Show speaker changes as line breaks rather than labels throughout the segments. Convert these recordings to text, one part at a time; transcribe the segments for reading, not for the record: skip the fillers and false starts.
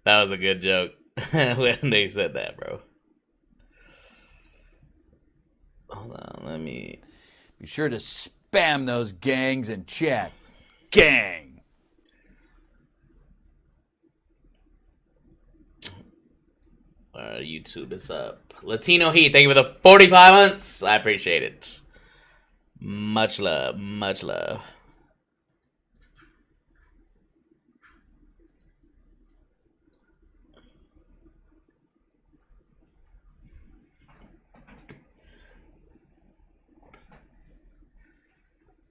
That was a good joke when they said that, bro. Hold on, let me...
Be sure to spam those gangs in chat. Gang!
YouTube is up. Latino Heat, thank you for the 45 months. I appreciate it. Much love, much love.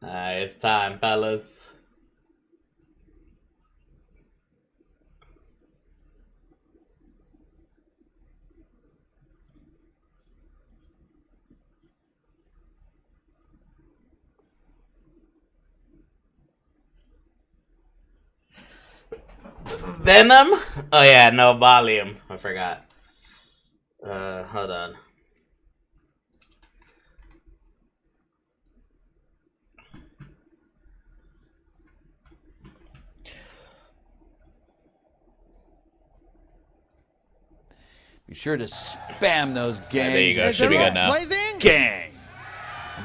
Alright, it's time, fellas. Venom? Oh yeah, no volume. I forgot. Hold on.
Be sure to spam those gangs.
There you go. Should be good now.
Blazing?
Gang!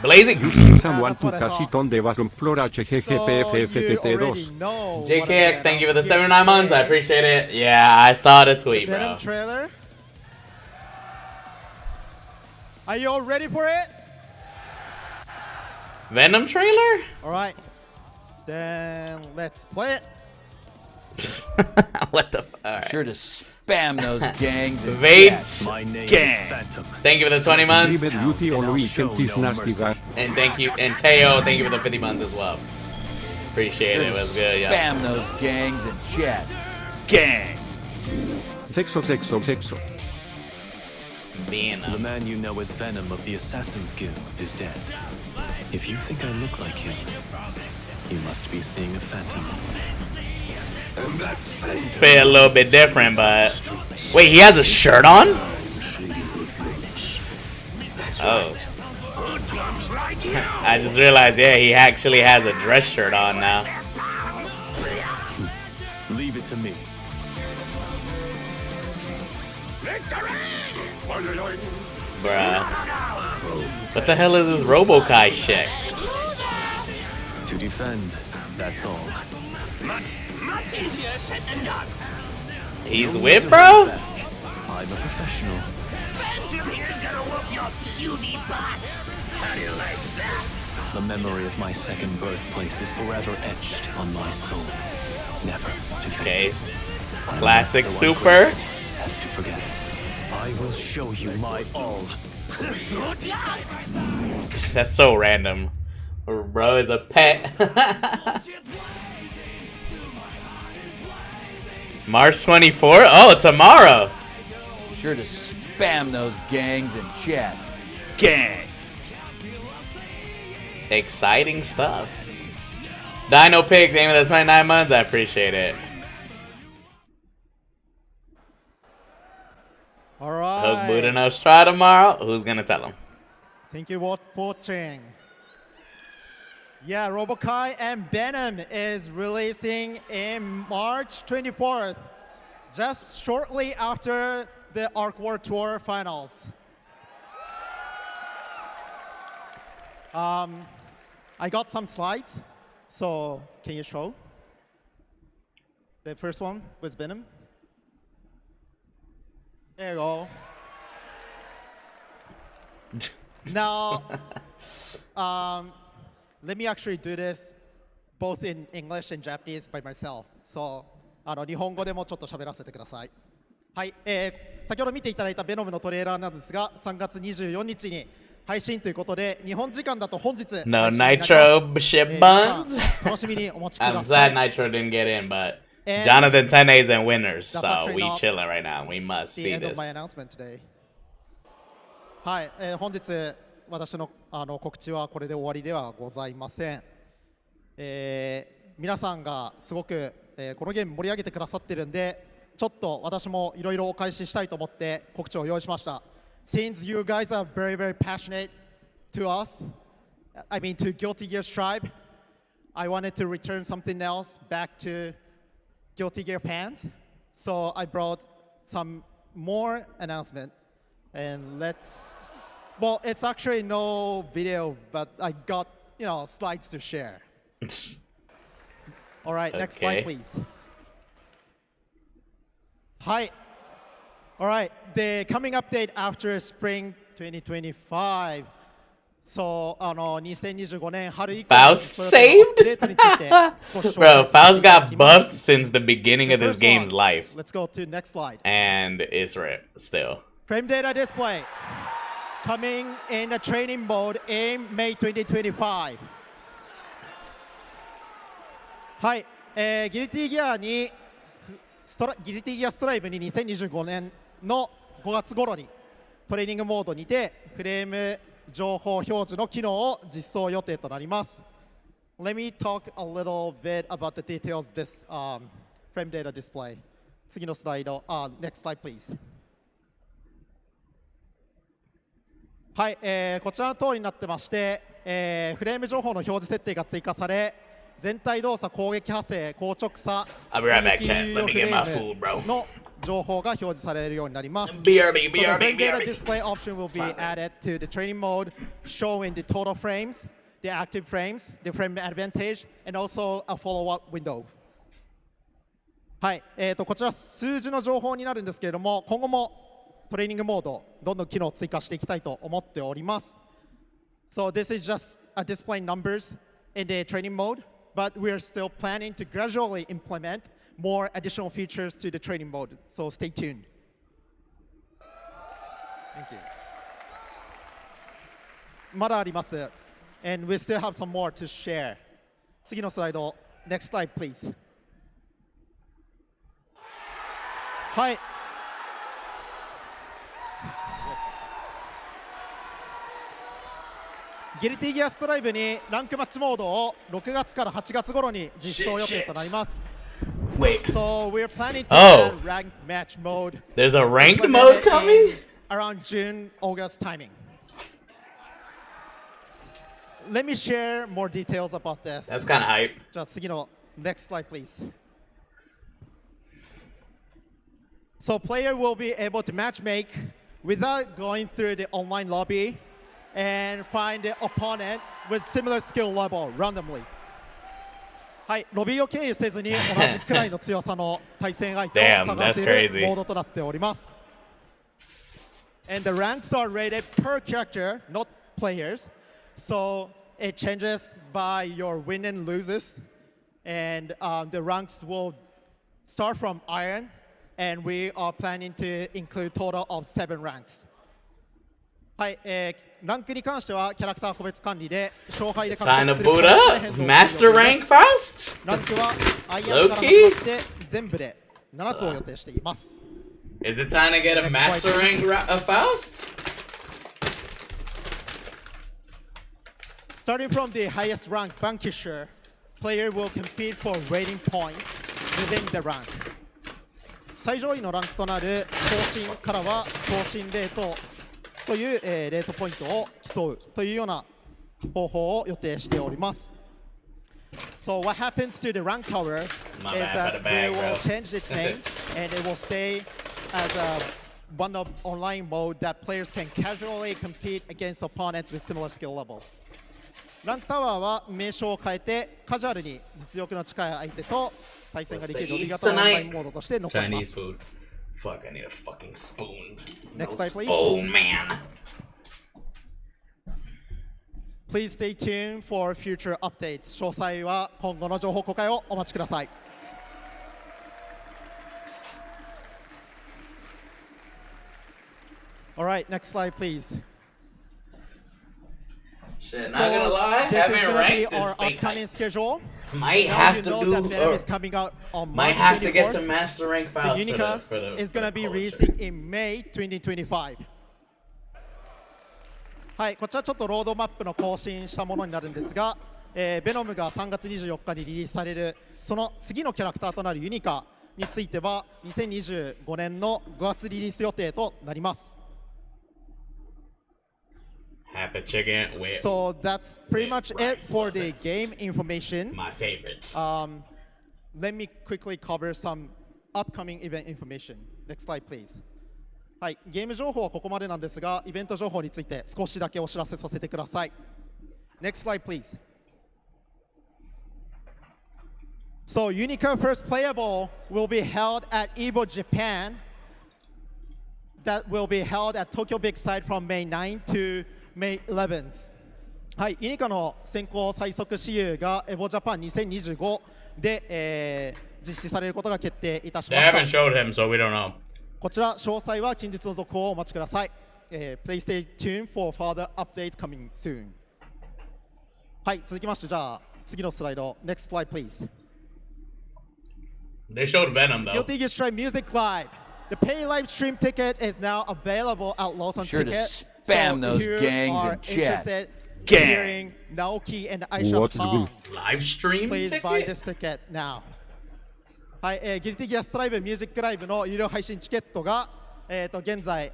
Blazing.
Someone to Casiton de Vasum Flora CGGPFFTT2.
JKX, thank you for the 79 months. I appreciate it. Yeah, I saw the tweet, bro.
Venom trailer. Are you all ready for it?
Venom trailer?
Alright. Then let's play it.
What the? Alright.
Sure to spam those gangs in
Vade
chat.
My name
Gang.
is Phantom.
Thank you for the 20 months.
And
And thank you, and Teo, thank you for the 50 months as well. Appreciate
Sure
it. It
to
was good, yeah.
spam those gangs in chat. Gang!
Sexo.
The
Venom.
man you know as Venom of the Assassin's Guild is dead. If you think I look like him, you must be seeing a phantom.
It's a little bit different, but wait, he has a shirt on? Oh. I just realized, yeah, he actually has a dress shirt on now.
Leave it to me.
Bruh. What the hell is this Robokai shit?
To defend, that's all.
Much easier said than done.
He's
No need
whipped,
to
bro?
hold back. I'm a professional.
Phantom here's gonna whoop your cutie butt. How do you like that?
The memory of my second birthplace is forever etched on my soul. Never to forget.
Case.
I'm
Classic
not so
super.
ungrateful as to forget it. I will show you my all.
Good luck.
That's so random. Bro is a pet. March 24? Oh, tomorrow.
Be sure to spam those gangs in chat. Gang!
Exciting stuff. Dino Pig, name of the 29 months. I appreciate it. Hook Buddha
Alright.
no Strah tomorrow. Who's gonna tell him?
Thank you for watching. Yeah, Robokai and Venom is releasing in March 24th, just shortly after the Arc War Tour finals. I got some slides, so can you show? The first one was Venom. There you go. Now, let me actually do this both in English and Japanese by myself. So, 日本語でもちょっと喋らせてください。はい、先ほど見ていただいたベノムのトレーラーなんですが、3月24日に配信ということで、日本時間だと本日
No
配信になります
Nitro ship
皆
buns.
さん楽しみにお待ちくだ
I'm
さ
sad
い。
Nitro didn't get in, but
And
Jonathan Tenna's and winners,
that's
so
actually
we
not
chilling right now. We must
The
see
end of
this.
my announcement today. はい、本日私の告知はこれで終わりではございません。皆さんがすごく、このゲーム盛り上げてくださってるんで、ちょっと私もいろいろお返ししたいと思って告知を用意しました。Since you guys are very, very passionate to us, I mean to Guilty Gear Tribe, I wanted to return something else back to Guilty Gear fans. So I brought some more announcement, and well, it's actually no video, but I got, slides to share. All right, next slide, please. Hi. All right, the coming update after spring 2025. So, 2025年春以降
Faust saved? Bro, Faust got buffed since the beginning of this game's life.
Let's go to next slide.
And it's still.
Frame data display coming in a training mode in May 2025. はい、ギルティギアにギルティギアストライブに2025年の5月頃にトレーニングモードにてフレーム情報表示の機能を実装予定となります。Let me talk a little bit about the details of this frame data display. 次のスライド、next slide please. はい、こちらの通りになってまして、フレーム情報の表示設定が追加され、全体動作、攻撃派生、硬直さ、
I'll be right back, chat. Let me
フ
get
レ
my
ー
food, bro.
ムの情報が表示されるようになります。
BRB,
So the frame data
BRB.
display option will be added to the training mode, showing the total frames, the active frames, the frame advantage, and also a follow-up window. はい、こちら数字の情報になるんですけれども、今後もトレーニングモードどんどん機能を追加していきたいと思っております。So this is just a display numbers in the training mode, but we are still planning to gradually implement more additional features to the training mode. So stay tuned. Thank you. まだあります。And we still have some more to share. 次のスライド、next slide please. はい。ギルティギアストライブにランクマッチモードを6月から8月頃に実装予定となります。
Wait.
So we're planning to add ranked match mode.
There's a ranked mode coming?
Around June, August timing. Let me share more details about this.
That's kind of hype.
じゃあ次の next slide please. So player will be able to matchmake without going through the online lobby and find the opponent with similar skill level randomly. はい、ロビーを経由せずに同じくらいの強さの対戦相手を探せるモードとなっております。And the ranks are rated per character, not players. So it changes by your win and loses. And the ranks will start from Iron, and we are planning to include total of 7 ranks. はい、ランクに関してはキャラクター個別管理で勝敗で獲
Sign
得
a
する
boot up? Master rank Faust?
ランクはアイアンから始まって全部で7つを予定しています。
Is it time to get a master rank Faust?
Starting from the highest rank Vanquisher, player will compete for rating points within the rank. 最上位のランクとなる更新からは更新レートという、レートポイントを競うというような方法を予定しております。So what happens to the rank tower is that we will change its name and it will stay as one of online mode that players can casually compete against opponents with similar skill level. ランクタワーは名称を変えてカジュアルに実力の近い相手と対戦ができるロビ型オンラインモードとして残ります。
Chinese food. Fuck, I need a fucking spoon.
Next
no
slide, please.
Spoon, man.
Please stay tuned for future updates. 詳細は今後の情報公開をお待ちください。Alright, next slide, please.
Shit, not gonna lie,
this is
having
gonna be
ranked
our
is fake
upcoming schedule.
Might
Now
have
you
to
know
do,
that Venom
or
is coming out on
might
March
have to get
24th.
to master rank
The
Faust
Unica
for the
is going to be
culture.
releasing in May 2025. はい、こちらちょっとロードマップの更新したものになるんですが、ベノムが3月24日にリリースされるその次のキャラクターとなるユニカについては2025年の5月リリース予定となります。
Happy chicken with
So that's pretty much it
rice
for the
lessons.
game information.
My favorite.
Let me quickly cover some upcoming event information. Next slide, please. はい、ゲーム情報はここまでなんですが、イベント情報について少しだけお知らせさせてください。Next slide, please. So, Unicode First Playable will be held at EVO Japan. That will be held at Tokyo Big Side from May 9 to May 11th. はい、ユニカの先行最速私有が EVO Japan 2025で、実施されることが決定いたしま
They
した。
haven't showed him, so we don't know.
こちら詳細は近日の続報をお待ちください。Please stay tuned for further update coming soon. はい、続きましてじゃあ次のスライド。Next slide, please.
They showed Venom though.
Guilty Gear Strive Music Live. The pay live stream ticket is now available at Lawson
Sure to
Ticket.
spam
so
those
if you
gangs
are
in chat.
interested in
Gang.
hearing Naoki and Aisha's
What's
song,
Live stream
please
ticket?
buy this ticket now. はい、ギルティギアストライブミュージックライブの有料配信チケットが、現在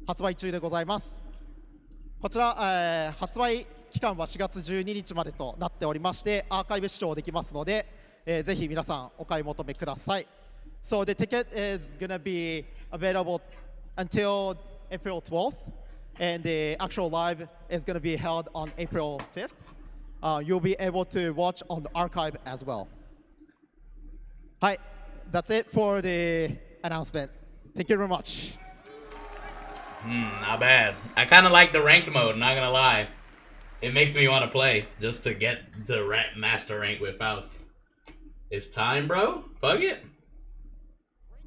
発売中でございます。こちら、発売期間は4月12日までとなっておりまして、アーカイブ視聴できますので、ぜひ皆さんお買い求めください。So the ticket is gonna be available until April 12th, and the actual live is gonna be held on April 5th. You'll be able to watch on the archive as well. Hi, that's it for the announcement. Thank you very much.
Not bad. I kind of like the ranked mode, not gonna lie. It makes me want to play just to get to master rank with Faust. It's time, bro. Fuck it.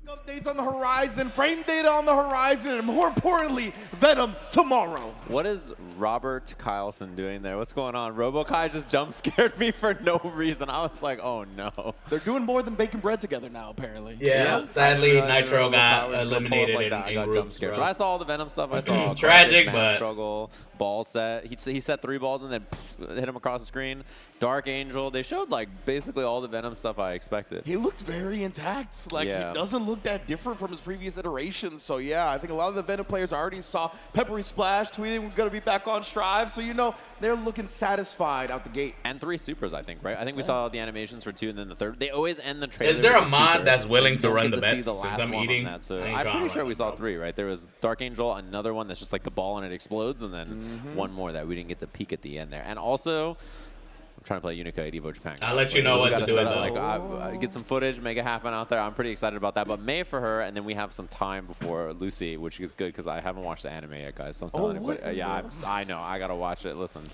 Updates on the horizon, frame data on the horizon, and more importantly, Venom tomorrow.
What is Robert Kyleson doing there? What's going on? RoboKai just jump scared me for no reason. I was like, oh no.
They're doing more than baking bread together now, apparently.
Yeah, sadly, Nitro got eliminated
like
in
that. I got jump
groups,
scared.
bro.
But I saw all the Venom stuff. I saw
Tragic,
Carthage,
but
struggle, ball set. He set 3 balls and then hit him across the screen. Dark Angel. They showed like basically all the Venom stuff I expected.
He looked very intact. Like, he doesn't look that different from his previous iterations. So yeah, I think a lot of the Venom players already saw Peppery Splash tweeting we're going to be back on Strive. So, you know, they're looking satisfied out the gate.
And 3 supers, I think, right? I think we saw the animations for 2 and then the 3rd. They always end the trailer.
Is there a
with
mod
super.
that's willing to
You
run
don't
the
get to
bets
see the
since
last
I'm
one on
eating?
that, so
I ain't
I'm
trying
pretty
to
sure
run
we
it,
saw
bro.
3, right? There was Dark Angel, another one that's just like the ball and it explodes, and then one more that we didn't get to peek at the end there. And also, I'm trying to play Unica at EVO Japan.
I'll let you know what to do.
Like, get some footage, make it happen out there. I'm pretty excited about that. But May for her, and then we have some time before Lucy, which is good because I haven't watched the anime yet, guys. Don't tell anybody. Yeah, I know. I gotta watch it. Listen,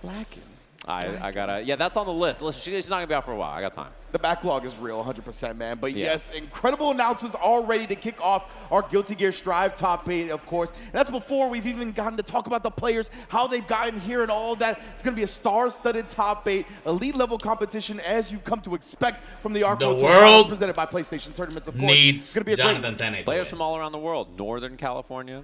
I gotta. Yeah, that's on the list. Listen, she's not gonna be out for a while. I got time.
The backlog is real, 100%, man. But yes, incredible announcements all ready to kick off our Guilty Gear Strive top 8, of course. And that's before we've even gotten to talk about the players, how they've gotten here and all of that. It's going to be a star-studded top 8, elite-level competition as you come to expect from the Arc
world
presented by PlayStation Tournaments, of course.
Needs
it's gonna be a
Jonathan Tenna.
Players from all around the world. Northern California,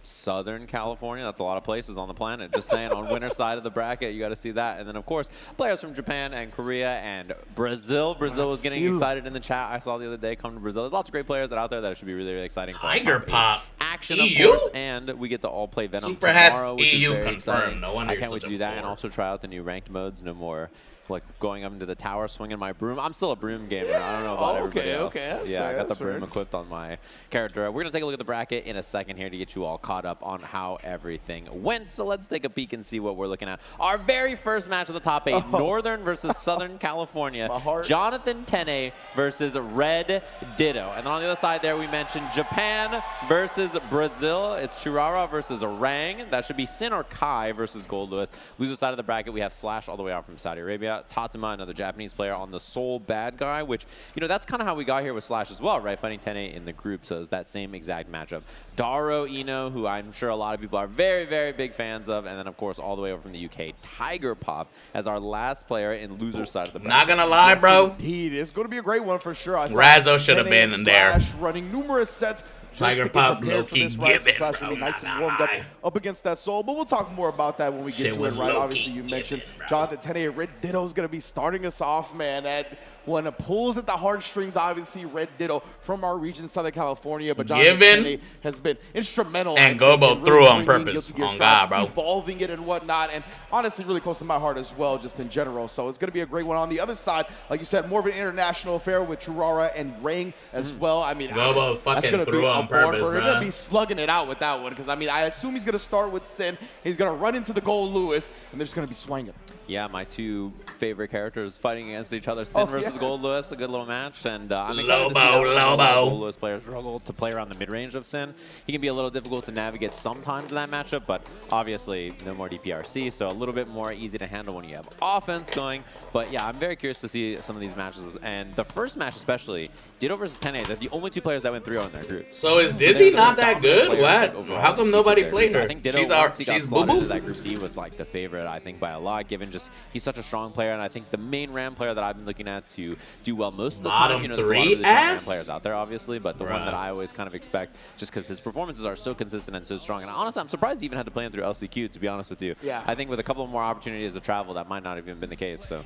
Southern California, that's a lot of places on the planet. Just saying, on winner side of the bracket, you got to see that. And then, of course, players from Japan and Korea and Brazil. Brazil was getting excited in the chat. I saw the other day come to Brazil. There's lots of great players out there that should be really, really exciting.
Tiger Pop.
Action,
EU?
of course, and we get to all play Venom
Super Hats
tomorrow, which
EU
is very
confirmed.
exciting.
No wonder
I
you're
can't wait to
such
do
a
that and
bore.
also try out the new ranked modes. No more like going up into the tower, swinging my broom. I'm still a broom gamer. I don't know about everybody else.
That's
yeah,
fair,
I got the
that's
broom
fair.
equipped on my character. We're gonna take a look at the bracket in a second here to get you all caught up on how everything went. So let's take a peek and see what we're looking at. Our very first match of the top 8, Northern versus Southern California. Jonathan Tenna versus Red Ditto. And then on the other side there, we mentioned Japan versus Brazil. It's Tyurara versus Orang. That should be Sin or Kai versus Gold Lewis. Loser side of the bracket, we have Slash all the way out from Saudi Arabia. Tatuma, another Japanese player on the sole bad guy, which, you know, that's kind of how we got here with Slash as well, right? Fighting Tenna in the group, so it's that same exact matchup. Daru Ino, who I'm sure a lot of people are very, very big fans of, and then, of course, all the way over from the UK, Tiger Pop as our last player in loser side of the bracket.
Not gonna lie, bro.
Indeed, it's going to be a great one for sure. I saw
Razzo should have
Tenna
been
and
in there.
Slash running numerous sets.
Tiger Pop, low-key giving,
Slash
bro.
will be nice
Nah,
and warmed
nah,
up against that soul, but we'll talk more about that when we get
Shit
to it,
was
right?
low-key
Obviously, you mentioned
giving, bro.
Jonathan Tenna. Red Ditto's going to be starting us off, man, at one that pulls at the heartstrings, obviously, Red Ditto from our region, Southern California. But Jonathan has been instrumental.
And Gobo threw on purpose. On God, bro.
Evolving it and whatnot. And honestly, really close to my heart as well, just in general. So it's going to be a great one. On the other side, like you said, more of an international affair with Tyurara and Ring as well. I mean,
Gobo
that's going to be
on purpose,
We're going to be slugging it out with that one. Because, I mean, I assume he's going to start with Sin. He's going to run into the Gold Lewis, and they're just going to be swinging.
Yeah, my two favorite characters fighting against each other. Sin versus Gold Lewis, a good little match. And I'm excited to see how Gold Lewis players struggle to play around the mid-range of Sin. He can be a little difficult to navigate sometimes in that matchup, but obviously no more DPRC, so a little bit more easy to handle when you have offense going. But yeah, I'm very curious to see some of these matches. And the first match especially, Ditto versus Tenna, they're the only two players that went 3-0 in their group.
So is Dizzy not that good? What? How come nobody played her?
I think Ditto, she's slotted into that group D, was like the favorite, I think, by a lot, given just he's such a strong player, and I think the main Ram player that I've been looking at to do well most of the time, you know, there's a lot of really strong Ram players out there, obviously, but the one that I always kind of expect, just because his performances are so consistent and so strong, and honestly, I'm surprised he even had to play him through LCQ, to be honest with you.
Yeah.
I think with a couple of more opportunities to travel, that might not have even been the case, so.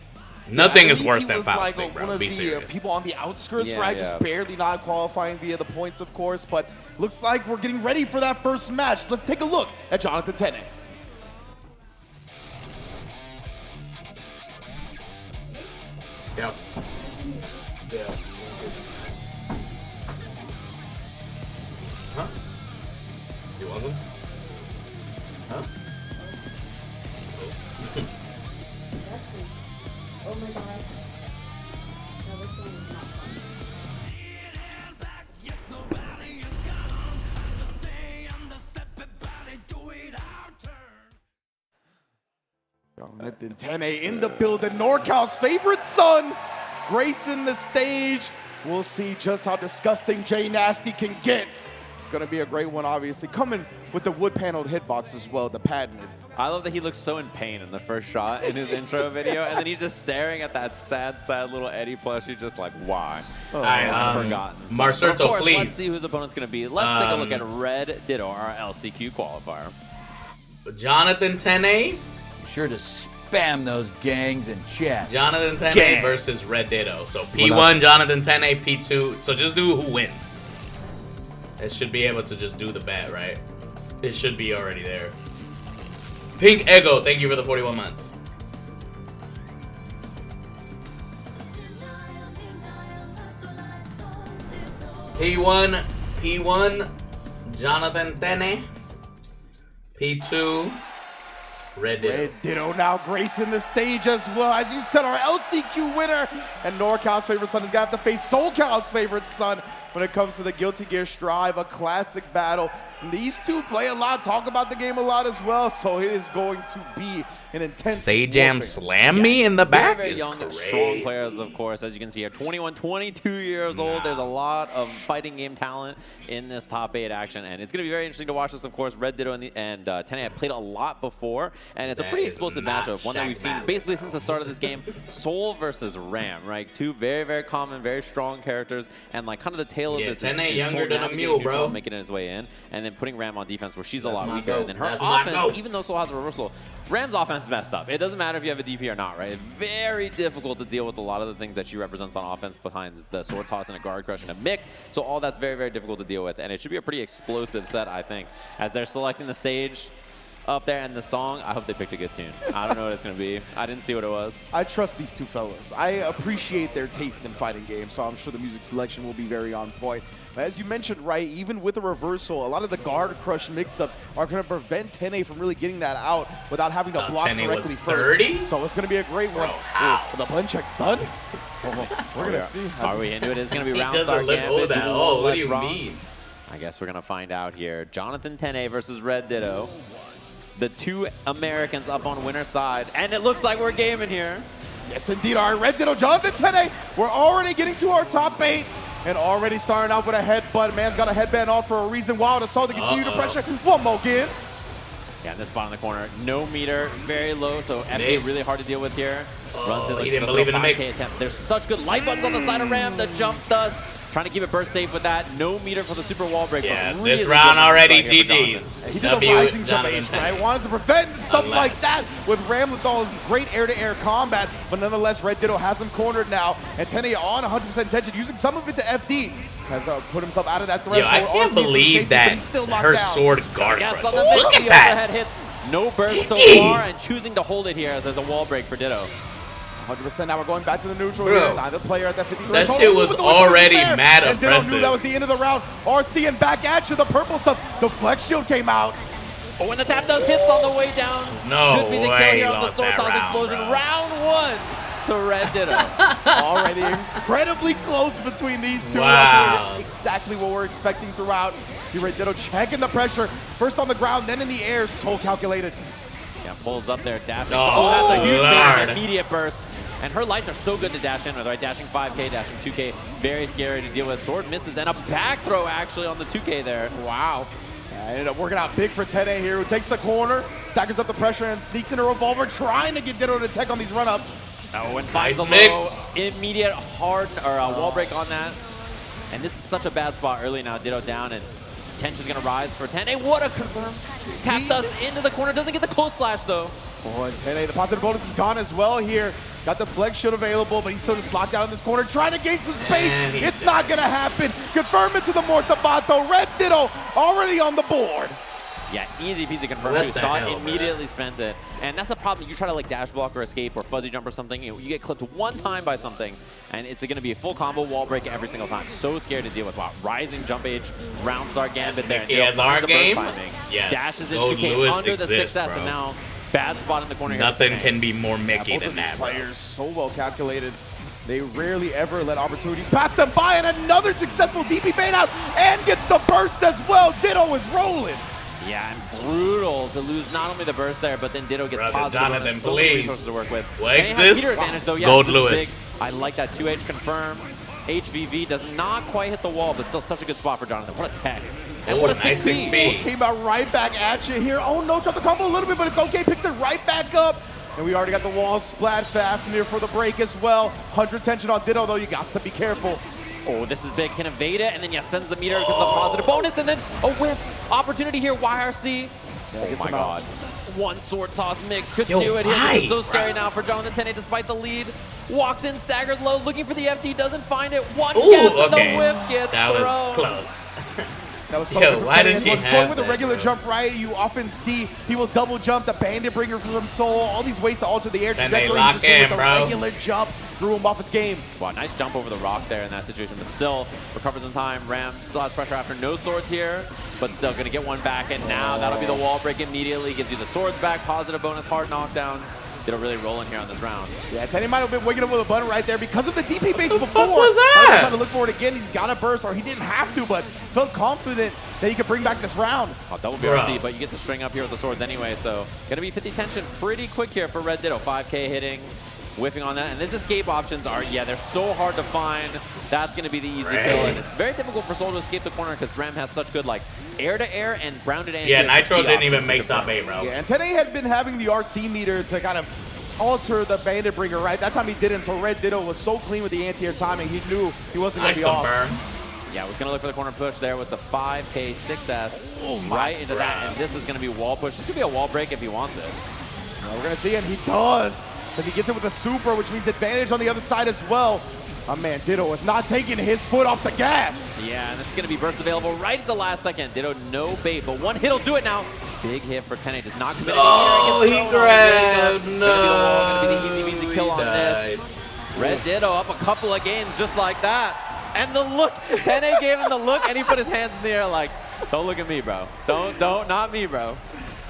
Nothing is worse than Faust,
like
bro.
one of
Be
the
serious.
people on the outskirts, right? Just barely not qualifying via the points, of course, but looks like we're getting ready for that first match. Let's take a look at Jonathan Tenna.
Yep. Yeah. Huh? You want them? Huh?
Oh my god. No, this one is not fun.
Jonathan Tenna in the building, NorCal's favorite son, gracing the stage. We'll see just how disgusting Jay Nasty can get. It's going to be a great one, obviously. Coming with the wood-paneled hitbox as well, the patented.
I love that he looks so in pain in the first shot in his intro video, and then he's just staring at that sad, sad little Eddie plushie, just like, why?
I've
forgotten.
Marcerto,
of course,
please.
Let's see whose opponent's going to be. Let's take a look at Red Ditto, our LCQ qualifier.
Jonathan Tenna.
Sure to spam those gangs in chat.
Jonathan Tenna versus Red Ditto. So P1, Jonathan Tenna, P2. So just do who wins. It should be able to just do the bet, right? It should be already there. Pink Ego, thank you for the 41 months. P1, Jonathan Tenna. P2, Red Ditto.
Red Ditto now gracing the stage as well. As you said, our LCQ winner and NorCal's favorite son is going to have to face SoCal's favorite son when it comes to the Guilty Gear Strive, a classic battle. And these two play a lot, talk about the game a lot as well, so it is going to be an intense
Sajam slam me in the back.
Very young, strong players, of course, as you can see here. 21, 22 years old. There's a lot of fighting game talent in this top 8 action, and it's going to be very interesting to watch this, of course. Red Ditto and Tenna have played a lot before, and it's a pretty explosive matchup, one that we've seen basically since the start of this game. Soul versus Ram, right? Two very, very common, very strong characters, and like kind of the tail of this
Tenna
is
younger
Soul
than a mule, bro.
Making his way in, and then putting Ram on defense where she's a lot weaker, and then her offense, even though Soul has a reversal, Ram's offense messed up. It doesn't matter if you have a DP or not, right? It's very difficult to deal with a lot of the things that she represents on offense behind the sword toss and a guard crush and a mix. So all that's very, very difficult to deal with. And it should be a pretty explosive set, I think. As they're selecting the stage up there and the song, I hope they picked a good tune. I don't know what it's going to be. I didn't see what it was.
I trust these two fellas. I appreciate their taste in fighting games, so I'm sure the music selection will be very on point. But as you mentioned, right, even with a reversal, a lot of the guard crush mix-ups are going to prevent Tenna from really getting that out without having to block correctly first. 30? So it's going to be a great one. The blend check's done. We're going to see.
Are we into it? It's going to be round start gambit.
Oh, what do you mean?
I guess we're going to find out here. Jonathan Tenna versus Red Ditto. The two Americans up on winner's side, and it looks like we're gaming here.
Yes, indeed. Our Red Ditto, Jonathan Tenna. We're already getting to our top 8, and already starting out with a headbutt. Man's got a headband on for a reason. Wild Assault to continue to pressure. One more again.
Yeah, in this spot in the corner, no meter, very low, so FA really hard to deal with here. Runs
He didn't believe in the mix.
Attempt. There's such good light buttons on the side of Ram. The jump does Trying to keep it burst safe with that. No meter for the super wall break.
Yeah,
but
this
really
round
good
already
right here for
GG's.
Jonathan.
He did the rising jump
Jonathan
ace,
Tenna.
right? Wanted to prevent stuff like
Unless.
that with Ram Lethal's great air-to-air combat, but nonetheless, Red Ditto has him cornered now, and Tenna on 100% tension, using some of it to FD. Has put himself out of that
Yo,
threshold.
I can't
Arcsys
believe
with
that
safety, but he's still locked
her
down.
sword guard
Yes,
press.
on the mix,
Look
the
at that.
overhead hits. No burst so far, and choosing to hold it here as there's a wall break for Ditto.
100%. Now we're going back to the neutral
Bro.
here. Neither player at that 50
That
threshold.
shit
Ooh,
was
but the whistle
already
there.
mad
And Ditto
impressive.
knew that was the end of the round. RC and back at you. The purple stuff. The flex shield came out.
But when the tap does hits on the way down,
No
should be the kill
way
here
he
on the
lost
sword
that
toss
round,
explosion.
bro.
Round 1 to Red Ditto.
Already incredibly close between these two.
Wow.
That's exactly what we're expecting throughout. See Red Ditto checking the pressure. First on the ground, then in the air. So calculated.
Yeah, pulls up there, dashing.
Oh,
That's a huge
Lord.
big immediate burst. And her lights are so good to dash in with, right? Dashing 5K, dashing 2K. Very scary to deal with. Sword misses, and a back throw actually on the 2K there.
Wow. Ended up working out big for Tenna here, who takes the corner, staggers up the pressure, and sneaks in a revolver, trying to get Ditto to tech on these run-ups.
Oh, and finds the
Nice
low.
mix.
Immediate hard or wall break on that. And this is such a bad spot early now. Ditto down, and tension's gonna rise for Tenna. What a confirm. Tap dust into the corner. Doesn't get the cold slash though.
Oh, and Tenna, the positive bonus is gone as well here. Got the flex shield available, but he's still just locked out in this corner, trying to gain some space.
And he's
It's not gonna happen. Confirm it to the Mortabato. Red Ditto already on the board.
Yeah, easy peasy confirm
What
too.
the
Saw it,
hell,
immediately spent it. And that's the problem. You try to like dash block or escape or fuzzy jump or something, you get clipped one time by something, and it's going to be a full combo wall break every single time. So scared to deal with. Wow, rising jump age, round star gambit there.
Mickey has our game. Yes.
Dashes
Gold
into 2K
Lewis
under the
exists,
6S,
bro.
and now bad spot in the corner here.
Nothing
for
can be more Mickey
Both
than
of these
that, bro.
players so well calculated. They rarely ever let opportunities pass them by, and another successful DP bait out and gets the burst as well. Ditto is rolling.
Yeah, and brutal to lose not only the burst there, but then Ditto gets
Brother,
positive
Jonathan,
bonus, so many
please.
resources to work with.
Will
Tenna has
exist?
meter advantage though. Yeah,
Gold
this is
Lewis.
big. I like that 2H confirm. HVV does not quite hit the wall, but still such a good spot for Jonathan. What a tech. And
Oh,
what a
nice
6P.
6P.
Came out right back at you here. Oh no, dropped the combo a little bit, but it's okay. Picks it right back up. And we already got the wall splat Fafnir for the break as well. 100 tension on Ditto though, you got to be careful.
Oh, this is big. Can evade it, and then yeah, spends the meter because of the positive bonus, and then a whiff. Opportunity here, YRC. Oh
gets
my
him out.
god. One sword toss mix could
Yo,
do it here.
why,
This is so scary
bro?
now for Jonathan Tenna despite the lead. Walks in, staggers low, looking for the FD, doesn't find it. One
Ooh,
guess, and
okay.
the whiff gets
That was
thrown.
close.
That was so
Yo,
good for
why
Tenna
did
as
she
well. Just
have
going with a
that,
regular
bro?
jump right, you often see people double jump, the bandit bringer from Soul, all these ways to alter the air
Then they
trajectory.
lock
Just went
in,
with a
bro.
regular jump, threw him off his game.
Wow, nice jump over the rock there in that situation, but still recovers in time. Ram still has pressure after no swords here, but still gonna get one back, and now that'll be the wall break immediately. Gives you the swords back, positive bonus, hard knockdown. Ditto really rolling here on this round.
Yeah, Tenna might have been waking up with a button right there because of the DP baits before.
fuck was that?
Now he's trying to look for it again. He's got a burst, or he didn't have to, but felt confident that he could bring back this round.
Oh, double BRC, but you get the string up here with the swords anyway, so gonna be 50 tension pretty quick here for Red Ditto. 5K hitting, whiffing on that, and these escape options are, yeah, they're so hard to find. That's gonna be the easy
Right.
kill, and it's very difficult for Soul to escape the corner because Ram has such good, like, air-to-air and grounded
Yeah,
anti-air
Nitro
speed
didn't even
options
make
to
top
confirm.
8, bro.
Yeah, and Tenna had been having the RC meter to kind of alter the bandit bringer, right? That time he didn't, so Red Ditto was so clean with the anti-air timing, he knew he wasn't going
Nice
to be off.
confirm.
Yeah, was gonna look for the corner push there with the 5K 6S
Oh my
right into that,
God.
and this is gonna be wall push. This could be a wall break if he wants it.
Now we're going to see, and he does. As he gets it with a super, which means advantage on the other side as well. My man Ditto is not taking his foot off the gas.
Yeah, and this is gonna be burst available right at the last second. Ditto, no bait, but one hit'll do it now. Big hit for Tenna, does not commit
Oh,
any
he
here.
grabbed.
Gonna be the
No.
wall, gonna be the easy peasy kill on this.
died.
Red Ditto up a couple of games just like that. And the look, Tenna gave him the look, and he put his hands in the air like, don't look at me, bro. Don't, not me, bro.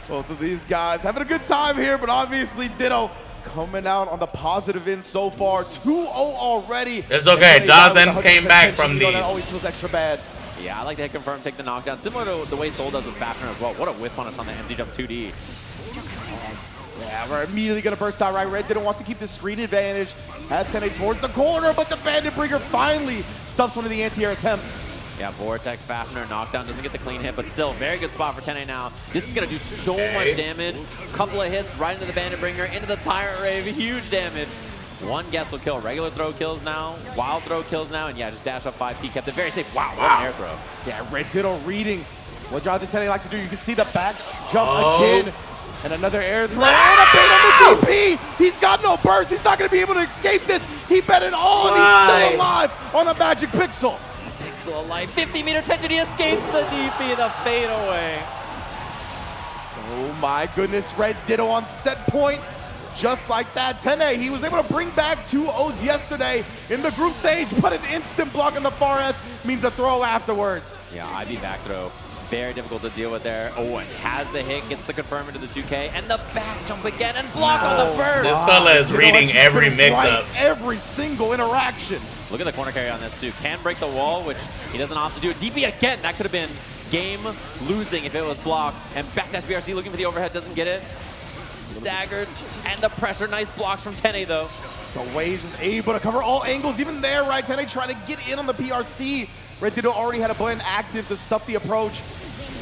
Both of these guys having a good time here, but obviously Ditto coming out on the positive end so far. 2-0 already.
It's okay.
And Tenna
Jonathan
with
came
100%
back
tension,
from
you know,
these.
That always feels extra bad.
Yeah, I like to hit confirm, take the knockdown. Similar to the way Soul does with Fafnir as well. What a whiff punish on the empty jump 2D.
Yeah, we're immediately going to burst out right. Red Ditto wants to keep the screen advantage. Has Tenna towards the corner, but the bandit bringer finally stuffs one of the anti-air attempts.
Yeah, Vortex, Fafnir, knockdown, doesn't get the clean hit, but still, very good spot for Tenna now. This is gonna do so much damage. Couple of hits right into the bandit bringer, into the tyrant rave, huge damage. One guess will kill. Regular throw kills now. Wild throw kills now. And yeah, just dash up 5P. Kept it very safe. Wow, what an air throw.
Yeah, Red Ditto reading what Jonathan Tenna likes to do. You can see the back jump again. And another air throw. And a bait on the DP. He's got no burst. He's not going to be able to escape this. He bet it all, and he's still alive on a Magic Pixel.
Pixel alive. 50-meter tension. He escapes the DP. The fade away.
Oh my goodness. Red Ditto on set point. Just like that, Tenna, he was able to bring back 2-0s yesterday in the group stage, but an instant block on the far S means a throw afterwards.
Yeah, IB back throw. Very difficult to deal with there. Oh, and has the hit, gets the confirm into the 2K, and the back jump again, and block on the burst.
This fella is reading every mix-up.
Every single interaction.
Look at the corner carry on this too. Can break the wall, which he doesn't opt to do. DP again, that could have been game losing if it was blocked. And backdash BRC looking for the overhead, doesn't get it. Staggered, and the pressure, nice blocks from Tenna though.
The way he's just able to cover all angles, even there, right? Tenna trying to get in on the PRC. Red Ditto already had a blend active to stuff the approach.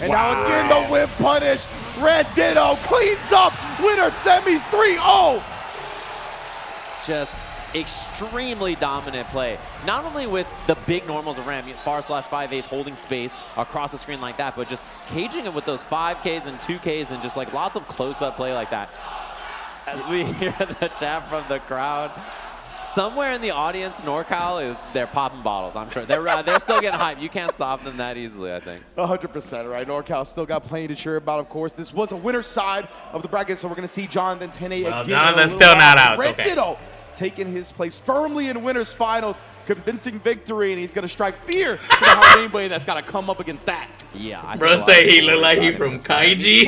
And now again, the whip punish. Red Ditto cleans up, winner semis 3-0.
Just extremely dominant play. Not only with the big normals of Ram, far/5H holding space across the screen like that, but just caging it with those 5Ks and 2Ks and just like lots of close-up play like that. As we hear the chat from the crowd, somewhere in the audience, NorCal they're popping bottles. I'm sure they're still getting hyped. You can't stop them that easily, I think.
100%, right? NorCal still got plenty to cheer about, of course. This was a winner's side of the bracket, so we're going to see Jonathan Tenna again.
Jonathan's still not out.
Red Ditto taking his place firmly in winners finals, convincing victory, and he's going to strike fear to the Halloween Blade that's got to come up against that.
Yeah.
Bro say he look like he from Kaiji.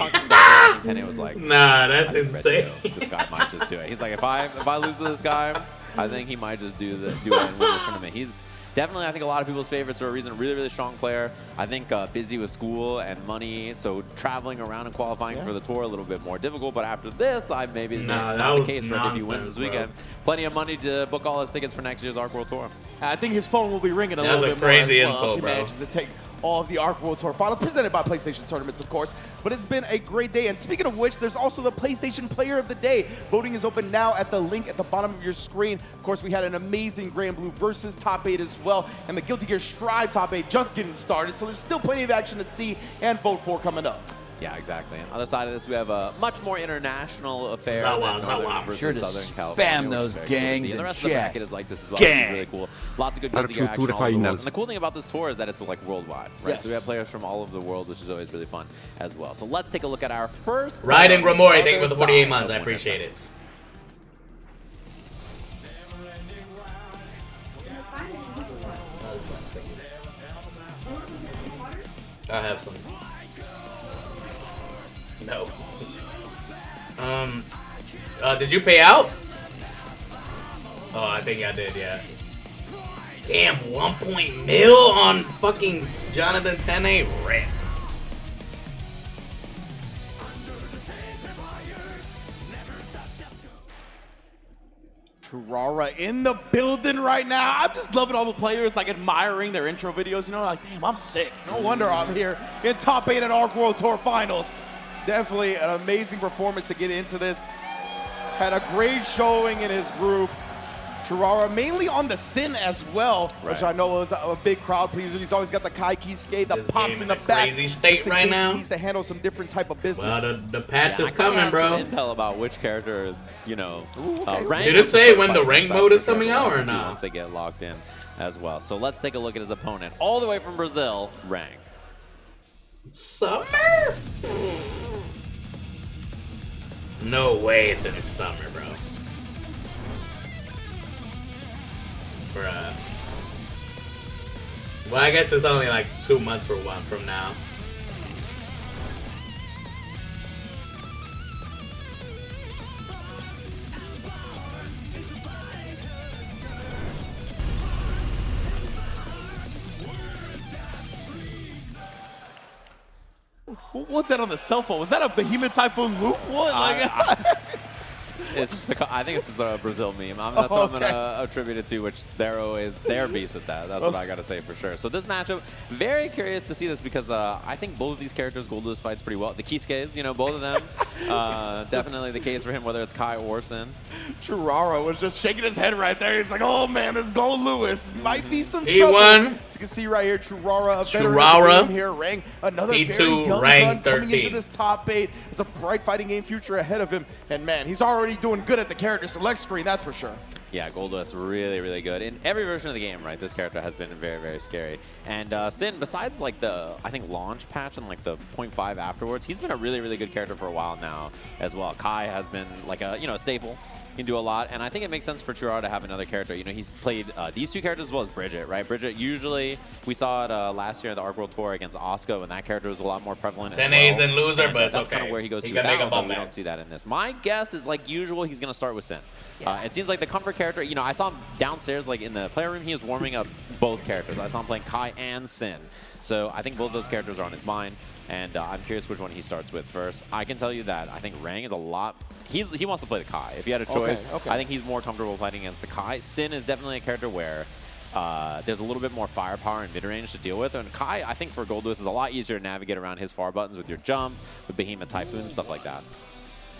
Tenna was like,
nah, that's insane.
This guy might just do it. He's like, if I lose to this guy, I think he might just do it and win this tournament. He's definitely, I think, a lot of people's favorites for a reason. Really, really strong player. I think busy with school and money, so traveling around and qualifying for the tour a little bit more difficult. But after this, maybe not the case if he wins this weekend. Plenty of money to book all his tickets for next year's Arc World Tour.
I think his phone will be ringing a little bit more
crazy
as well
insult,
if he manages to take all of the Arc World Tour finals, presented by PlayStation Tournaments, of course. But it's been a great day. And speaking of which, there's also the PlayStation Player of the Day. Voting is open now at the link at the bottom of your screen. Of course, we had an amazing Gray and Blue versus Top 8 as well. And the Guilty Gear Strive Top 8 just getting started. So there's still plenty of action to see and vote for coming up.
Yeah, exactly. On the other side of this, we have a much more international affair than Northern versus Southern California.
Spam those gangs
and the rest of the
chat.
bracket is like this as well. It's really cool. Lots of good Guilty Gear action all over the world.
Finals.
And the cool thing about this tour is that it's like worldwide, right?
Yes.
So we have players from all over the world, which is always really fun as well. So let's take a look at our first.
Raiden Grimori, thank you for the 48 months. I appreciate it. I have some. No. Did you pay out? Oh, I think I did, yeah. Damn, 1 mil on fucking Jonathan Tenna. Rip.
Tyurara in the building right now. I'm just loving all the players, like admiring their intro videos. You know, like, damn, I'm sick. No wonder I'm here in Top 8 at Arc World Tour Finals. Definitely an amazing performance to get into this. Had a great showing in his group. Tyurara mainly on the Sin as well, which I know was a big crowd pleaser. He's always got the Kaiki skate that pops in the back.
Crazy state right now.
He needs to handle some different type of business.
Well, the patch is coming, bro.
Intel about which character, you know,
Did it say when the rank mode is coming out or not?
Once they get locked in as well. So let's take a look at his opponent, all the way from Brazil, Rank.
Summer? No way it's in summer, bro. Bruh. Well, I guess it's only like 2 months from now.
What was that on the cell phone? Was that a Behemoth Typhoon loop? What?
It's just I think it's just a Brazil meme. That's what I'm going to attribute it to, which they're always beast at that. That's what I got to say for sure. So this matchup, very curious to see this because I think both of these characters, Goldlewis fights pretty well. The Kisuke's, you know, both of them. Definitely the case for him, whether it's Kai or Sin.
Tyurara was just shaking his head right there. He's like, oh man, this Goldlewis might be some
He
trouble.
won.
So you can see right here, Tyurara, a veteran of the game here. Rang, another very young gun coming into this top 8. There's a bright fighting game future ahead of him. And man, he's already doing good at the character select screen, that's for sure.
Yeah, Goldlewis really, really good. In every version of the game, right, this character has been very, very scary. And Sin, besides like the, I think, launch patch and like the 0.5 afterwards, he's been a really, really good character for a while now as well. Kai has been like a, a staple. He can do a lot, and I think it makes sense for Tyurara to have another character. You know, he's played these two characters as well as Bridget, right? Bridget, usually, we saw it last year at the Arc World Tour against Oscar, and that character was a lot more prevalent.
10A's and loser, but it's
that's
okay.
kind of where he goes to
down,
but we don't see that in this. My guess is, like usual, he's going to start with Sin. It seems like the comfort character, I saw him downstairs, like in the player room, he was warming up both characters. I saw him playing Kai and Sin. So I think both those characters are on his mind, and I'm curious which one he starts with first. I can tell you that I think Rang is a lot... He wants to play the Kai. If he had a choice, I think he's more comfortable fighting against the Kai. Sin is definitely a character where there's a little bit more firepower and mid-range to deal with. And Kai, I think for Goldlewis, is a lot easier to navigate around his far buttons with your jump, with Behemoth Typhoon, stuff like that.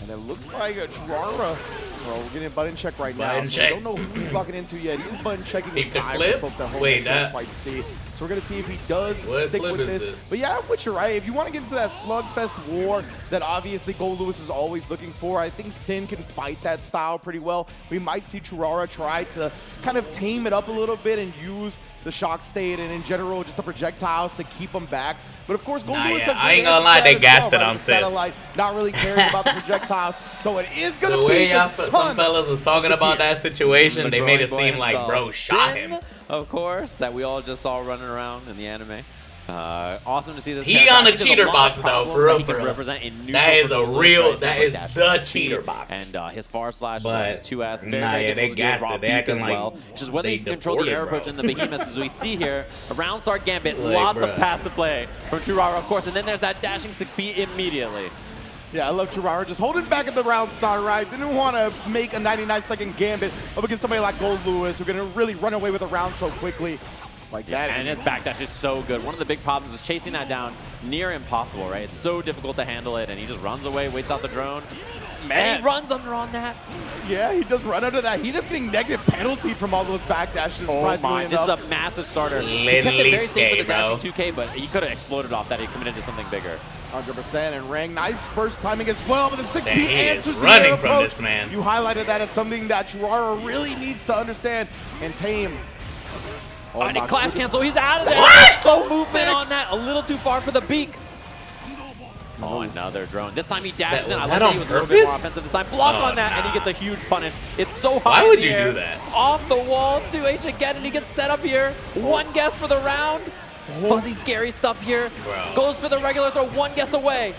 And it looks like Tyurara, well, we're getting a button check right now. So I don't know who he's locking into yet. He's button checking the Kai for folks at home.
Wait,
can't quite see. So we're going to see if he does stick with this. But yeah, which you're right. If you want to get into that slugfest war that obviously Goldlewis is always looking for, I think Sin can fight that style pretty well. We might see Tyurara try to kind of tame it up a little bit and use the shock state and in general just the projectiles to keep him back. But of course, Goldlewis has
I ain't gonna lie, they gassed it on Sis.
Not really caring about the projectiles, so it is gonna be
the way
the
some fellas was talking about that situation. They made it seem like bro shot him.
Of course, that we all just saw running around in the anime. Awesome to see this.
He on the cheater box though, for real. That is a real, that is the cheater box.
And his far slash, his 2S,
they gassed it. They acting like
just whether you control the air approach and the behemoths, as we see here. Around start gambit, lots of passive play from Tyurara, of course, and then there's that dashing 6P immediately.
Yeah, I love Tyurara just holding back at the round start, right? Didn't want to make a 99-second gambit up against somebody like Goldlewis, who's going to really run away with a round so quickly. Like that.
And his backdash is so good. One of the big problems is chasing that down near impossible, right? It's so difficult to handle it, and he just runs away, waits out the drone. Man, and he runs under on that.
Yeah, he does run under that. He ended up getting negative penalty from all those backdashes.
Oh my, this is a massive starter. He kept it very safe with the dashing 2K, but he could have exploded off that. He committed to something bigger.
100%, and Rang, nice burst timing as well, but the 6P answers the
running
air
from
approach.
this man.
You highlighted that as something that Tyurara really needs to understand and tame.
Oh, and he clash cancel. He's out of there.
What?
So movement on that. A little too far for the beak. Oh, another drone. This time he dashes in. I like that he was a little bit more offensive this time. Block on that, and he gets a huge punish. It's so high.
Why would you do that?
Off the wall, 2H again, and he gets set up here. One guess for the round. Fuzzy, scary stuff here. Goes for the regular throw, one guess away.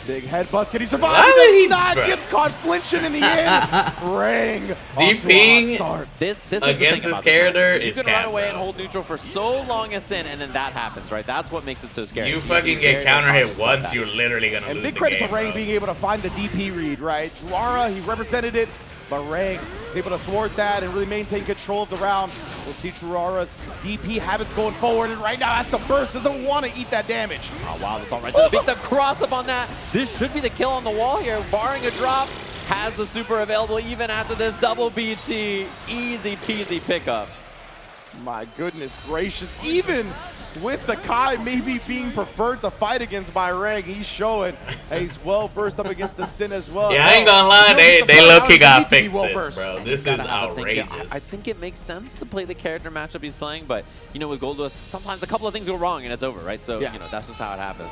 Big headbutt. Can he survive? He does not get caught flinching in the end. Rang.
DPing
this
against this character is
you can run away and hold neutral for so long as Sin, and then that happens, right? That's what makes it so scary.
You fucking get counter hit once, you're literally gonna lose.
And big credit to Rang being able to find the DP read, right? Tyurara, he represented it, but Rang is able to thwart that and really maintain control of the round. We'll see Tyurara's DP habits going forward, and right now that's the burst. Doesn't want to eat that damage.
Oh wow, that's all right. The cross up on that. This should be the kill on the wall here, barring a drop. Has the super available even after this double BT. Easy peasy pickup.
My goodness gracious, even with the Kai maybe being preferred to fight against by Rang, he's showing he's well versed up against the Sin as well.
Yeah, I ain't gonna lie, they low-key got fixes, bro. This is outrageous.
I think it makes sense to play the character matchup he's playing, but you know, with Goldlewis, sometimes a couple of things go wrong and it's over, right? So you know, that's just how it happens.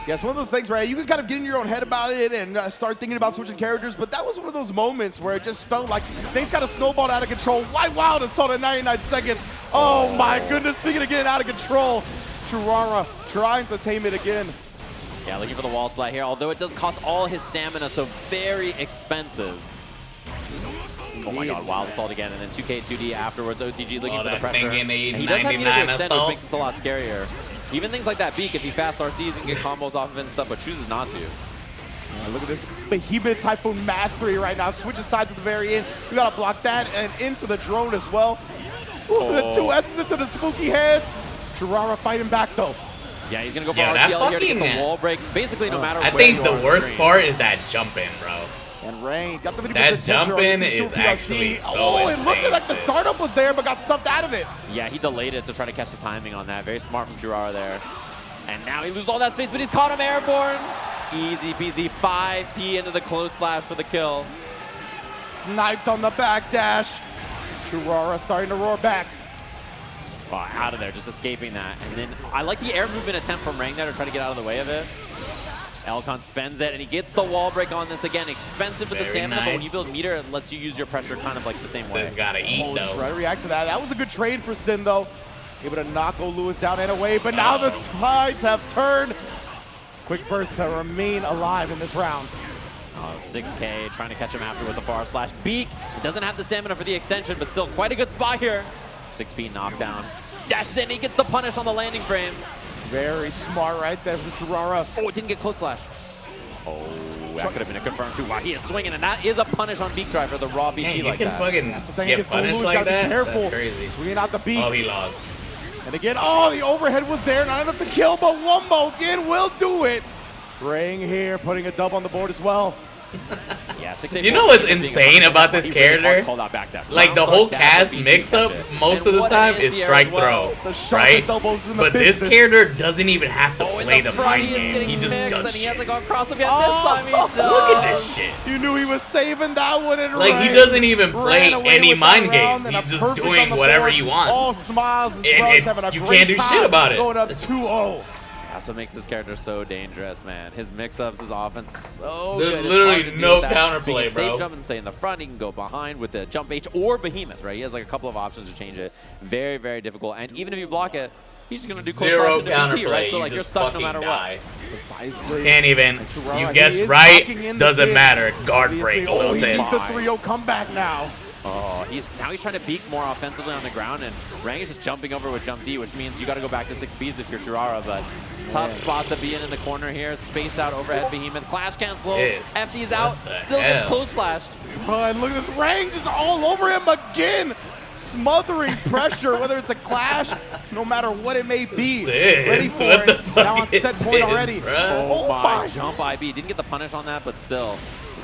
Yeah, it's one of those things, right? You can kind of get in your own head about it and start thinking about switching characters, but that was one of those moments where it just felt like things kind of snowballed out of control. Why wow to saw the 99 seconds. Oh my goodness, speaking of getting out of control, Tyurara trying to tame it again.
Yeah, looking for the wall splat here, although it does cost all his stamina, so very expensive. Oh my god, wild assault again, and then 2K, 2D afterwards, OTG looking for the pressure. And he does have meter to extend, which makes this a lot scarier. Even things like that beak, if he fast RCs and get combos off of it and stuff, but chooses not to.
Look at this Behemoth Typhoon Mastery right now. Switching sides at the very end. We gotta block that and into the drone as well. Ooh, the two S's into the spooky hands. Jiren fighting back though.
Yeah, he's gonna go for
Yo, that
RTL here to get
fucking-
the wall break. Basically, no matter
I
where
think
you
the
are in
worst
screen.
part is that jump in, bro.
And Rain got the 50%
That
tension
jump
on
in
this
is
Super
actually
PLC.
so
Oh, it looked
insane,
like the
sis.
startup was there, but got stuffed out of it.
Yeah, he delayed it to try to catch the timing on that. Very smart from Jiren there. And now he loses all that space, but he's caught him airborne. Easy peasy, 5P into the close slash for the kill.
Sniped on the backdash. Tyurara starting to roar back.
Oh, out of there, just escaping that. And then I like the air movement attempt from Rang there to try to get out of the way of it. Elcon spends it, and he gets the wall break on this again. Expensive for the
Very
stamina, but when
nice.
you build meter, it lets you use your pressure kind of like the same way.
Sis gotta eat,
Oh,
though.
try to react to that. That was a good trade for Sin, though. Able to knock Lewis down and away, but now the tides have turned. Quick burst to remain alive in this round.
6K, trying to catch him after with the far slash. Beak, it doesn't have the stamina for the extension, but still quite a good spot here. 6P knockdown. Dashes in, he gets the punish on the landing frames.
Very smart right there from Tyurara.
Oh, it didn't get close slash. Oh, that could have been a confirm too. Wow, he is swinging, and that is a punish on Beak Drive for the raw BT
Man, you
like
can
that.
fucking
That's the thing,
get
against
punished
Lewis,
like
gotta
that?
be careful.
That's crazy.
Swinging out the beaks.
Oh, he lost.
And again, oh, the overhead was there. Not enough to kill, but Wumbo again will do it. Ring here, putting a dub on the board as well.
Yeah, 6
You know what's insane about this character? Like the whole cast mix-up most of the time is strike throw,
The sharpest
right?
elbows in the
But this
business.
character doesn't even have to
Oh, in
play the
front,
mind
he is
game.
getting
He just
mixed,
does
and he has to
shit.
go across again.
Oh,
This time he does.
Look at this shit.
You knew he was saving that one and
Like, he
Ray
doesn't even play
ran away
any
with that
mind
round
games.
and a
He's just
perfect
doing
on the
whatever
board.
he wants.
All smiles as
And
well. He's
it's-
having a
you
great
can't do shit
time
about it.
Going up 2-0.
That's what makes this character so dangerous, man. His mix-ups, his offense, so
There's
good. It's
literally
hard to deal
no
with that.
counterplay,
He can
bro.
safe jump and stay in the front. He can go behind with the jump H or Behemoth, right? He has like a couple of options to change it. Very, very difficult. And even if you block it, he's just gonna do close
Zero
slash into BT, right?
counterplay.
So like
You
you're
just
stuck no
fucking
matter
die.
Precisely.
Can't even.
And Tyurara,
You
he
guessed
is
right.
locking in the
Doesn't
pin.
matter. Guard
Obviously,
break.
oh,
Lil
he
sis.
needs the 3-0 comeback now.
Oh, now he's trying to beak more offensively on the ground, and Rang is just jumping over with jump D, which means you got to go back to 6Ps if you're Tyurara, but tough spot to be in the corner here. Spaced out overhead Behemoth. Clash cancel.
Sis,
FD's
what
out.
the
Still gets
hell?
close flashed.
But look at this Ring just all over him again. Smothering pressure, whether it's a clash, no matter what it may be.
Sis,
Ready for
what
it.
the fuck
Now on
is
set point
this,
already.
bro?
Oh my, jump IB. Didn't get the punish on that, but still.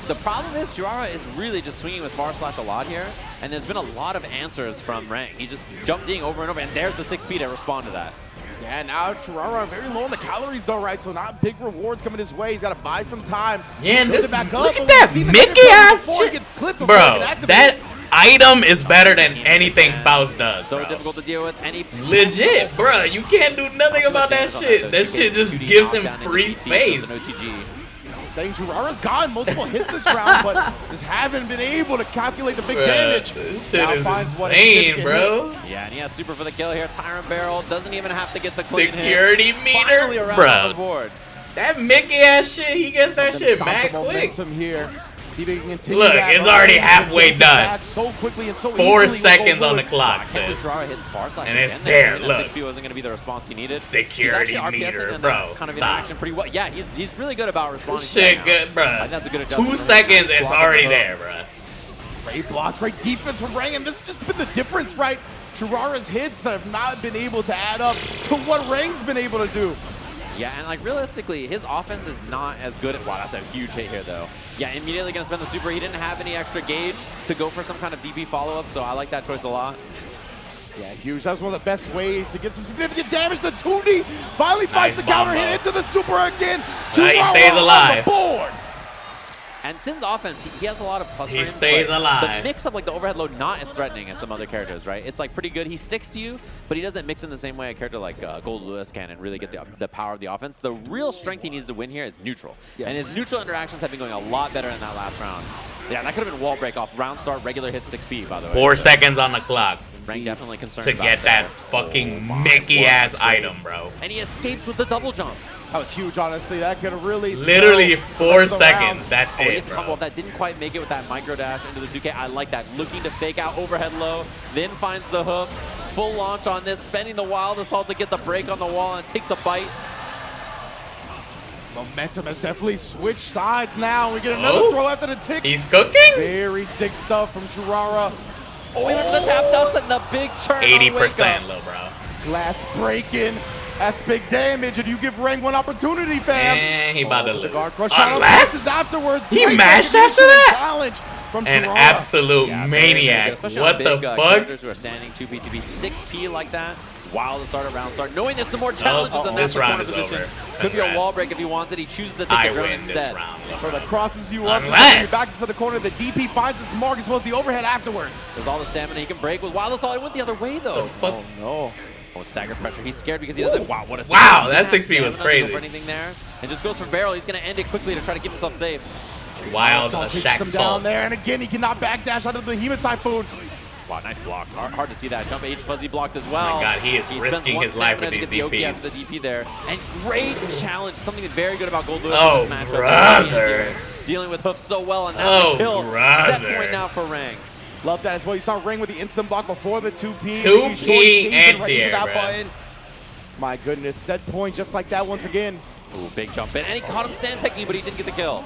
The problem is Tyurara is really just swinging with far slash a lot here, and there's been a lot of answers from Rang. He just jumped D'ing over and over, and there's the 6P to respond to that.
Yeah, now Tyurara very low on the calories though, right? So not big rewards coming his way. He's got to buy some time.
Yeah, and
Build
this,
it back
look
up,
at
but
that
we've seen the
Mickey
negative
ass
before he
shit.
gets clipped before he
Bro,
can activate.
that item is better than anything Faust does,
So
bro.
difficult to deal with. Any
Legit, bro. You can't do nothing about that shit. That shit just gives him free space.
Dang, Tyurara's gotten multiple hits this round, but just haven't been able to calculate the big damage.
This shit
Now
is
finds one
insane,
significant
bro.
hit.
Yeah, and he has super for the kill here. Tyrant Barrel doesn't even have to get the clean
Security
hit.
meter,
Finally around on the
bro.
board.
That Mickey ass shit, he gets that
Something
shit
stop
mad
the
quick.
momentum here. See if they can continue
Look,
that.
it's already halfway
Get
done.
back so quickly and so
4
easily with
seconds on the
Lewis.
clock,
Can't
sis.
Tyurara hit far slash
And
again
it's
there.
there,
And
look.
that 6P wasn't going to be the response he needed.
Security
He's actually
meter,
RPSing in
bro.
that kind of
Stop.
interaction pretty well. Yeah, he's really good about responding
This
to that
shit
now.
good,
I
bro.
think that's a good adjustment.
2 seconds, it's
Blocking
already
the hook.
there, bro.
Great blocks, great defense from Ring, and this has just been the difference, right? Tyurara's hits have not been able to add up to what Ring's been able to do.
Yeah, and like realistically, his offense is not as good at. Wow, that's a huge hit here though. Yeah, immediately gonna spend the super. He didn't have any extra gauge to go for some kind of DP follow-up, so I like that choice a lot.
Yeah, huge. That was one of the best ways to get some significant damage. The 2D finally finds
Nice
the counter
bomb,
hit
though.
into the super again.
He
Tyurara
stays
on
alive.
the board.
And Sin's offense, he has a lot of plus
He
frames,
stays
but
alive.
The mix up like the overhead load not as threatening as some other characters, right? It's like pretty good. He sticks to you, but he doesn't mix in the same way a character like Gold Lewis can and really get the power of the offense. The real strength he needs to win here is neutral.
Yes.
And his neutral interactions have been going a lot better in that last round. Yeah, that could have been wall break off. Round start, regular hit 6P, by the way.
4
So
seconds on the clock
Rank definitely concerned
to
about
get that
there.
fucking
Oh my,
Mickey
what a
ass
trade.
item, bro.
And he escapes with the double jump.
That was huge, honestly. That could have really
Literally
slowed
4
the rest of the
seconds.
round.
That's
Oh, he
it,
has to combo
bro.
up. That didn't quite make it with that micro dash into the 2K. I like that. Looking to fake out overhead low, then finds the hook. Full launch on this, spending the wild assault to get the break on the wall and takes a bite.
Momentum has definitely switched sides now. We get another throw after the tick.
He's cooking?
Very sick stuff from Jiren.
Oh, he went for the tap dust and the big turn.
80% low, bro.
Glass breaking. That's big damage, and you give Rang one opportunity, fam.
And he about to lose.
Unless afterwards,
he mashed after that?
Challenge from
An
Jiren.
absolute
Yeah,
maniac.
especially
What
on
the
big,
fuck?
characters who are standing 2p2p 6p like that while the start of round start, knowing there's some more challenges and
this
that's the
round
corner
is
position.
over.
Could be a wall
Congrats.
break if he wants it. He chooses to take
I
the drone
win
instead.
this round.
For the crosses you up,
Unless-
back into the corner, the DP finds this mark as well as the overhead afterwards.
There's all the stamina he can break with wild assault. It went the other way though.
The fuck?
Oh no.
Oh, stagger pressure. He's scared because he doesn't. Wow, what a
Wow,
he
that
didn't have
6p was
stamina to go
crazy.
For anything there, and just goes for barrel. He's gonna end it quickly to try to keep himself safe.
Wild
Chases
Shaq
him
Salt.
down there, and again he cannot backdash out of the Behemoth Typhoon.
Wow, nice block. Hard to see that. Jump H fuzzy blocked as well.
Oh my God, he is
spends
risking
one
his life with
stamina to
these
get the Oki
DPs.
after the DP there. And great challenge. Something very good about Gold Lewis
Oh,
in this matchup.
brother.
Dealing with Hoof so well, and that's
Oh,
a kill.
brother.
Set point now for Rang.
Love that as well. You saw Ring with the instant block before the 2P.
2P
making sure he stays right
anti-air,
into that
bro.
button. My goodness, set point just like that once again.
Ooh, big jump in. And he caught him stand technique, but he didn't get the kill.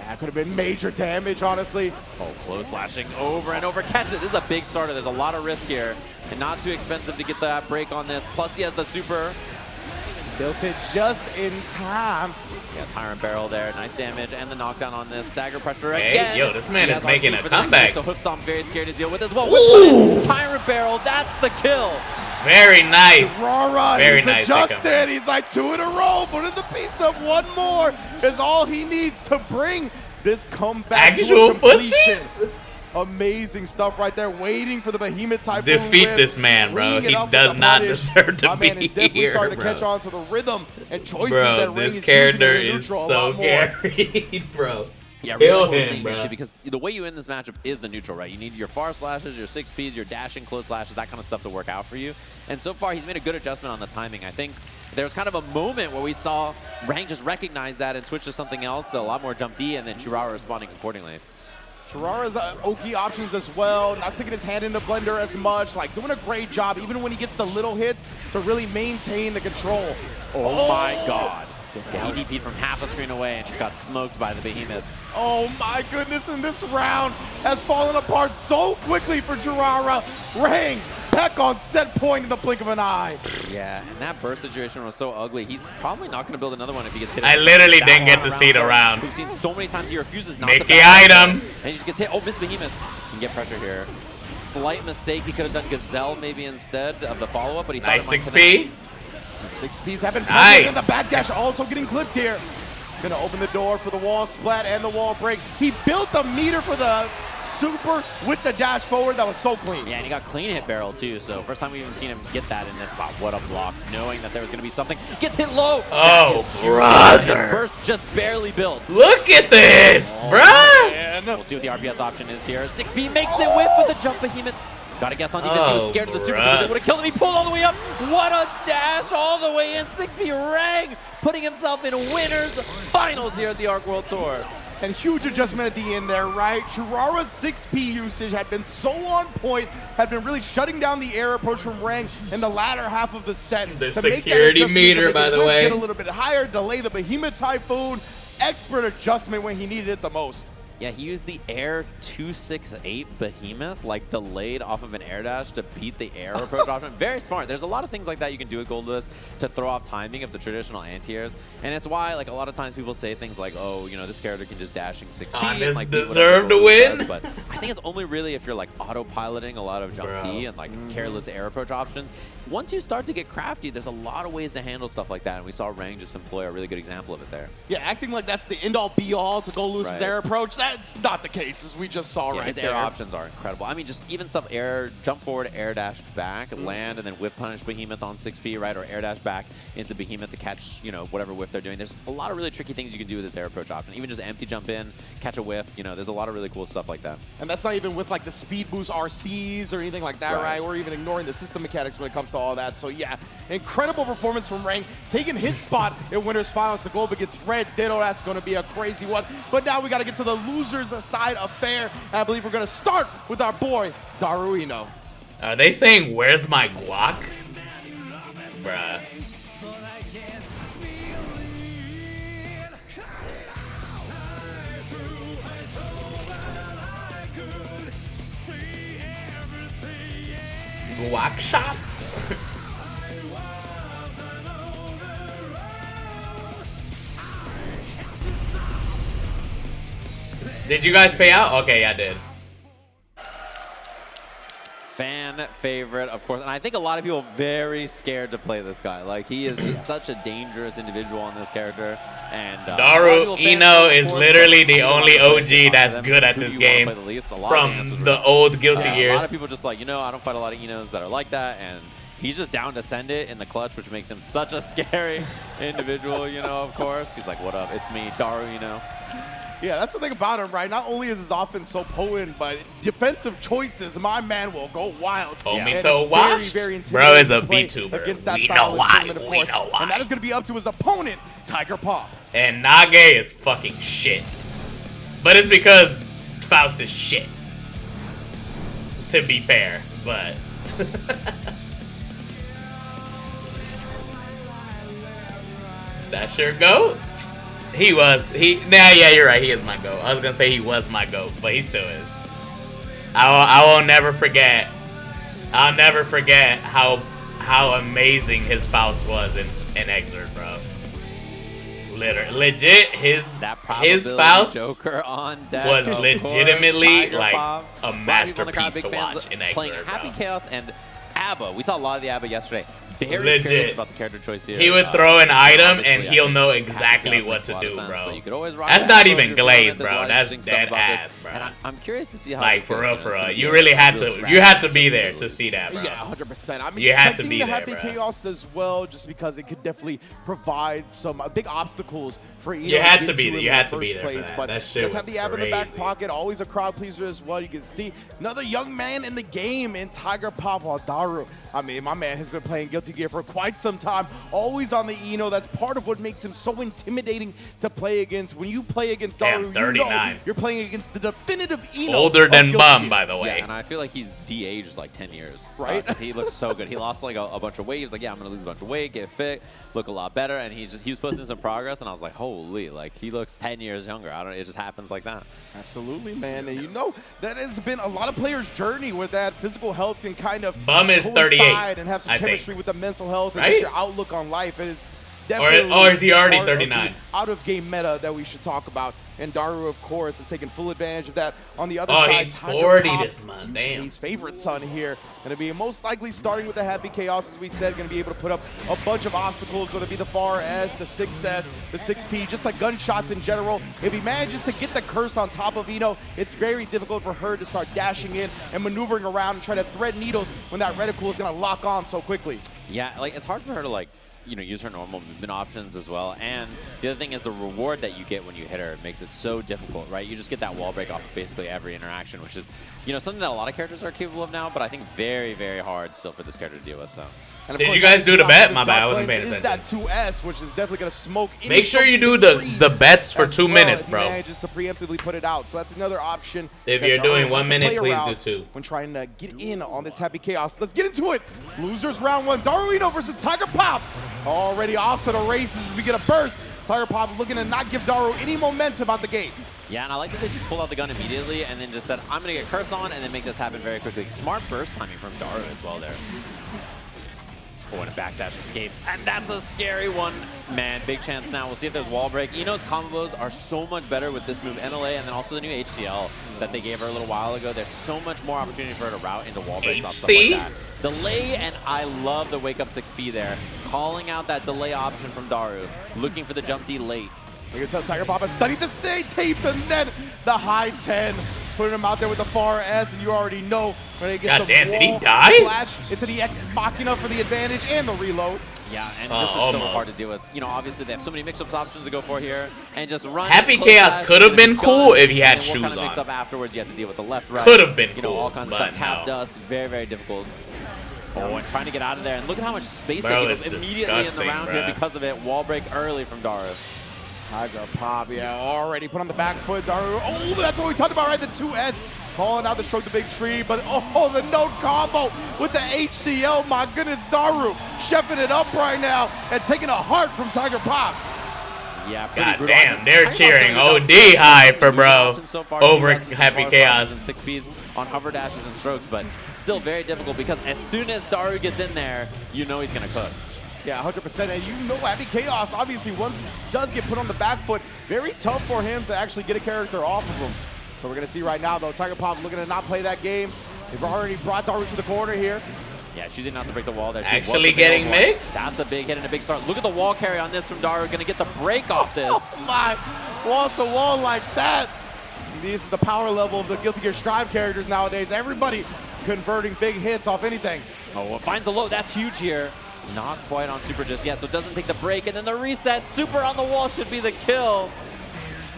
That could have been major damage, honestly.
Oh, close slashing over and over. Catch it. This is a big starter. There's a lot of risk here. And not too expensive to get that break on this. Plus, he has the super.
Built it just in time.
Yeah, Tyrant barrel there. Nice damage. And the knockdown on this. Stagger pressure
Hey,
again.
yo, this man
He
is
has
making
RC
a
for the next
comeback.
hit, So Hoof Stomp very scared to deal with as well.
Ooh.
Tyrant barrel. That's the kill.
Very nice.
Rara,
Very
he's
nice.
adjusted. He's like 2 in a row. But in the piece of one more is all he needs to bring this comeback to
Actual
a completion.
footsies?
Amazing stuff right there. Waiting for the Behemoth Typhoon.
Defeat
whip,
this man, bro.
cleaning it
He
up with
does
the
not
punish.
deserve to
My
be
man is definitely
here,
starting to
bro.
catch on to the rhythm and choices
Bro,
that Ring
this
is
character
using in
is
neutral a
so
lot more.
carried, bro.
Yeah,
Kill
really cool
him,
seeing
bro.
here too, because the way you win this matchup is the neutral, right? You need your far slashes, your 6Ps, your dashing close slashes, that kind of stuff to work out for you. And so far, he's made a good adjustment on the timing. I think there was kind of a moment where we saw Rang just recognize that and switch to something else, so a lot more jump D, and then Jiren responding accordingly.
Chirara's Oki options as well, not sticking his hand in the blender as much, like doing a great job, even when he gets the little hits, to really maintain the control.
Oh my God. Yeah, he DP'd from half a screen away and just got smoked by the Behemoth.
Oh my goodness, and this round has fallen apart so quickly for Jiren. Rang back on set point in the blink of an eye.
Yeah, and that burst situation was so ugly. He's probably not going to build another one if he gets hit.
I literally didn't get to see the round.
We've seen so many times he refuses not
Mickey
to back up,
item.
and he just gets hit. Oh, Miss Behemoth. Can get pressure here. Slight mistake. He could have done Gazelle maybe instead of the follow-up, but he
Nice
thought it might
6P.
connect.
The 6Ps have been
Nice.
present, and the backdash also getting clipped here. Gonna open the door for the wall splat and the wall break. He built the meter for the super with the dash forward. That was so clean.
Yeah, and he got clean hit barrel too, so first time we've even seen him get that in this spot. What a block, knowing that there was going to be something. Gets hit low.
Oh,
That is
brother.
huge. Burst just barely built.
Look at this, bro.
And
We'll see what the RPS option is here. 6P makes it whip with the jump Behemoth. Got to guess on defense. He was scared of the super because it would have killed him. He pulled all the way up. What a dash all the way in. 6P Rang putting himself in winners finals here at the Arc World Tour.
And huge adjustment at the end there, right? Chirara's 6P usage had been so on point, had been really shutting down the air approach from Rang in the latter half of the set.
The
to make that
security
adjustment
meter,
to make
by
the
the
whip
way.
Get a little bit higher, delay the Behemoth Typhoon. Expert adjustment when he needed it the most.
Yeah, he used the air 268 Behemoth, like delayed off of an air dash to beat the air approach option. Very smart. There's a lot of things like that you can do with Gold Lewis to throw off timing of the traditional anti-airs. And it's why, like, a lot of times people say things like, oh, you know, this character can just dashing 6P. and,
Honest
like, beat whatever
deserve to
Gold Lewis
win.
does. But I think it's only really if you're, like, autopiloting a lot of jump P and, like, careless air approach options. Once you start to get crafty, there's a lot of ways to handle stuff like that. And we saw Rang just employ a really good example of it there.
Yeah, acting like that's the end-all be-all to Gold Lewis's
Right.
air approach. That's not the case, as we just saw
Yeah,
right
his
there.
air options are incredible. I mean, just even stuff air, jump forward, air dash back, land, and then whiff punish Behemoth on 6P, right? Or air dash back into Behemoth to catch, you know, whatever whiff they're doing. There's a lot of really tricky things you can do with this air approach option. Even just empty jump in, catch a whiff, you know, there's a lot of really cool stuff like that.
And that's not even with like the speed boost RCs or anything like that, right? We're even ignoring the system mechanics when it comes to all that. So yeah, incredible performance from Rang, taking his spot in winners finals to go up against Red Ditto. That's going to be a crazy one. But now we got to get to the losers side affair. And I believe we're going to start with our boy Daru.
Are they saying where's my guac? Bruh. Block shots? Did you guys pay out? Okay, yeah, I did.
Fan favorite, of course, and I think a lot of people are very scared to play this guy. Like, he is just such a dangerous individual on this character. And
Daru Ino is literally the only OG that's good at this game from the old Guilty Gears.
A lot of people just like, you know, I don't fight a lot of Inos that are like that, and he's just down to send it in the clutch, which makes him such a scary individual, you know, of course. He's like, what up? It's me, Daru Ino.
Yeah, that's the thing about him, right? Not only is his offense so potent, but defensive choices, my man will go wild.
Omito washed? Bro is a VTuber. We know why. We know why.
And that is going to be up to his opponent, Tiger Pop.
And Nage is fucking shit. But it's because Faust is shit. To be fair, but... That's your GOAT? Yeah, you're right, he is my GOAT. I was gonna say he was my GOAT, but he still is. I will never forget. I'll never forget how amazing his Faust was in Exert, bro. Legit, his Faust
Joker on deck,
was legitimately like
Pop.
a masterpiece to watch in Exert,
playing Happy
bro.
Chaos and ABBA. We saw a lot of the ABBA yesterday. Very
Legit.
curious about the character choice here.
He would throw an item and
Obviously,
he'll know
Happy
exactly
Chaos
what
makes a
to
lot of
do,
sense,
bro.
but you could always rock
That's
ABBA
not
if
even
you're
glaze,
feeling it. There's a
bro.
lot of
That's
interesting
dead
stuff about
ass,
this.
bro.
And I'm curious to see how
Like,
this
for
goes,
real,
and
for
it's
real.
gonna
You
be
really
a
had
real
to.
strategy.
You had to be there to see that, bro.
Yeah, 100%. I'm
You had to
expecting
be
the
there,
Happy
bro.
Chaos as well, just because it could definitely provide some big obstacles for Ino
You had
get
to be there.
in
You
the
had to be
first
there for
place.
that.
But
That shit
does have
was
the app in the back
crazy.
pocket, always a crowd pleaser as well. You can see another young man in the game in Tiger Pop while Daru. I mean, my man has been playing Guilty Gear for quite some time, always on the Ino. That's part of what makes him so intimidating to play against. When you play against Daru,
Damn, 39.
you know you're playing against the definitive Ino.
Older
of
than
Guilty
Bum,
Gear.
by the way.
Yeah, and I feel like he's de-aged like 10 years.
Right?
'Cause he looks so good. He lost like a bunch of weight. He was like, yeah, I'm going to lose a bunch of weight, get fit, look a lot better. And he was posting some progress, and I was like, holy, like he looks 10 years younger. I don't know, it just happens like that.
Absolutely, man. And you know, that has been a lot of players' journey where that physical health can kind of
Bum is
coincide
38,
and have some
I think.
chemistry with the mental health and
Right?
just your outlook on life. It is definitely
Or is he already
part of the
39?
out-of-game meta that we should talk about. And Daru, of course, is taking full advantage of that. On the other
Oh,
side,
he's
Tiger
40
Pop,
this month. Damn.
His favorite son here. Going to be most likely starting with the Happy Chaos, as we said, going to be able to put up a bunch of obstacles, whether it be the far S, the 6S, the 6P, just like gunshots in general. If he manages to get the curse on top of Ino, it's very difficult for her to start dashing in and maneuvering around and trying to thread needles when that reticle is going to lock on so quickly.
Yeah, like it's hard for her to like, use her normal movement options as well. And the other thing is the reward that you get when you hit her makes it so difficult, right? You just get that wall break off of basically every interaction, which is, something that a lot of characters are capable of now, but I think very, very hard still for this character to deal with, so.
And of
Did
course,
you guys do the
Happy
bet?
Chaos
My bad, I wasn't
is
paying
that
attention.
2S, which is definitely going to smoke.
Make sure you do the bets for 2 minutes,
If he
bro.
manages to preemptively put it out. So that's another option.
If
that
you're
Daru
doing
wants
1
to
minute,
play
please
around
do 2.
when trying to get in on this Happy Chaos. Let's get into it. Losers round 1. Daru Ino versus Tiger Pop. Already off to the races as we get a burst. Tiger Pop looking to not give Daru any momentum out the gate.
Yeah, and I like that they just pulled out the gun immediately and then just said, I'm going to get curse on and then make this happen very quickly. Smart burst timing from Daru as well there. Oh, and a backdash escapes, and that's a scary one. Man, big chance now. We'll see if there's wall break. Ino's combos are so much better with this move, NLA, and then also the new HCL that they gave her a little while ago. There's so much more opportunity for her to route into wall breaks off stuff like that. Delay, and I love the wake up 6P there. Calling out that delay option from Daru, looking for the jump D late.
You can tell Tiger Pop has studied the state tapes and then the high 10. Putting him out there with the far S, and you already know when they get some
Goddamn, did he
wall
die?
splash into the X Machina for the advantage and the reload.
Yeah, and this is so
almost.
hard to deal with. Obviously they have so many mix-ups options to go for here, and just run.
Happy
close
Chaos
dash,
could have
and
been
gun,
cool if he had
and then
shoes
what kind of mix
on.
up afterwards? You have to deal with the left, right.
Could have been cool,
all kinds of
but
stuff. Tap
no.
dust, very, very difficult. Oh, and trying to get out of there, and look at how much space
Bro,
they
it's
give him immediately in the
disgusting,
round here
bruh.
because of it. Wall break early from Daru.
Tiger Pop, yeah, already put on the back foot. Daru, oh, that's what we talked about, right? The 2S, calling out the stroke the big tree, but oh, the node combo with the HCL. My goodness, Daru chefing it up right now and taking a heart from Tiger Pop.
Yeah, pretty
God
brutal.
damn, they're
Tiger
cheering
Pop's
OD
doing
high for
good
bro
options so far.
over
2 S's so
Happy
far,
Chaos.
5s and 6Bs on hover dashes and strokes, but still very difficult because as soon as Daru gets in there, you know he's gonna cook.
Yeah, 100%. And you know Happy Chaos, obviously, once he does get put on the back foot, very tough for him to actually get a character off of him. So we're going to see right now, though, Tiger Pop looking to not play that game. They've already brought Daru to the corner here.
Yeah, choosing not to break the wall there.
Actually getting mixed?
That's a big hit and a big start. Look at the wall carry on this from Daru. Gonna get the break off this.
Oh my, wall to wall like that. This is the power level of the Guilty Gear Strive characters nowadays. Everybody converting big hits off anything.
Oh, well, finds the low. That's huge here. Not quite on super just yet, so it doesn't take the break. And then the reset. Super on the wall should be the kill.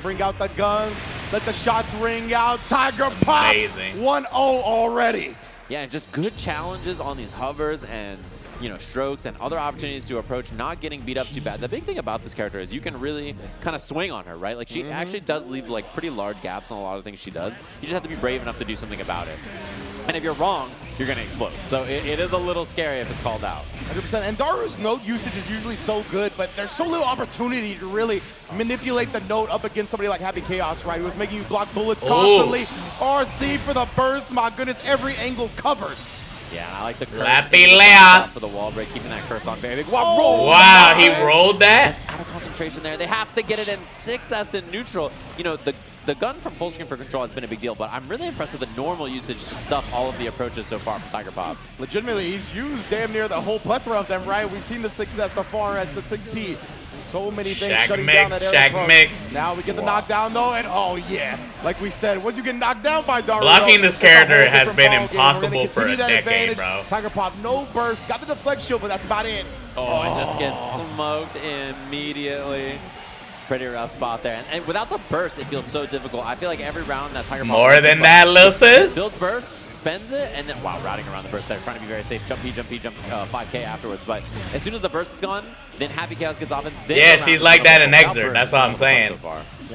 Bring out the guns. Let the shots ring out. Tiger Pop.
Amazing.
1-0 already.
Yeah, and just good challenges on these hovers and, you know, strokes and other opportunities to approach, not getting beat up too bad. The big thing about this character is you can really kind of swing on her, right? Like, she actually does leave, like, pretty large gaps on a lot of things she does. You just have to be brave enough to do something about it. And if you're wrong, you're going to explode. So it is a little scary if it's called out.
100%. And Daru's note usage is usually so good, but there's so little opportunity to really manipulate the note up against somebody like Happy Chaos, right? Who was making you block bullets constantly. RC for the burst. My goodness, every angle covered.
Yeah, and I like the curse.
Lapileas.
For the wall break, keeping that curse on very big.
Wow, he rolled that?
That's out of concentration there. They have to get it in 6S in neutral. You know, the gun from full screen for control has been a big deal, but I'm really impressed with the normal usage to stuff all of the approaches so far from Tiger Pop.
Legitimately, he's used damn near the whole plethora of them, right? We've seen the 6S, the 4S, the 6P. So many things shutting down that air approach.
Mix.
Now we get the knockdown though, and oh yeah, like we said, once you get knocked down by Daru,
blocking this character has been
ball
impossible for a decade, bro.
Tiger Pop, no burst, got the deflect shield, but that's about it.
Oh, it just gets smoked immediately. Pretty rough spot there. And without the burst, it feels so difficult. I feel like every round that Tiger Pop
more than that, little sis.
Builds burst, spends it, and then, wow, routing around the burst there, trying to be very safe. Jump P, 5K afterwards. But as soon as the burst is gone, then Happy Chaos gets offense.
Yeah, she's like that in Exert. That's what I'm saying.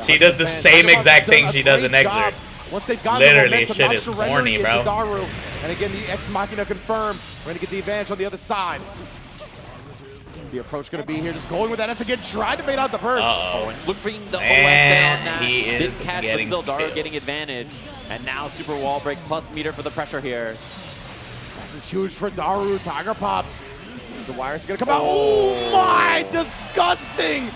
She does the same exact thing she does in Exert.
Once they've got
literally,
the
shit is corny, bro.
Daru. And again, the Ex Machina confirmed. We're going to get the advantage on the other side. The approach going to be here, just going with that. That's again, tried to bait out the burst.
Oh, and look for the OS there on that.
He is
didn't catch, but still Daru getting advantage. And now super wall break plus meter for the pressure here.
This is huge for Daru. Tiger Pop. The wire's going to come out. Oh my, disgusting.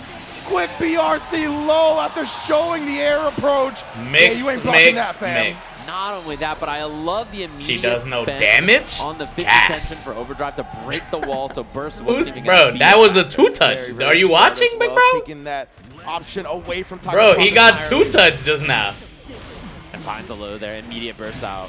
Quick BRC low after showing the air approach.
Mix,
you ain't blocking that, fam.
Mix. Not only that, but I love the immediate
she does no
spend
damage
on the 50 tension for overdrive to break the wall, so burst wasn't even
bro, that was a 2-touch. Are you watching, big bro?
Taking that option away from Tiger
bro,
Pop
he got
entirely.
2-touch just now.
And finds a low there, immediate burst out.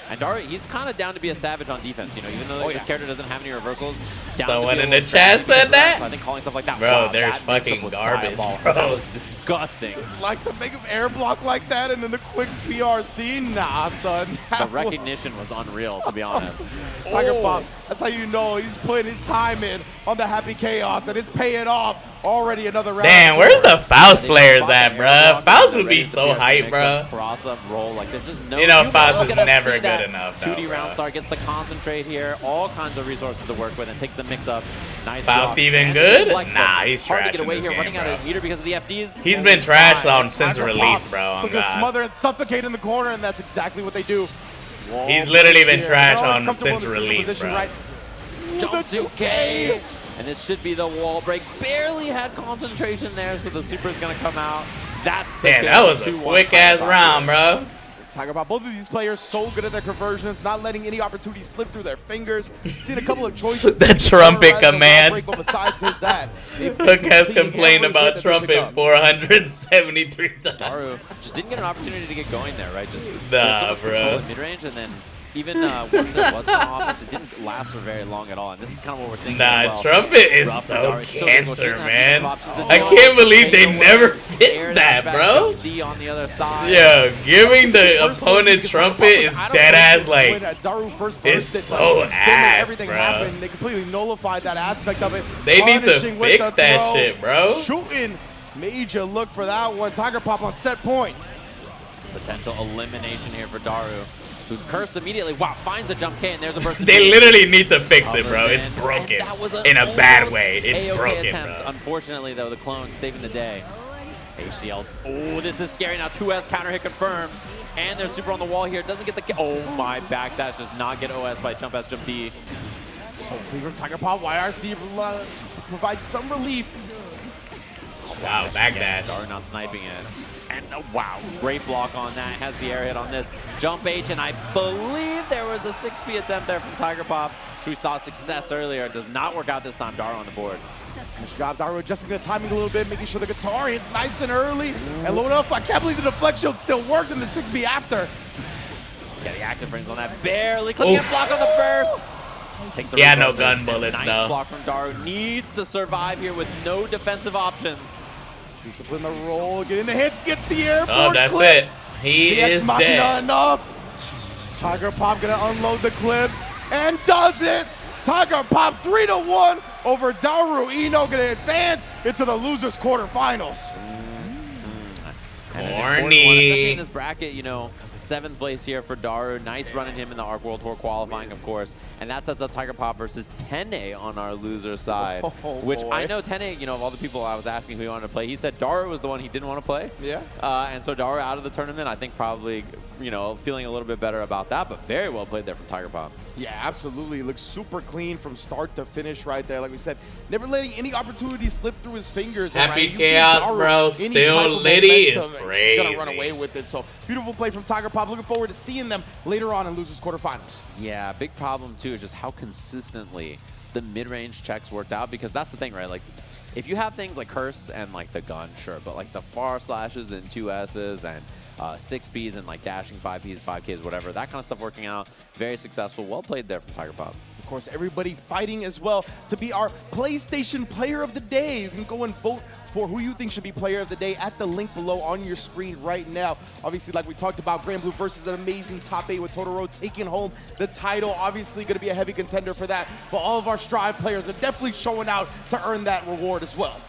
And Daru, he's kind of down to be a savage on defense, you know, even though this character doesn't have any reversals.
Someone in the chat said that?
So I think calling stuff like that,
bro,
wow,
there's
that
fucking garbage,
That
bro.
was disgusting.
Like to make him air block like that and then the quick BRC? Nah, son.
The recognition was unreal, to be honest.
Tiger Pop, that's how you know he's putting his time in on the Happy Chaos and it's paying off. Already another round.
Damn, where's the Faust players at, bro? Faust would be so hype, bro.
Cross up, roll, like there's just no.
You know, Faust is never good enough, though,
2D round start gets the concentrate here, all kinds of resources to work with, and takes the mix up. Nice.
Faust
block.
even
And
good?
like
Nah, he's
hard
trash
to get away
in this
here,
game,
running out
bro.
of meter because of the FDs.
He's been trashed on since
Tiger
release,
Pop.
bro.
So
On
gonna
God.
smother and suffocate in the corner, and that's exactly what they do.
He's literally been trashed
They're always
on
comfortable
since
in this
release,
position,
bro.
right?
Jump
The
2K. And this should be the wall break. Barely had concentration there, so the super is gonna come out. That's the
Damn,
kill.
that was a
2-1
quick ass round, bro.
Tiger Pop, both of these players so good at their conversions, not letting any opportunity slip through their fingers. We've seen a couple of choices.
The trumpet command.
But besides that,
Hook has complained about trumpet 473 times.
Daru just didn't get an opportunity to get going there, right? Just
Nah,
control
bro.
in mid-range, and then even once there was an offense, it didn't last for very long at all. And this is kind of what we're seeing.
Nah,
as well.
trumpet is
Rough
so
Daru, difficult.
cancer,
She's not
man.
using options at
I
all.
can't believe they
Take
never
away,
fixed
air
that,
back
bro.
D on the other side.
Yo, giving the opponent trumpet is dead ass like it's so ass,
everything
bro.
happened. They completely nullified that aspect of it.
They need to
Punishing with
fix
the
that
throw.
shit, bro.
Shooting. Major look for that one. Tiger Pop on set point.
Potential elimination here for Daru. who's cursed immediately. Wow, finds a jump K, and there's a burst.
They literally need to fix it, bro. It's broken. In a bad way. It's broken,
attempt.
bro.
Unfortunately, though, the clone saving the day. HCL. Oh, this is scary now. 2S counter hit confirmed. And there's super on the wall here. Doesn't get the kill. Oh my, back dash does not get OS by jump S, jump D.
So clean from Tiger Pop. YRC provides some relief.
Wow, back dash.
Daru not sniping it. And wow, great block on that. Has the air hit on this. Jump H, and I believe there was a 6B attempt there from Tiger Pop. Which we saw success earlier. It does not work out this time. Daru on the board.
Nice job, Daru adjusting the timing a little bit, making sure the guitar hits nice and early. And low enough, I can't believe the deflect shield still worked in the 6B after.
Yeah, the active frames on that. Barely clipping a block on the first. Takes the
yeah, no
resources.
gun bullets,
nice
though.
Block from Daru. Needs to survive here with no defensive options.
Discipline the roll, getting the hits, gets the airport.
Oh, that's
clip.
it. He
the
is dead.
Enough. Tiger Pop gonna unload the clips and does it. Tiger Pop 3-1 over Daru. Ino gonna advance into the losers quarterfinals.
And an important one, especially in this bracket, you know, 7th place here for Daru. Nice running him in the Arc World Tour qualifying, of course. And that sets up Tiger Pop versus Tenna on our loser side. Which
boy.
I know Tenna, you know, of all the people I was asking who he wanted to play, he said Daru was the one he didn't want to play.
Yeah.
And so Daru out of the tournament, I think probably, you know, feeling a little bit better about that, but very well played there from Tiger Pop.
Yeah, absolutely. Looks super clean from start to finish right there. Like we said, never letting any opportunity slip through his fingers.
Happy chaos, bro. Still Liddy is crazy.
He's gonna run away with it. So beautiful play from Tiger Pop. Looking forward to seeing them later on in losers quarterfinals.
Yeah, big problem too is just how consistently the mid-range checks worked out, because that's the thing, right? Like, if you have things like Curse and like the gun, sure, but like the far slashes and 2Ss and 6Bs and like dashing 5Ps, 5Ks, whatever, that kind of stuff working out, very successful. Well played there from Tiger Pop.
Of course, everybody fighting as well to be our PlayStation Player of the Day. You can go and vote for who you think should be Player of the Day at the link below on your screen right now. Obviously, like we talked about, Grand Blue versus an amazing top 8 with Totoro taking home the title. Obviously going to be a heavy contender for that, but all of our Strive players are definitely showing out to earn that reward as well.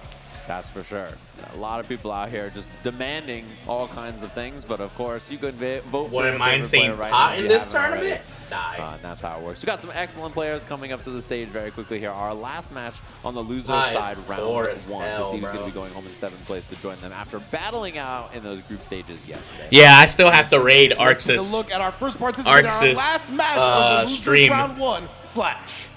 That's for sure. A lot of people out here just demanding all kinds of things, but of course, you could vote for
Wouldn't
your
mind
favorite
seeing
player right
Pot
now
in
if
this
you haven't
tournament.
already. That's how it works. We got some excellent players coming up to the stage very quickly here. Our last match on the loser side, round 1, to see who's going to be going home in 7th place to join them after battling out in those group stages yesterday.
Yeah, I still have to raid Arcsys.
Take a look at our first participant in our last match of the losers
stream.
round 1 Slash.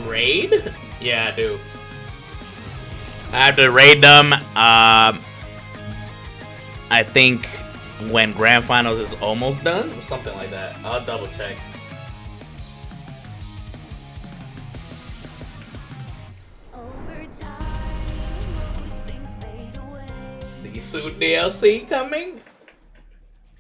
Raid? Yeah, I do. I have to raid them. I think when Grand Finals is almost done or something like that. I'll double check. C-Suit DLC coming?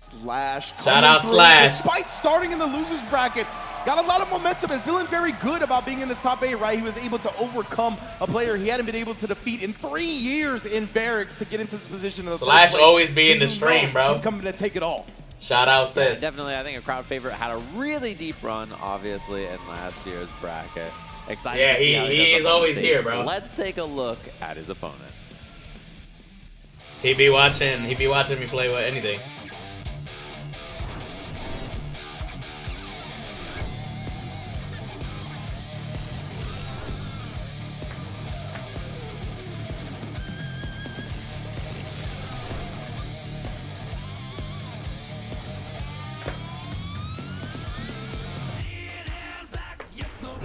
Slash.
Shout out Slash.
Despite starting in the losers bracket, got a lot of momentum and feeling very good about being in this top 8, right? He was able to overcome a player he hadn't been able to defeat in 3 years in Barracks to get into this position.
Slash always be in the stream, bro.
He's coming to take it all.
Shout out, sis.
Yeah, definitely, I think a crowd favorite. Had a really deep run, obviously, in last year's bracket. Excited
Yeah,
to see how
he is always here, bro.
Let's take a look at his opponent.
He be watching me play with anything.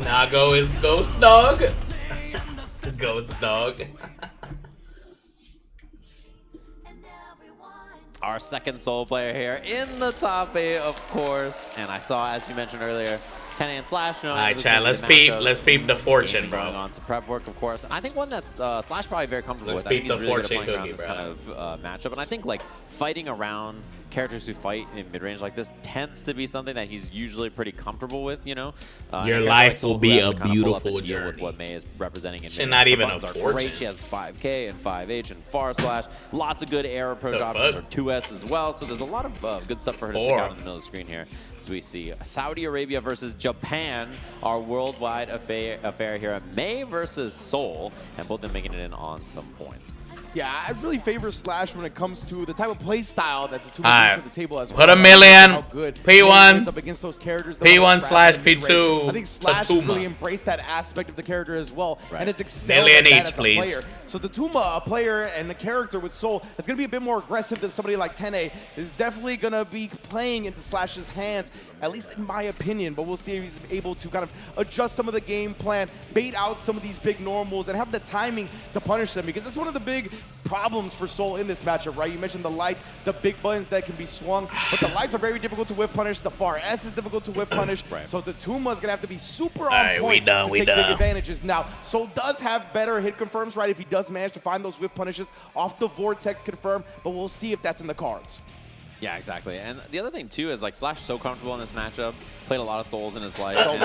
Nago is Ghost Dog. Ghost Dog.
Our second solo player here in the top 8, of course. And I saw, as you mentioned earlier, Tenna and Slash.
All right, Chad, let's peep the fortune, bro.
Going on some prep work, of course. And I think one that's Slash probably very comfortable
Let's
with. I think
peep
he's
the
really good at
fortune
playing around this
cookie,
kind of matchup. And I think like fighting around characters who fight in mid-range like this tends to be something that he's usually pretty comfortable with, you know?
Your life will be a beautiful journey.
With what May is representing in
She's not even a
are
fortune.
great. She has 5K and 5H and far slash. Lots of good air approach options, or 2S as well. So there's a lot of good stuff for her to stick out in the middle of the screen here. So we see Saudi Arabia versus Japan, our worldwide affair here. May versus Seoul, and both of them making it in on some points.
Yeah, I really favor Slash when it comes to the type of play style that Tatuma brings to the table as well.
Put a million.
How good
P1.
up against those characters.
P1 slash P2.
I think Slash
Tatuma.
really embraced that aspect of the character as well,
Right.
and it's excelled
Million
at that
each,
as a
please.
player. So Tatuma, a player and a character with Soul, is going to be a bit more aggressive than somebody like Tenna. Is definitely going to be playing into Slash's hands, at least in my opinion. But we'll see if he's able to kind of adjust some of the game plan, bait out some of these big normals, and have the timing to punish them. Because that's one of the big problems for Soul in this matchup, right? You mentioned the lights, the big buttons that can be swung, but the lights are very difficult to whip punish. The far S is difficult to whip punish.
Right.
So Tatuma is going to have to be super on
Alright,
point
we done,
to
we
take big
done.
advantages. Now, Soul does have better hit confirms, right? If he does manage to find those whip punishes off the Vortex confirm, but we'll see if that's in the cards.
Yeah, exactly. And the other thing too is like Slash so comfortable in this matchup, played a lot of Souls in his life, and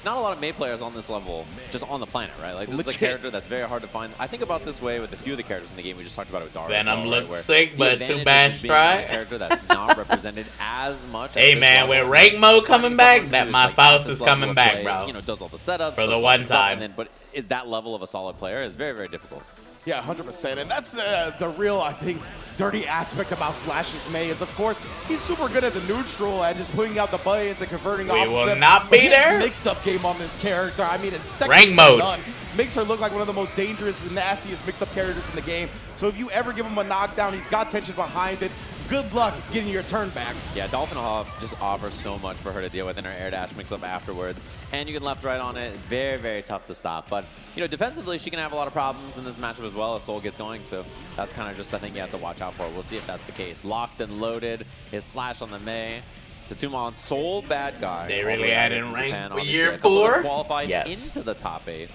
not a lot of May players on this level, just on the planet, right? Like this is a character that's very hard to find. I think about this way with a few of the characters in the game. We just talked about it with Daru.
Venom
as well,
looked
where
sick,
the
but
advantage
too
of
bad
just being on a
strike.
character that's not represented as much.
Hey
at this
man,
level.
with rank mode coming back,
Someone
that
who's,
my
like, at
Faust
this
is
level
coming
of
back,
play,
bro.
You know, does all the setups
For the
does all
one
stuff,
time.
and then, but is that level of a solid player is very, very difficult.
Yeah, 100%. And that's the real, I think, dirty aspect about Slash's May is, of course, he's super good at the neutral and just putting out the buttons and converting off
will
them.
not
But
be
his
there.
mix-up game on this character, I mean, it's second
Rank
to
mode.
none. Makes her look like one of the most dangerous and nastiest mix-up characters in the game. So if you ever give him a knockdown, he's got tension behind it. Good luck getting your turn back.
Yeah, Dolphin Hawk just offers so much for her to deal with in her air dash mix-up afterwards. And you can left-right on it. Very, very tough to stop. But, you know, defensively, she can have a lot of problems in this matchup as well if Soul gets going. So that's kind of just the thing you have to watch out for. We'll see if that's the case. Locked and loaded. His slash on the May. Tatuma on Soul, bad guy.
They
All
really
the way
added
from
rank
Japan.
for
Obviously,
year
a couple that
4?
Qualified
Yes.
into the top 8.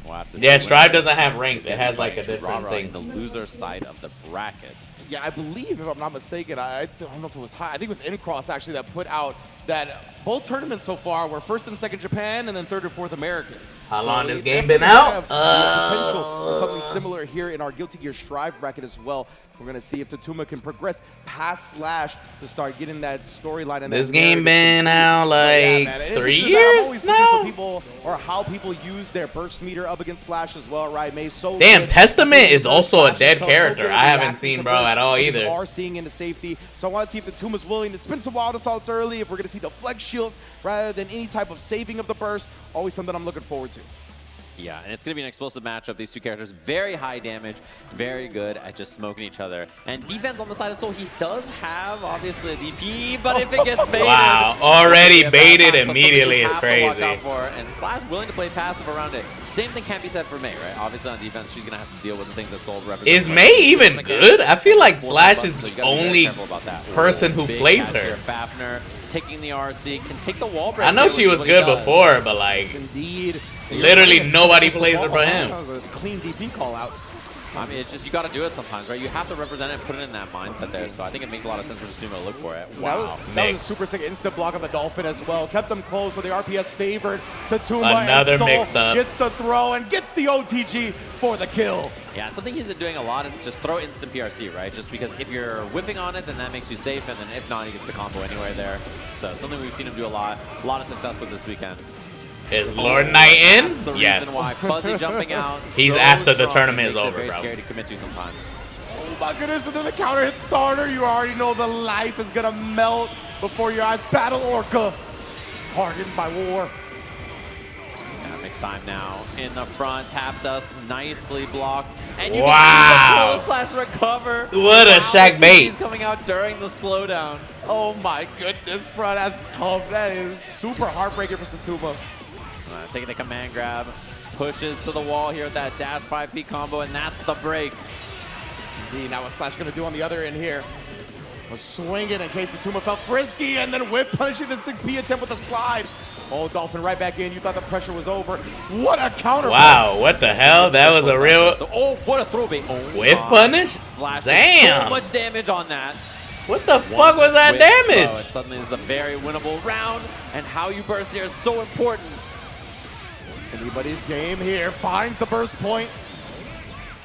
We'll have to see
Yeah,
when
Strive
it
doesn't
is.
have ranks.
It's
It
gonna
has
be
like a
fighting
different
Tyurara
thing.
in the loser side of the bracket.
Yeah, I believe, if I'm not mistaken, I don't know if it was high. I think it was Incross actually that put out that both tournaments so far were first and second Japan and then third or fourth American.
How long this
it
game been
definitely
out?
have potential for something similar here in our Guilty Gear Strive bracket as well. We're going to see if Tatuma can progress past Slash to start getting that storyline. And
This
that
game
narrative
been out like
man. In
3
addition to that, I'm
years
always looking
now?
for people or how people use their burst meter up against Slash as well, right? May so
Damn,
good.
Testament is also a
Slash
dead
so
character.
good at
I haven't
reacting
seen
to
bro
burst.
at all
We just
either.
are seeing into safety. So I want to see if Tatuma's willing to spin some wild assaults early, if we're going to see the flex shields rather than any type of saving of the burst. Always something I'm looking forward to.
Yeah, and it's going to be an explosive matchup. These two characters, very high damage, very good at just smoking each other. And defense on the side of Soul, he does have, obviously, a DP, but if it gets baited...
Wow, already
yeah,
baited
that's something
immediately
you
is
have to watch
crazy.
out for. And Slash willing to play passive around it. Same thing can't be said for May, right? Obviously on defense, she's going to have to deal with the things that Soul represents.
Is
Like,
May even good? I feel like
Full
Slash is
buttons, so you
the
gotta be very
only
careful about that.
person who
Big
plays
catch
her.
here. Fafnir taking the RC, can take the wall break.
I know
here,
she
which
was
is what he
good
does.
before, but like,
Indeed.
literally nobody plays her but him.
That was a clean DP call out.
I mean, it's just, you got to do it sometimes, right? You have to represent it and put it in that mindset there. So I think it makes a lot of sense for Tatuma to look for it. Wow.
That was
mix.
a super sick instant block on the Dolphin as well. Kept them close, so the RPS favored Tatuma.
Another
and Soul
mix-up.
gets the throw and gets the OTG for the kill.
Yeah, something he's been doing a lot is just throw instant PRC, right? Just because if you're whiffing on it, then that makes you safe, and then if not, he gets the combo anywhere there. So something we've seen him do a lot of success with this weekend.
Is Lord Knight in?
That's the
Yes.
reason why Fuzzy jumping out.
He's
so
after the
strong.
tournament
It
is
makes it
over,
very
bro.
scary to commit to sometimes.
Oh my goodness, and then the counter hit starter. You already know the life is gonna melt before your eyes. Battle Orca, hardened by war.
Yeah, mix time now in the front, tapped us, nicely blocked. And you
Wow.
can see the slash recover.
What a Shaq bait.
He's coming out during the slowdown.
Oh my goodness, bro, that's tough. That is super heartbreaking for Tatuma.
Taking the command grab, pushes to the wall here with that dash 5P combo, and that's the break.
Indeed, now what's Slash gonna do on the other end here? We're swinging in case Tatuma felt frisky, and then whip punishing the 6P attempt with a slide. Oh, Dolphin right back in. You thought the pressure was over. What a counter!
Wow, what the hell? That was a real
So, oh, what a throw bait. Oh,
whiff
my.
punish?
Slash
Damn.
so much damage on that.
What the fuck was that
Whip throw,
damage?
and suddenly it's a very winnable round, and how you burst here is so important.
Anybody's game here. Finds the burst point.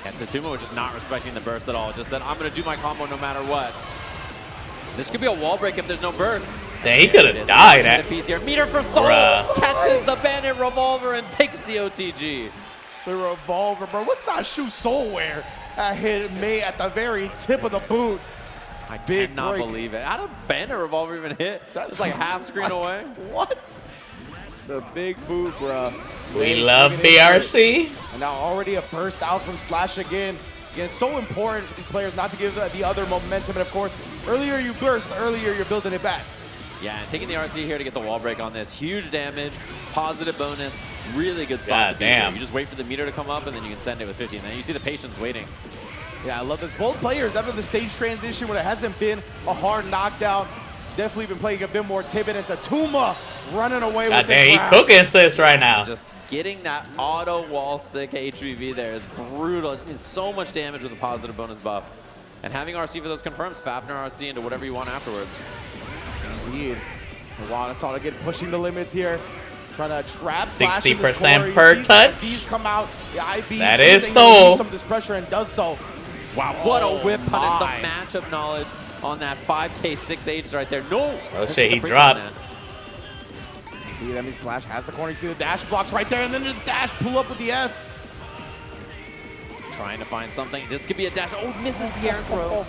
And Tatuma was just not respecting the burst at all. Just said, I'm going to do my combo no matter what. This could be a wall break if there's no burst.
Dang, he could have died.
A piece here. Meter for Soul catches the bandit revolver and takes the OTG.
The revolver, bro. What's that shoe Soul wear? That hit May at the very tip of the boot.
I cannot believe it. How did bandit revolver even hit? That's like half screen away.
What? The big boot, bro.
We love BRC.
And now already a burst out from Slash again. Again, so important for these players not to give the other momentum. And of course, earlier you burst, earlier you're building it back.
Yeah, and taking the RC here to get the wall break on this. Huge damage, positive bonus, really good spot.
God damn.
You just wait for the meter to come up and then you can send it with 50. And then you see the patience waiting.
Yeah, I love this. Both players after the stage transition when it hasn't been a hard knockdown. Definitely been playing a bit more timid, and Tatuma running away with
damn,
the
he cooking sis right now.
Just getting that auto wall stick HVV there is brutal. It just means so much damage with a positive bonus buff. And having RC for those confirms, Fafner RC into whatever you want afterwards.
Indeed. Saw again pushing the limits here. Trying to trap
60% per touch.
These come out. The IB
that is Soul.
Some of this pressure and does so.
Wow, what a whip punish. The matchup knowledge on that 5K 6H right there. No.
Oh shit, he dropped.
See, that means Slash has the corner. You see the dash blocks right there, and then the dash pull up with the S.
Trying to find something. This could be a dash. Oh, misses the air throw.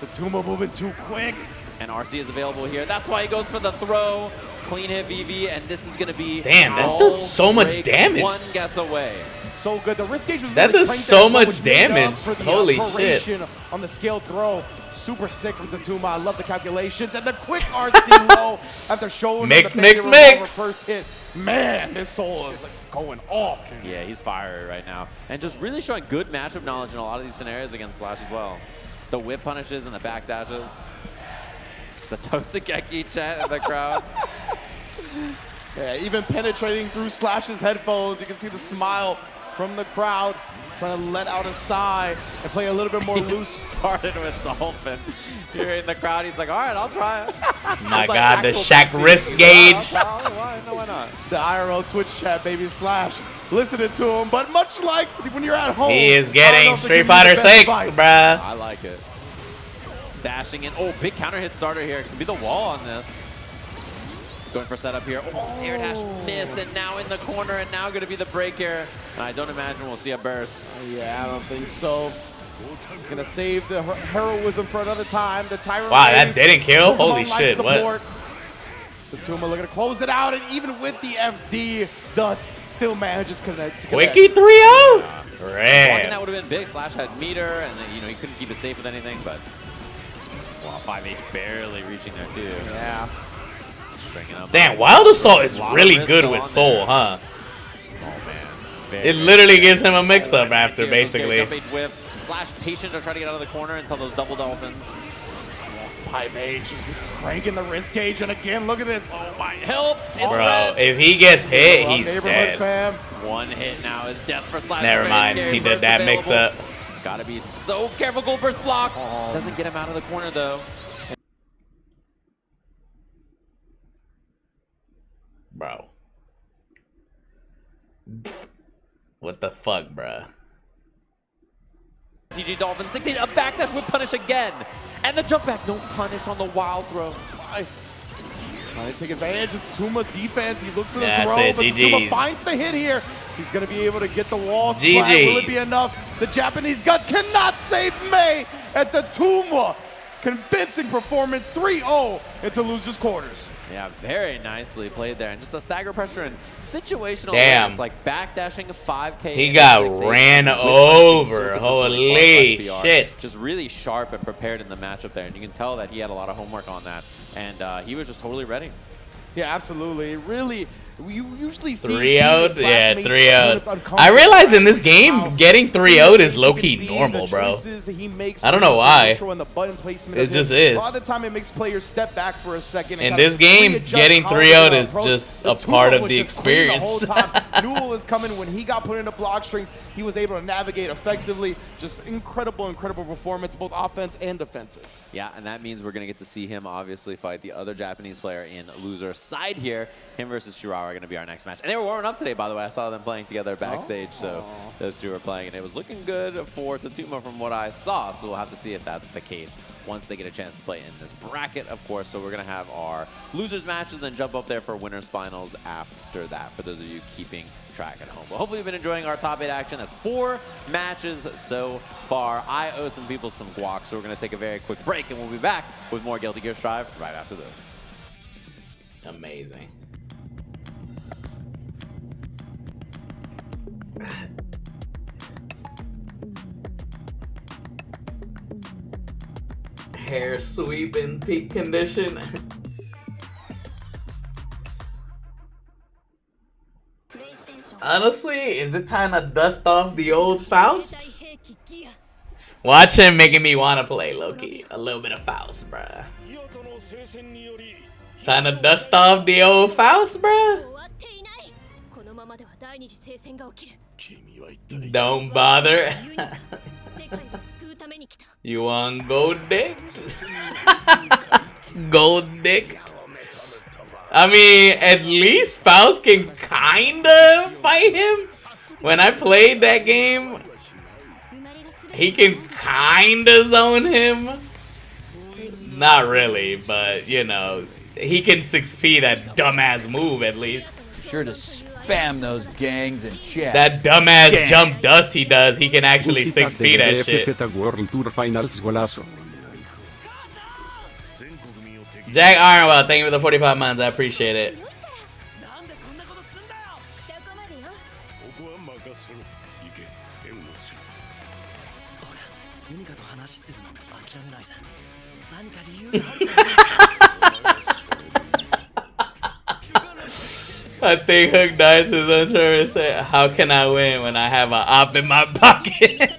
Tatuma moving too quick.
And RC is available here. That's why he goes for the throw. Clean hit VV, and this is going to be.
Damn, that does so much damage.
One guess away.
So good. The risk gauge was
that
really
does so much
made up
damage.
for the
Holy shit.
On the scaled throw. Super sick from Tatuma. I love the calculations and the quick RC low after showing
mix.
First hit. Man, his Soul is like going off.
Yeah, he's fiery right now. And just really showing good matchup knowledge in a lot of these scenarios against Slash as well. The whip punishes and the back dashes. The Totsugeki chat in the crowd.
Yeah, even penetrating through Slash's headphones, you can see the smile from the crowd, trying to let out a sigh and play a little bit more loose.
Started with Dolphin. Here in the crowd, he's like, all right, I'll try it.
My God, the Shaq wrist gauge.
Why not?
The IRL Twitch chat, baby. Slash listening to him, but much like when you're at home.
He is getting Street Fighter 6, bruh.
I like it. Dashing in. Oh, big counter hit starter here. Could be the wall on this. Going for setup here. Oh, air dash miss, and now in the corner, and now going to be the break here. I don't imagine we'll see a burst.
Yeah, I don't think so. Gonna save the heroism for another time. The Tyurara.
Wow, that didn't kill? Holy shit, what?
Tatuma looking to close it out, and even with the FD, Dust still manages to connect.
Wiki 3-0.
Blocking that would have been big. Slash had meter, and then, you know, he couldn't keep it safe with anything, but wow, 5H barely reaching there too.
Yeah.
Damn, Wild Assault is really good with Soul, huh?
Oh man.
It literally gives him a mix-up after, basically.
Whip. Slash patient to try to get out of the corner until those double dolphins.
5H just cranking the wrist gauge, and again, look at this.
Oh my, help!
Bro, if he gets hit, he's dead.
Fam.
One hit now is death for Slash.
Never mind, he did that mix-up.
Gotta be so careful. Gold burst blocked. Doesn't get him out of the corner though.
Bro. What the fuck, bruh?
TG Dolphin 16, a backdash with punish again. And the jump back, no punish on the wild throw.
Trying to take advantage of Tatuma defense. He looked for the
That's
throw,
it,
but
GG's.
Tatuma finds the hit here. He's going to be able to get the wall splat. Will it be enough? The Japanese guts cannot save May at the Tatuma. Convincing performance, 3-0 into losers quarters.
Yeah, very nicely played there. And just the stagger pressure and situational
Damn.
like backdashing 5K.
He got ran over. Holy shit.
Just really sharp and prepared in the matchup there. And you can tell that he had a lot of homework on that. And he was just totally ready.
Yeah, absolutely. Really, you usually see
3-0'd? Yeah, 3-0'd. I realize in this game, getting 3-0'd is low-key normal, bro. I don't know why. It just is.
A lot of the time, it makes players step back for a second.
In this game, getting 3-0'd is just a part of the experience.
Knew what was coming when he got put into block strings. He was able to navigate effectively. Just incredible performance, both offense and defensive.
Yeah, and that means we're going to get to see him obviously fight the other Japanese player in loser side here, him versus Tyurara. are going to be our next match. And they were warming up today, by the way. I saw them playing together backstage, so those two were playing, and it was looking good for Tatuma from what I saw. So we'll have to see if that's the case once they get a chance to play in this bracket, of course. So we're going to have our losers matches and then jump up there for winners finals after that, for those of you keeping track at home. But hopefully you've been enjoying our top 8 action. That's 4 matches so far. I owe some people some guac, so we're going to take a very quick break, and we'll be back with more Guilty Gear Strive right after this.
Amazing. Hair sweep in peak condition. Honestly, is it time to dust off the old Faust? Watch him making me want to play Loki. A little bit of Faust, bruh. Time to dust off the old Faust, bruh. Don't bother. You want gold dick? Gold dick? I mean, at least Faust can kinda fight him. When I played that game, he can kinda zone him. Not really, but you know, he can 6P that dumbass move at least.
Sure to spam those gangs in chat.
That dumbass jump dust he does, he can actually 6P that shit.
DBFZ World Tour Finals golazo.
Jack Ironwell, thank you for the 45 months. I appreciate it. I think Hook Dice is unsure to say, how can I win when I have an op in my pocket?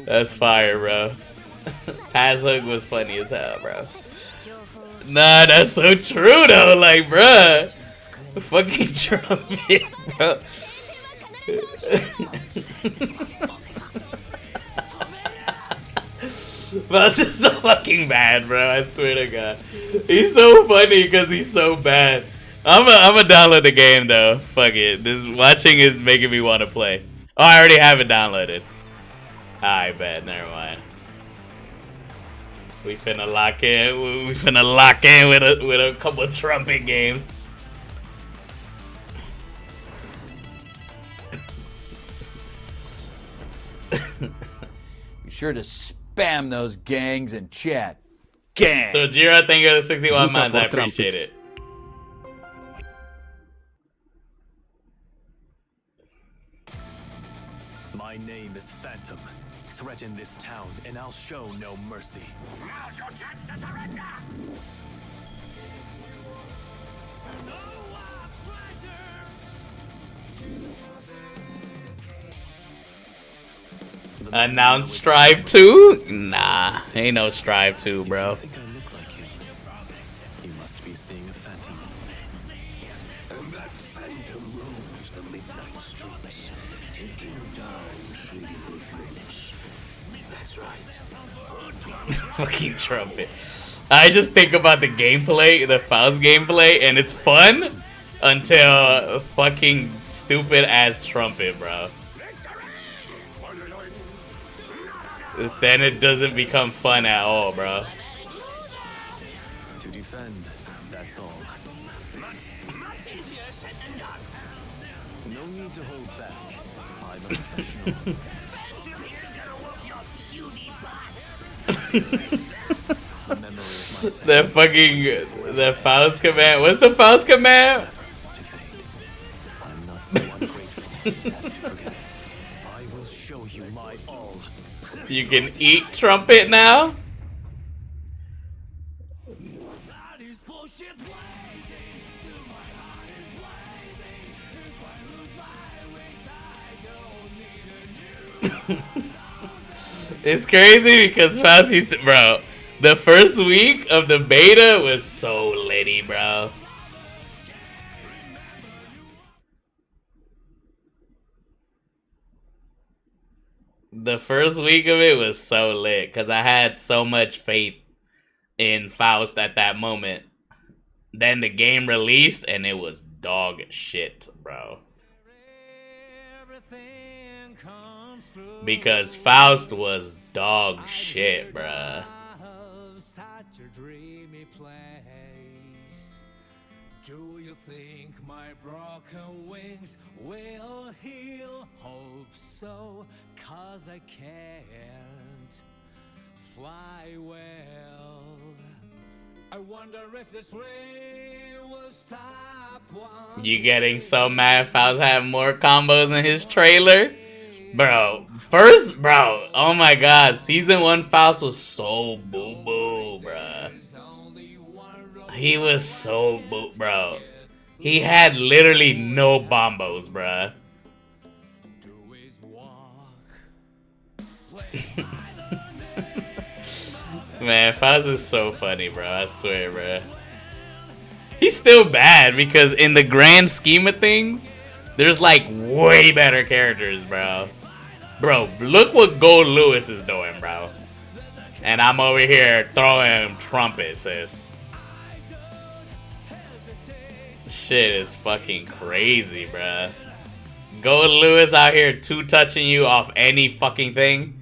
That's fire, bro. Pass Hook was funny as hell, bro. Nah, that's so true, though. Like, bruh. Fucking trumpet, bro. That's just so fucking bad, bro. I swear to God. He's so funny because he's so bad. I'm a download the game, though. Fuck it. This watching is making me want to play. Oh, I already have it downloaded. I bet. Never mind. We finna lock in. We finna lock in with a couple of trumpet games.
Be sure to spam those gangs in chat. Gang.
So Jira, thank you for the 61 months. I appreciate it.
My name is Phantom. Threaten this town, and I'll show no mercy.
Now's your chance to surrender!
Announce Strive 2? Nah, ain't no Strive 2, bro.
I think I look like him. You must be seeing a phantom.
And that phantom roams the midnight streets, taking down shady hoodlums. That's right.
Fucking trumpet. I just think about the gameplay, the Faust gameplay, and it's fun until fucking stupid ass trumpet, bro. Then it doesn't become fun at all, bro.
To defend, that's all. No need to hold back. I'm a professional.
Phantom here's gonna whoop your cutie butt.
Memory of my
The fucking the Faust command. What's the Faust command?
to fade. I'm not so ungrateful as to forget it. I will show you my all.
You can eat trumpet now? It's crazy because Faust used to, bro. The first week of the beta was so litty, bro. The first week of it was so lit because I had so much faith in Faust at that moment. Then the game released and it was dog shit, bro. Because Faust was dog shit, bruh.
Do you think my broken wings will heal? Hope so, 'cause I can't fly well. I wonder if this rain will stop one.
You getting so mad Faust had more combos in his trailer? Bro, first, bro, oh my god, season 1 Faust was so boo-boo, bruh. He was so boo, bro. He had literally no bombos, bruh. Man, Faust is so funny, bro. I swear, bro. He's still bad because in the grand scheme of things, there's like way better characters, bro. Bro, look what Gold Lewis is doing, bro. And I'm over here throwing trumpets, sis. Shit is fucking crazy, bro. Gold Lewis out here two-touching you off any fucking thing.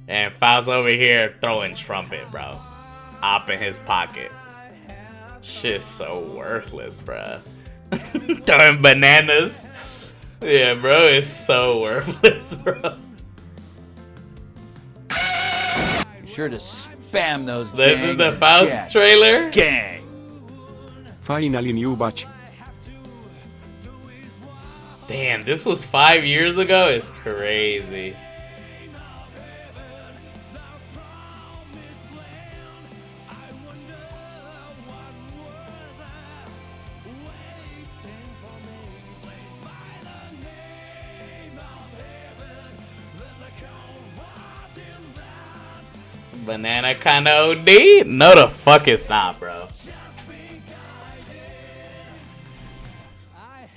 And Faust over here throwing trumpet, bro. Op in his pocket. Shit's so worthless, bro. Throwing bananas. Yeah, bro, it's so worthless, bro.
Be sure to spam those.
This is the Faust trailer.
Gang.
Finally new batch.
Damn, this was 5 years ago? It's crazy. Banana kinda OD? No the fuck it's not, bro.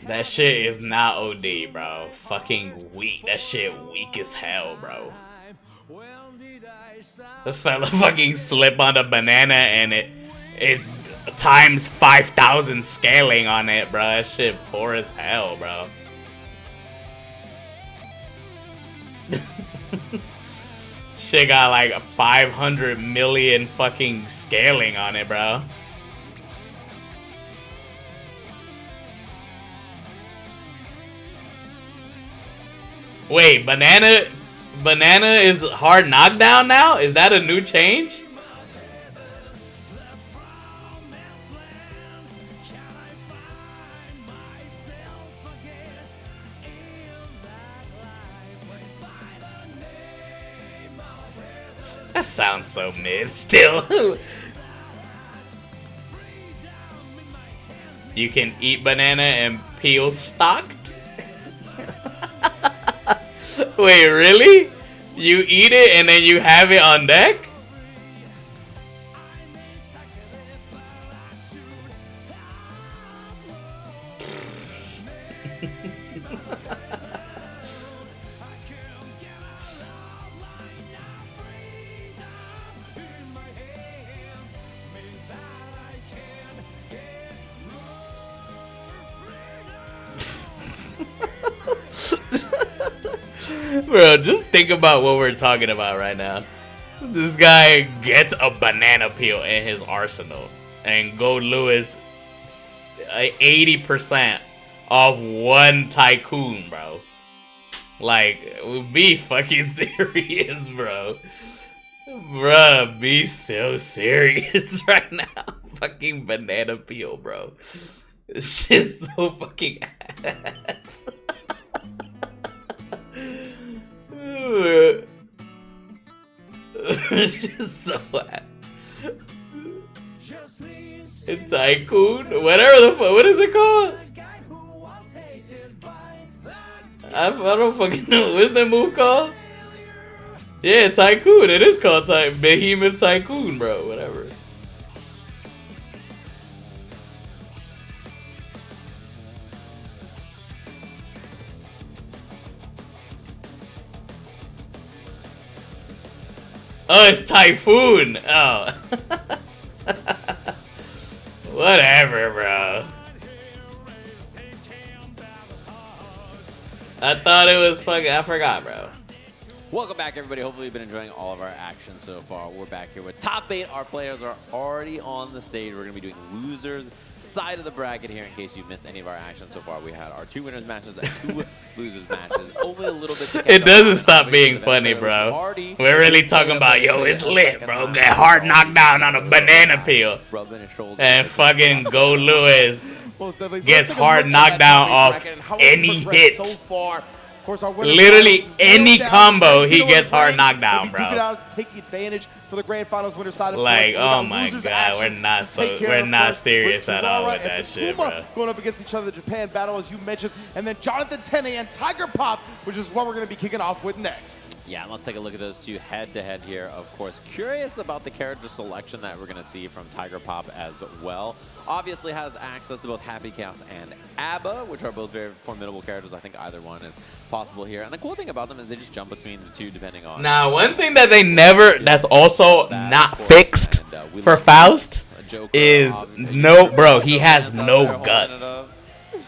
That shit is not OD, bro. Fucking weak. That shit weak as hell, bro. The fella fucking slip on the banana and it times 5,000 scaling on it, bro. That shit poor as hell, bro. Shit got like 500 million fucking scaling on it, bro. Wait, banana is hard knockdown now? Is that a new change? That sounds so mid still. You can eat banana and peel stocked? Wait, really? You eat it and then you have it on deck? Bro, just think about what we're talking about right now. This guy gets a banana peel in his arsenal. And Gold Lewis 80% off one tycoon, bro. Like, be fucking serious, bro. Bruh, be so serious right now. Fucking banana peel, bro. This shit's so fucking ass. It's just so bad. Tycoon? Whatever the fuck. What is it called? I don't fucking know. What's that move called? Yeah, Tycoon. It is called Behemoth Tycoon, bro. Whatever. Oh, it's Typhoon. Oh. What? Whatever, bro. I thought it was fucking. I forgot, bro.
Welcome back, everybody. Hopefully you've been enjoying all of our action so far. We're back here with top 8. Our players are already on the stage. We're going to be doing losers side of the bracket here in case you missed any of our action so far. We had our 2 winners matches and 2 losers matches. Only a little bit to catch
It
up
doesn't
on.
stop being funny, bro. We're really talking about, yo, it's lit, bro. Get hard knocked down on a banana peel.
Rubbing his shoulder.
And fucking Go Lewis
Most definitely. So
gets
let's take a
hard
look at
knocked
that
down
top eight
off
bracket and how it's
any
progressed
hit.
So far. Of course, our winner
Literally
is
any
down.
combo, he
Ditto
gets
is
hard
ranked.
knocked down,
We
bro.
duke it out to take advantage for the grand finals winner side of
Like,
course. We got
oh my
losers
god,
action
we're not
to take care
we're
of
not
first
serious
with
at all
Tyurara
with
and
that shit,
Tatuma
bro.
going up against each other, the Japan battle, as you mentioned, and then Jonathan Tenna and Tiger Pop, which is what we're going to be kicking off with next.
Yeah, let's take a look at those two head-to-head here. Of course, curious about the character selection that we're going to see from Tiger Pop as well. Obviously has access to both Happy Chaos and ABBA, which are both very formidable characters. I think either one is possible here. And the cool thing about them is they just jump between the two depending on...
Now, one thing that they never, that's also not fixed for Faust is no, bro, he has no guts.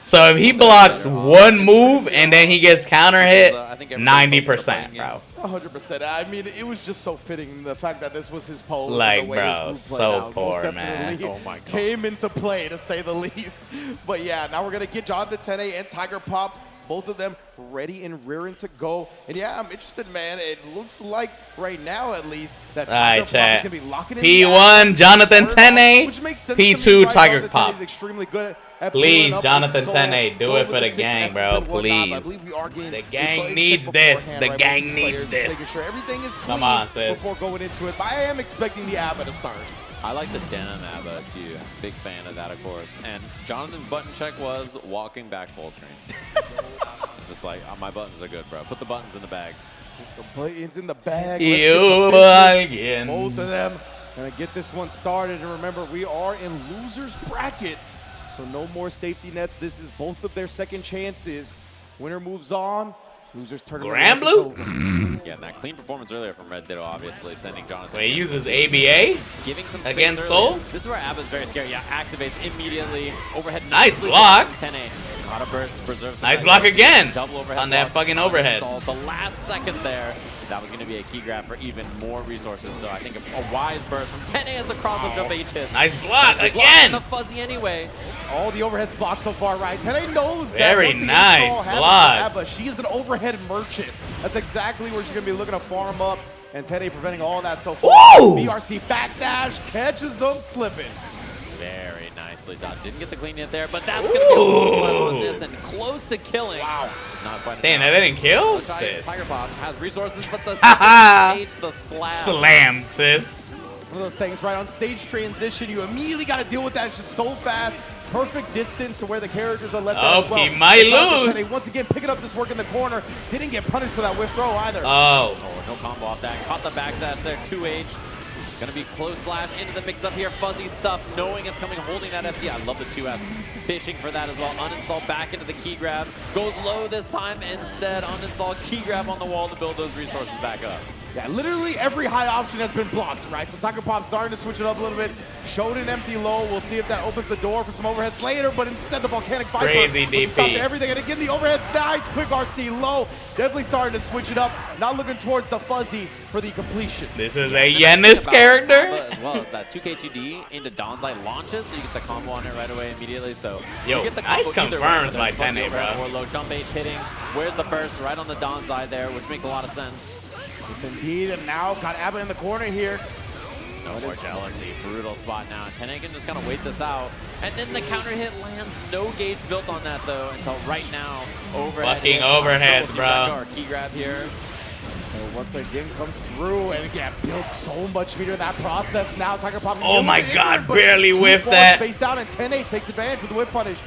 So if he blocks one move and then he gets counter hit, 90%, bro.
100%. I mean, it was just so fitting, the fact that this was his pose.
Like,
and the way
bro,
his move played
so
out. Most
poor, man.
definitely
Oh my God.
Came into play, to say the least. But yeah, now we're going to get Jonathan Tenna and Tiger Pop, both of them ready and rearing to go. And yeah, I'm interested, man. It looks like right now, at least, that Tiger Pop is going to be locking in the
P1,
action.
Jonathan Tenna.
Which makes sense to me,
P2,
right?
Tiger
Jonathan
Pop.
Tenna is extremely good at
Please,
pulling up
Jonathan
with soul,
Tenna, do
going
it for
with
the
6
gang,
S's
bro,
and whatnot. I
please.
believe we are getting
The gang
in
needs
check
this.
beforehand,
The
right,
gang
with these
needs
players, just
this.
making sure everything is
Come
clean
on, sis.
before going into it. But I am expecting the ABBA to start.
I like the denim ABBA too. Big fan of that, of course. And Jonathan's button check was walking back full screen. Just like, oh, my buttons are good, bro. Put the buttons in the bag.
The buttons in the bag.
Alguien.
Both of them gonna get this one started. And remember, we are in losers bracket, so no more safety nets. This is both of their second chances. Winner moves on. Losers turn it
Grand
over.
Yeah, and that clean performance earlier from Red Ditto, obviously, sending Jonathan.
Wait, he uses ABA
Giving some space
against
earlier.
Soul?
This is where ABBA's very scary. Yeah, activates immediately. Overhead.
Nice
nicely
block.
from Tenna. Not a burst to preserve some
Nice
life.
block again
Double overhead
on that
block.
fucking overhead.
The last second there. That was going to be a key grab for even more resources. So I think a wise burst from Tenna as the cross-up jump H hits.
Nice block
Nice
again.
block, the fuzzy anyway.
All the overheads blocked so far, right? Tenna knows
Very
that. Once the
nice
install happens
block.
for ABBA, she is an overhead merchant. That's exactly where she's going to be looking to farm up. And Tenna preventing all that so far.
Woo!
BRC backdash catches them slipping.
Very nicely done. Didn't get the clean hit there, but that's going to be a full sled on this and close to killing. Wow. It's not quite
Damn,
enough.
that didn't kill?
The
Sis.
Tiger Pop has resources, but the
Ha
stage, the slab.
Slammed, sis.
One of those things, right? On stage transition, you immediately got to deal with that. It's just so fast. Perfect distance to where the characters are left at
Oh,
as well.
he might
Jonathan
lose.
Tenna, once again, picking up this work in the corner. Didn't get punished for that whiff throw either.
Oh.
Oh, no combo off that. Caught the backdash there, 2H. Gonna be close slash into the mix up here. Fuzzy stuff, knowing it's coming, holding that FD. I love the 2S. Fishing for that as well. Uninstall back into the key grab. Goes low this time. Instead, uninstall key grab on the wall to build those resources back up.
Yeah, literally every high option has been blocked, right? So Tiger Pop starting to switch it up a little bit. Showed an empty low. We'll see if that opens the door for some overheads later, but instead the Volcanic Viper
Crazy
puts a stop to
DP.
everything. And again, the overhead, nice, quick RC low. Definitely starting to switch it up. Not looking towards the Fuzzy for the completion.
This is a Yennis character.
As well as that 2K2D into Donzai launches, so you get the combo on it right away immediately. So
Yo,
you get the
nice
combo either way,
confirms
whether
by
it's Fuzzy
Tenna,
overhead
bro.
or low jump H hitting. Where's the burst? Right on the Donzai there, which makes a lot of sense.
Yes, indeed. And now got ABBA in the corner here.
No more jealousy. Brutal spot now. Tenna can just kind of wait this out. And then the counter hit lands. No gauge built on that, though, until right now. Overhead
Fucking
hits.
overheads,
Double
bro.
Our key grab here.
And once again comes through and again builds so much meter in that process. Now Tiger Pop.
Oh my
injured,
God,
but
barely
too
whiffed
far
that.
Spaced out, and Tenna takes advantage with the whip punish.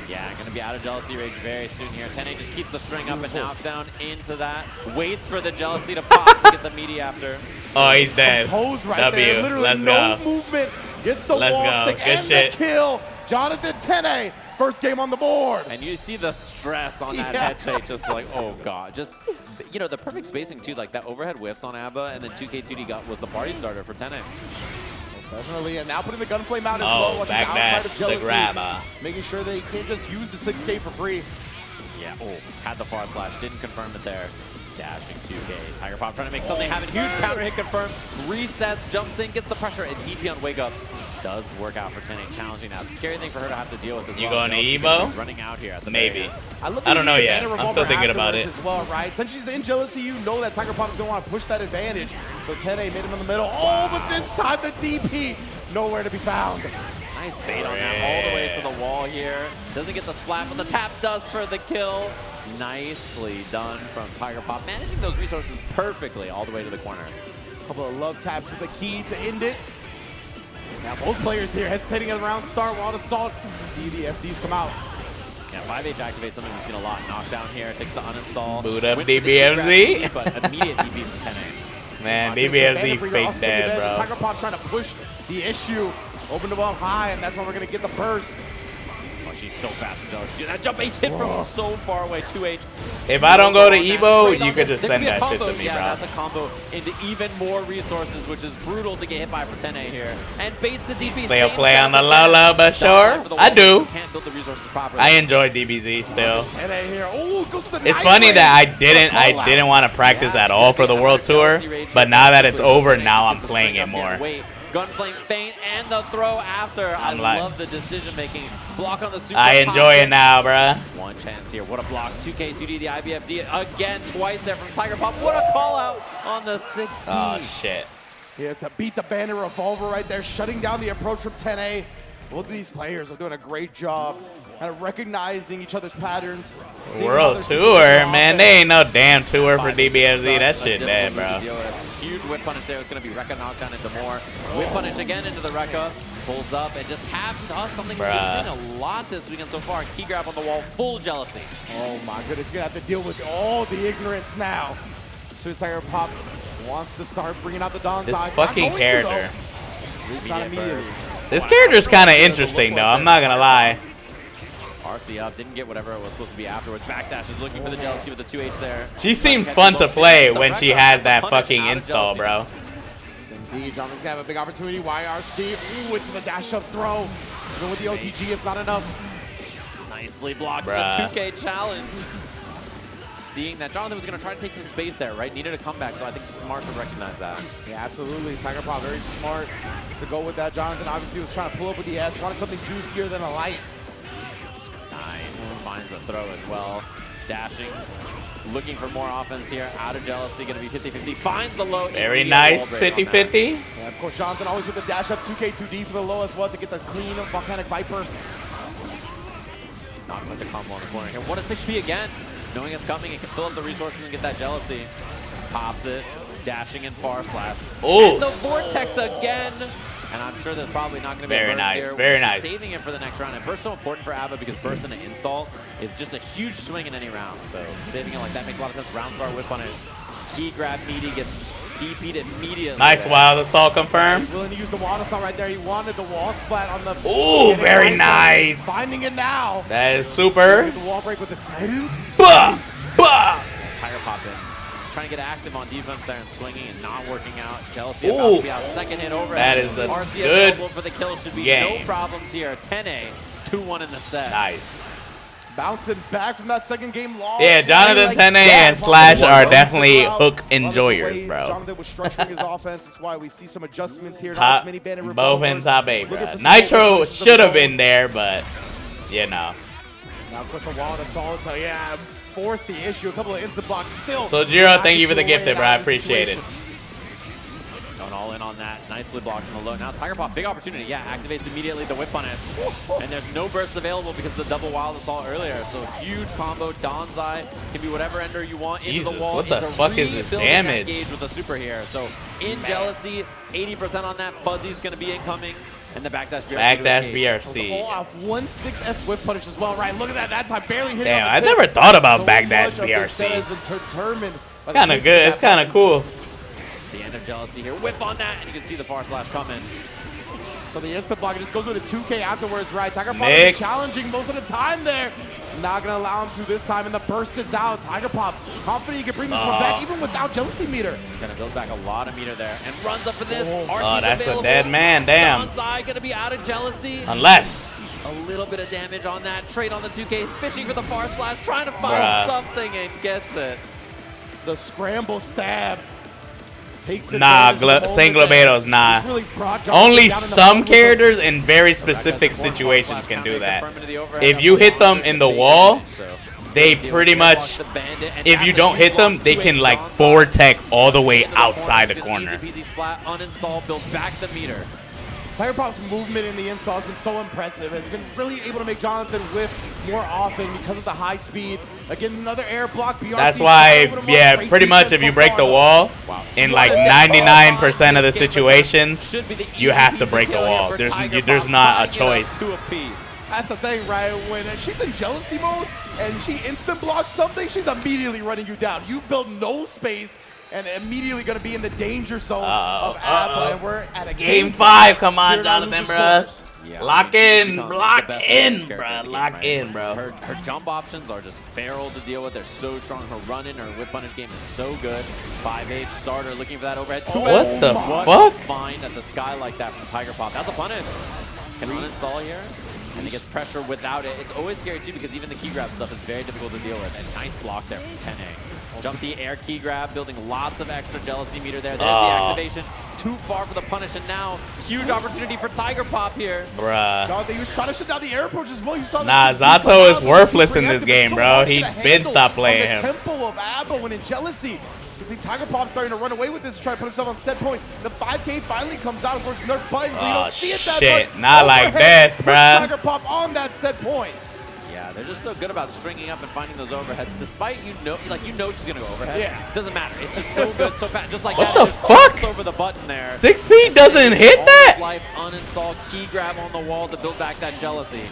Yeah, going to be out of jealousy rage very soon here. Tenna just keeps the string up and knockdown into that. Waits for the jealousy to pop to get the meaty after.
Oh, he's dead.
Pose right
W.
there. Literally
Let's
no
go.
movement. Gets the
Let's
wall
go.
stick
Good
and
shit.
the kill. Jonathan Tenna, first game on the board.
And you see the stress on that
Yeah.
head shake, just like, oh God. Just, you know, the perfect spacing too, like that overhead whiffs on ABBA, and then 2K2D was the party starter for Tenna.
Definitely, and now putting the gun flame out as well.
Oh,
Watching the outside of
backdash,
Jealousy,
the grab.
making sure they can't just use the 6K for free.
Yeah, had the far slash, didn't confirm it there. Dashing 2K. Tiger Pop trying to make something happen. Huge counter hit confirmed. Resets, jumps in, gets the pressure, and DP on Wake Up does work out for Tenna. Challenging now. It's a scary thing for her to have to deal with as
You
well.
going to Evo?
Running out here at the
Maybe.
I
don't know yet. I'm still thinking about it.
As well, right? Since she's in Jealousy, you know that Tiger Pop is going to want to push that advantage. So Tenna made him in the middle. Oh, but this time the DP nowhere to be found.
Nice bait on that all the way to the wall here. Doesn't get the splat, but the tap does for the kill. Nicely done from Tiger Pop, managing those resources perfectly all the way to the corner.
A couple of love taps with the key to end it. Now both players here hesitating around start while Assault to see the FDs come out.
Yeah, 5H activates something we've seen a lot. Knockdown here, takes the uninstall.
Boot up DBFZ.
But immediate DP from Tenna.
Man, DBFZ fake dead, bro.
Tiger Pop trying to push the issue. Open the ball high, and that's when we're going to get the burst.
Oh, she's so fast and jealous. Dude, that jump H hit from so far away, 2H.
If I don't go to Evo, you could just send that shit to me,
yeah,
bro.
that's a combo into even more resources, which is brutal to get hit by for Tenna here. And baits the DP.
Still play on the low, but sure. I do.
Can't build the resources properly.
I enjoy DBZ still.
Tenna here. Oh, goes to the
It's funny that I didn't want to practice at all for the World Tour, but now that it's over, now I'm playing it more.
Gunflame feint and the throw after. I love the decision making. Block on the super.
I enjoy it now, bruh.
One chance here. What a block. 2K, 2D, the IBFD again, twice there from Tiger Pop. What a call out on the 6P.
Oh, shit.
Yeah, to beat the banner revolver right there, shutting down the approach from Tenna. Both of these players are doing a great job kind of recognizing each other's patterns.
World Tour, man, they ain't no damn tour for DBFZ. That shit dead, bro.
Huge whip punish there. It's going to be Rekka knocked down into more. Whip punish again into the Rekka. Pulls up and just does something we've seen a lot this weekend so far. Key grab on the wall, full jealousy.
Oh my goodness, gonna have to deal with all the ignorance now. As soon as Tiger Pop wants to start bringing out the Dawn's
This
Eye.
fucking character.
At least not immediately.
This character's kind of interesting, though. I'm not gonna lie.
RC up, didn't get whatever it was supposed to be afterwards. Backdash is looking for the jealousy with the 2H there.
She seems fun to play when she has that fucking install, bro.
Indeed, Jonathan's gonna have a big opportunity. YRC, ooh, it's the dash up throw. Even with the OTG, it's not enough.
Nicely blocked the 2K challenge. Seeing that Jonathan was gonna try to take some space there, right? Needed a comeback, so I think smart to recognize that.
Yeah, absolutely. Tiger Pop very smart to go with that. Jonathan obviously was trying to pull up with the S, wanted something juicier than a light.
Nice, finds the throw as well. Dashing, looking for more offense here. Out of jealousy, gonna be 50-50. Finds the low.
Very nice, 50-50.
Yeah, of course, Jonathan always with the dash up 2K, 2D for the low as well to get the clean Volcanic Viper.
Not with the combo on the corner here. What a 6P again. Knowing it's coming, it can fill up the resources and get that jealousy. Pops it, dashing in far slash.
Oh,
and the vortex again. And I'm sure there's probably not going to be a burst here.
Very nice.
Saving it for the next round. And burst so important for Abba because burst in an install is just a huge swing in any round. So saving it like that makes a lot of sense. Round start whip punish. Key grab meaty gets DP'd immediately.
Nice wild assault confirmed.
Willing to use the wall assault right there. He wanted the wall splat on the.
Ooh, very nice.
Finding it now.
That is super.
The wall break with the Titans.
Bah! Bah!
Tiger Pop in. Trying to get active on defense there and swinging and not working out. Jealousy about to be out. Second hit over.
That is a
RC
good
available for the kill. Should be
game.
no problems here. Tenna, 2-1 in the set.
Nice.
Bouncing back from that second game loss.
Yeah, Jonathan, Tenna, and Slash are definitely hook enjoyers, bro.
Jonathan was structuring his offense. That's why we see some adjustments here.
Top, both in top 8, bro. Nitro should have been there, but, you know.
Now, of course, the wall assault, yeah, forced the issue. A couple of instant blocks still.
So, Jiro, thank you for the gifted, bro. I appreciate it.
Going all in on that. Nicely blocked from the low. Now, Tiger Pop, big opportunity. Yeah, activates immediately the whip punish. And there's no burst available because of the double wild assault earlier. So, huge combo. Dawn's Eye can be whatever ender you want.
Jesus,
into the wall.
what the fuck is this damage?
Gauge with a super here. So, in jealousy, 80% on that. Fuzzy's going to be incoming. And the backdash BRC.
Backdash BRC.
Pull off 1-6S whip punish as well, right? Look at that. That time barely hit.
Damn, I never thought about backdash BRC. It's kind of good. It's kind of cool.
The end of jealousy here. Whip on that, and you can see the far slash coming.
So the instant block just goes with a 2K afterwards, right? Tiger Pop challenging most of the time there. Not gonna allow him to this time, and the burst is out. Tiger Pop, confident he can bring this one back even without jealousy meter.
He's gonna build back a lot of meter there and runs up for this.
Oh, that's a dead man, damn.
Danzai gonna be out of jealousy.
Unless.
A little bit of damage on that. Trade on the 2K, fishing for the far slash, trying to find something and gets it.
The scramble stab.
Nah, Sanglobados, nah. Only some characters in very specific situations can do that. If you hit them in the wall, they pretty much, if you don't hit them, they can like forward tech all the way outside the corner.
Easy splat, uninstall, build back the meter.
Tiger Pop's movement in the install has been so impressive. Has been really able to make Jonathan whiff more often because of the high speed. Again, another air block. BRC
That's why, yeah, pretty much if you break the wall, in like 99% of the situations, you have to break the wall. There's not a choice.
That's the thing, right? When she's in jealousy mode and she instant blocks something, she's immediately running you down. You build no space and immediately going to be in the danger zone of Abba, and we're at a
Game 5. Come on, Jonathan, bro. Yeah, lock in, bro. Lock in, bro.
Her jump options are just feral to deal with. They're so strong. Her run-in, her whip punish game is so good. 5H starter looking for that overhead.
What the fuck?
Find at the sky like that from Tiger Pop. That's a punish. Can uninstall here. And he gets pressure without it. It's always scary too because even the key grab stuff is very difficult to deal with. And nice block there from Tenna. Jumpy air key grab, building lots of extra jealousy meter there. There's the activation. Too far for the punish, and now huge opportunity for Tiger Pop here.
Bruh.
He was trying to shut down the air approach as well. You saw
nah, Zato is worthless in this game, bro. He been stopped playing him.
The tempo of Abba when in jealousy. You see Tiger Pop starting to run away with this to try to put himself on set point. The 5K finally comes out. Of course, nerf button, so you don't see it that much.
Not like this, bruh.
Tiger Pop on that set point.
Yeah, they're just so good about stringing up and finding those overheads, despite you know she's gonna go overhead.
Yeah,
doesn't matter. It's just so good, so fast, just like
what
that.
What the fuck?
Over the button there.
6P doesn't hit that.
Life uninstall, key grab on the wall to build back that jealousy.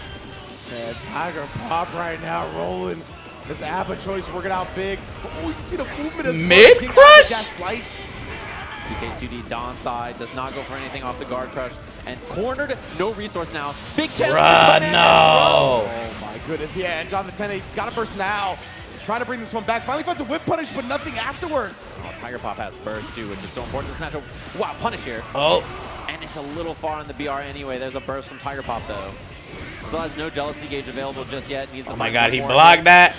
Yeah, Tiger Pop right now rolling. This Abba choice working out big. Oh, you can see the movement as
mid crush.
2K2D Dawn side does not go for anything off the guard crush. And cornered, no resource now. Big challenge.
No.
Oh my goodness, yeah, and Jonathan Tenna got a burst now. Trying to bring this one back. Finally finds a whip punish, but nothing afterwards.
Oh, Tiger Pop has burst too, which is so important in this matchup. Wow, punish here.
Oh.
And it's a little far on the BR anyway. There's a burst from Tiger Pop though. Still has no jealousy gauge available just yet. Needs to
oh my god, he blocked that.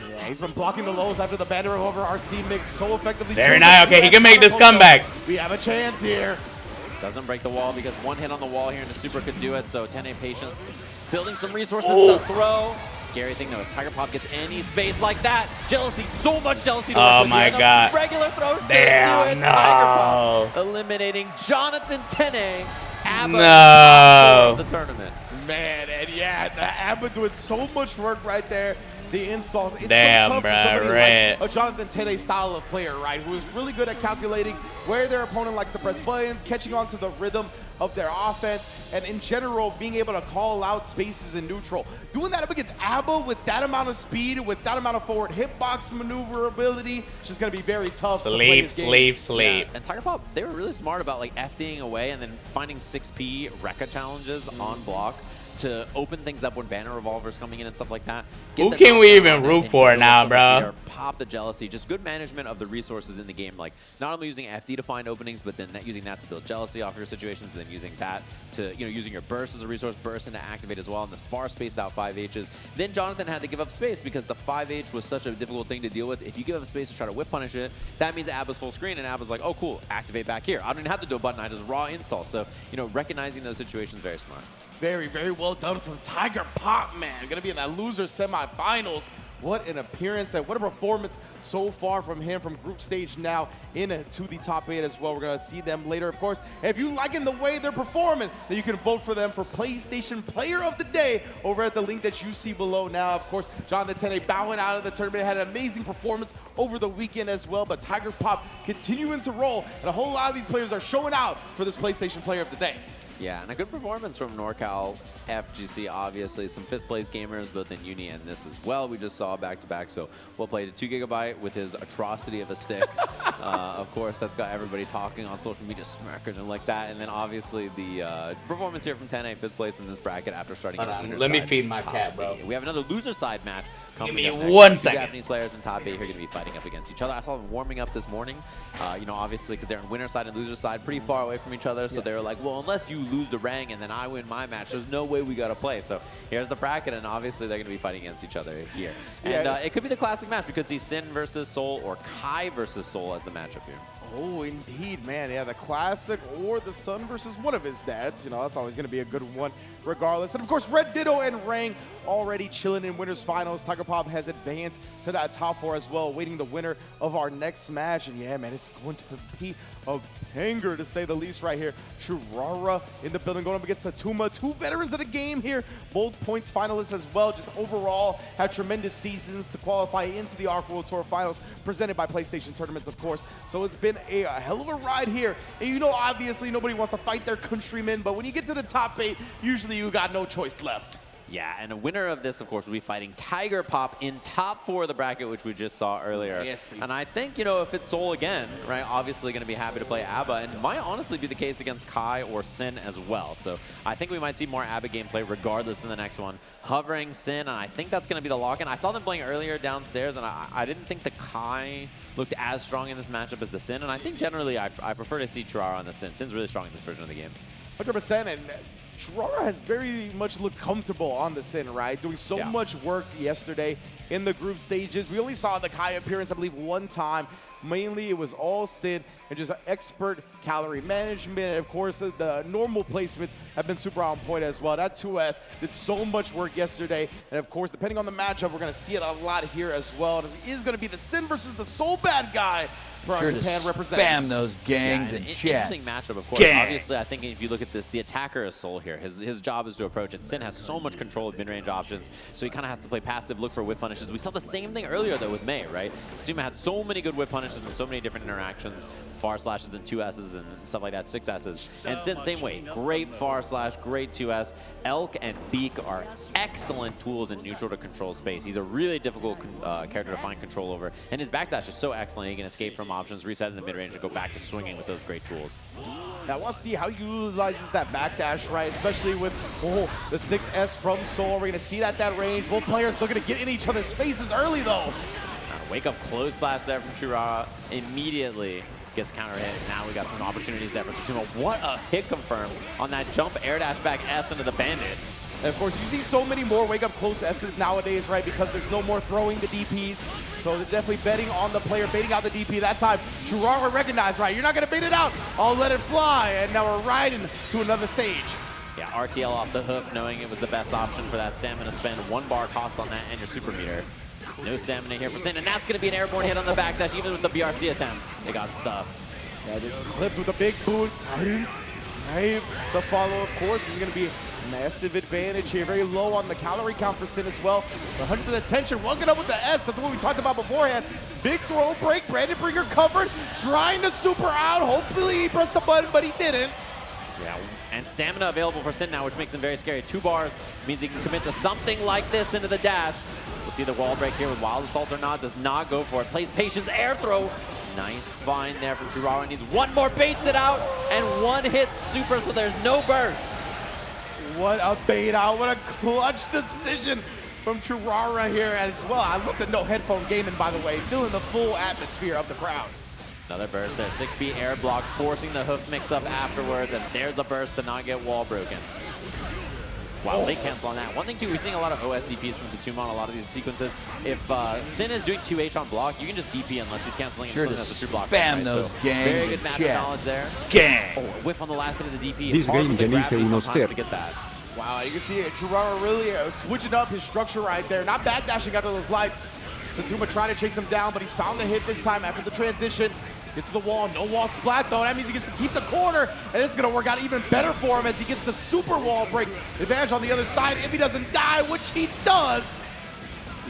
Yeah, he's been blocking the lows after the banter over RC mix so effectively.
Very nice. Okay, he can make this comeback.
We have a chance here.
Doesn't break the wall because one hit on the wall here and the super could do it. So Tenna patient, building some resources to throw. Scary thing though, if Tiger Pop gets any space like that, jealousy, so much jealousy.
Oh my god.
Regular throw.
Damn, no.
Tiger Pop eliminating Jonathan Tenna.
No.
The tournament.
Man, and yeah, the Abba doing so much work right there. The installs. It's
damn,
so tough
bro,
for somebody
red.
like a Jonathan Tenna style of player, right? Who is really good at calculating where their opponent likes to press buttons, catching on to the rhythm of their offense, and in general, being able to call out spaces in neutral. Doing that up against Abba with that amount of speed, with that amount of forward hitbox maneuverability, it's just going to be very tough to play this game.
Sleep.
Yeah. And Tiger Pop, they were really smart about like FDing away and then finding 6P Rekka challenges on block to open things up when banner revolvers coming in and stuff like that.
Who can we even root for now, bro?
Pop the jealousy. Just good management of the resources in the game. Like not only using FD to find openings, but then using that to build jealousy off your situations, but then using that to, using your burst as a resource, burst into activate as well, and the far spaced out 5Hs. Then Jonathan had to give up space because the 5H was such a difficult thing to deal with. If you give up space to try to whip punish it, that means Abba's full screen, and Abba's like, oh cool, activate back here. I don't even have to do a button, I just raw install. So, recognizing those situations, very smart.
Very, very well done from Tiger Pop, man. Going to be in that loser semifinals. What an appearance and what a performance so far from him from group stage now into the top 8 as well. We're going to see them later, of course. If you liking the way they're performing, then you can vote for them for PlayStation Player of the Day over at the link that you see below now. Of course, Jonathan Tenna bowing out of the tournament, had an amazing performance over the weekend as well, but Tiger Pop continuing to roll, and a whole lot of these players are showing out for this PlayStation Player of the Day.
Yeah, and a good performance from NorCal FGC, obviously. Some 5th place gamers, both in Uni and this as well. We just saw back-to-back, so we'll play 2 GB with his atrocity of a stick. Of course, that's got everybody talking on social media, smacking and like that. And then obviously the performance here from Tenna, 5th place in this bracket after starting at
Let me feed my cat, bro.
We have another loser side match coming
Give
up
me
next.
1
Two
second.
Japanese players in top 8 who are going to be fighting up against each other. I saw them warming up this morning, you know, obviously because they're in winner side and loser side, pretty far away from each other. So they were like, well, unless you lose the rang and then I win my match, there's no way we got to play. So here's the bracket, and obviously they're going to be fighting against each other here. And it could be the classic match. We could see Sin versus Soul or Kai versus Soul as the matchup here.
Oh, indeed, man. Yeah, the classic or the Sun versus one of his dads. You know, that's always going to be a good one regardless. And, of course, Red Ditto and Rang already chilling in winners finals. Tiger Pop has advanced to that top 4 as well, waiting the winner of our next match. And, yeah, man, it's going to be a banger, to say the least, right here. Tyurara in the building going up against Tatuma. 2 veterans of the game here. Both points finalists as well. Just overall had tremendous seasons to qualify into the Arc World Tour Finals, presented by PlayStation Tournaments, of course. So it's been a hell of a ride here. And you know, obviously, nobody wants to fight their countrymen, but when you get to the top 8, usually you got no choice left.
Yeah, and a winner of this, of course, will be fighting Tiger Pop in top 4 of the bracket, which we just saw earlier.
Yes,
and I think, you know, if it's Soul again, right, obviously going to be happy to play ABBA, and might honestly be the case against Kai or Sin as well. So I think we might see more ABBA gameplay regardless in the next one. Hovering Sin, and I think that's going to be the lock-in. I saw them playing earlier downstairs, and I didn't think the Kai looked as strong in this matchup as the Sin, and I think generally I prefer to see Tyurara on the Sin. Sin's really strong in this version of the game.
100%, and Tyurara has very much looked comfortable on the Sin, right? Doing so much work yesterday in the group stages. We only saw the Kai appearance, I believe, 1 time. Mainly, it was all Sin and just expert calorie management. And of course, the normal placements have been super on point as well. That 2S did so much work yesterday. And of course, depending on the matchup, we're going to see it a lot here as well. And it is going to be the Sin versus the Soul Bad Guy for our Japan representatives.
Spam those gangs
Yeah,
and chat.
Interesting matchup, of course.
Gang.
Obviously, I think if you look at this, the attacker is Soul here. His job is to approach it. Sin has so much control of mid-range options, so he kind of has to play passive, look for whip punishes. We saw the same thing earlier, though, with Mei, right? Tatuma had so many good whip punishes and so many different interactions. Far slashes and 2S's and stuff like that, 6S's. And Sin, same way. Great far slash, great 2S. Elk and Beak are excellent tools in neutral to control space. He's a really difficult character to find control over. And his backdash is so excellent. He can escape from options, reset in the mid-range, and go back to swinging with those great tools.
Now, let's see how he utilizes that backdash, right? Especially with the 6S from Soul. We're going to see that range. Both players looking to get in each other's faces early, though.
Wake up close slash there from Tyurara. Immediately gets counter hit. Now we got some opportunities there for Tatuma. What a hit confirm on that jump air dash back S into the bandit.
And of course, you see so many more wake up close S's nowadays, right? Because there's no more throwing the DPs. So they're definitely betting on the player, baiting out the DP. That time, Tyurara recognized, right? You're not going to bait it out. I'll let it fly. And now we're riding to another stage.
Yeah, RTL off the hoof, knowing it was the best option for that stamina spend. 1 bar cost on that and your super meter. No stamina here for Sin, and that's going to be an airborne hit on the backdash, even with the BRC attempt. They got stuffed.
Yeah, just clipped with a big boot. Right, the follow, of course, is going to be a massive advantage here. Very low on the calorie count for Sin as well. 100% tension, walking up with the S. That's what we talked about beforehand. Big throw break. Brandon Bringer covered, trying to super out. Hopefully he pressed the button, but he didn't.
Yeah, and stamina available for Sin now, which makes him very scary. 2 bars means he can commit to something like this into the dash. We'll see the wall break here with Wild Assault or not. Does not go for it. Plays patience, air throw. Nice find there from Tyurara. Needs 1 more, baits it out, and 1 hit super, so there's no burst.
What a bait out. What a clutch decision from Tyurara here as well. I looked at no headphone gaming, by the way, feeling the full atmosphere of the crowd.
Another burst there. 6B air block, forcing the hoof mix up afterwards, and there's a burst to not get wall broken. Wow, they cancel on that. One thing too, we're seeing a lot of OSDPs from Tatuma on a lot of these sequences. If Sin is doing 2H on block, you can just DP unless he's canceling
Sure
something
to
that's a true block.
spam those
so
gangs
very good
and
matchup
chat.
knowledge there.
Gang.
Oh, a whiff on the last hit of the DP.
This
Hard
game
with the
can easily
gravity
no
sometimes
step.
to get that.
Wow, you can see it. Tyurara really switching up his structure right there. Not backdashing out of those lights. Tatuma trying to chase him down, but he's found the hit this time after the transition. Gets to the wall, no wall splat though. That means he gets to keep the corner, and it's gonna work out even better for him as he gets the super wall break advantage on the other side if he doesn't die, which he does.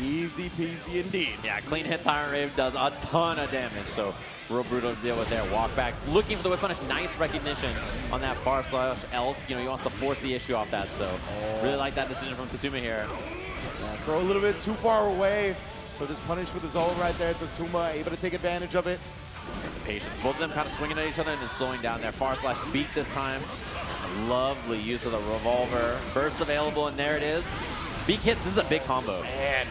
Easy peasy indeed.
Yeah, clean hit Tyrant Rave does a ton of damage, so Real brutal to deal with there. Walk back, looking for the whip punish. Nice recognition on that far slash elk. You know, he wants to force the issue off that. So really like that decision from Tatuma here.
Yeah, throw a little bit too far away. So just punish with his own right there. Tatuma able to take advantage of it.
And the patience. Both of them kind of swinging at each other and then slowing down there. Far slash beat this time. Lovely use of the revolver. Burst available, and there it is. Beak hits. This is a big combo.
Man,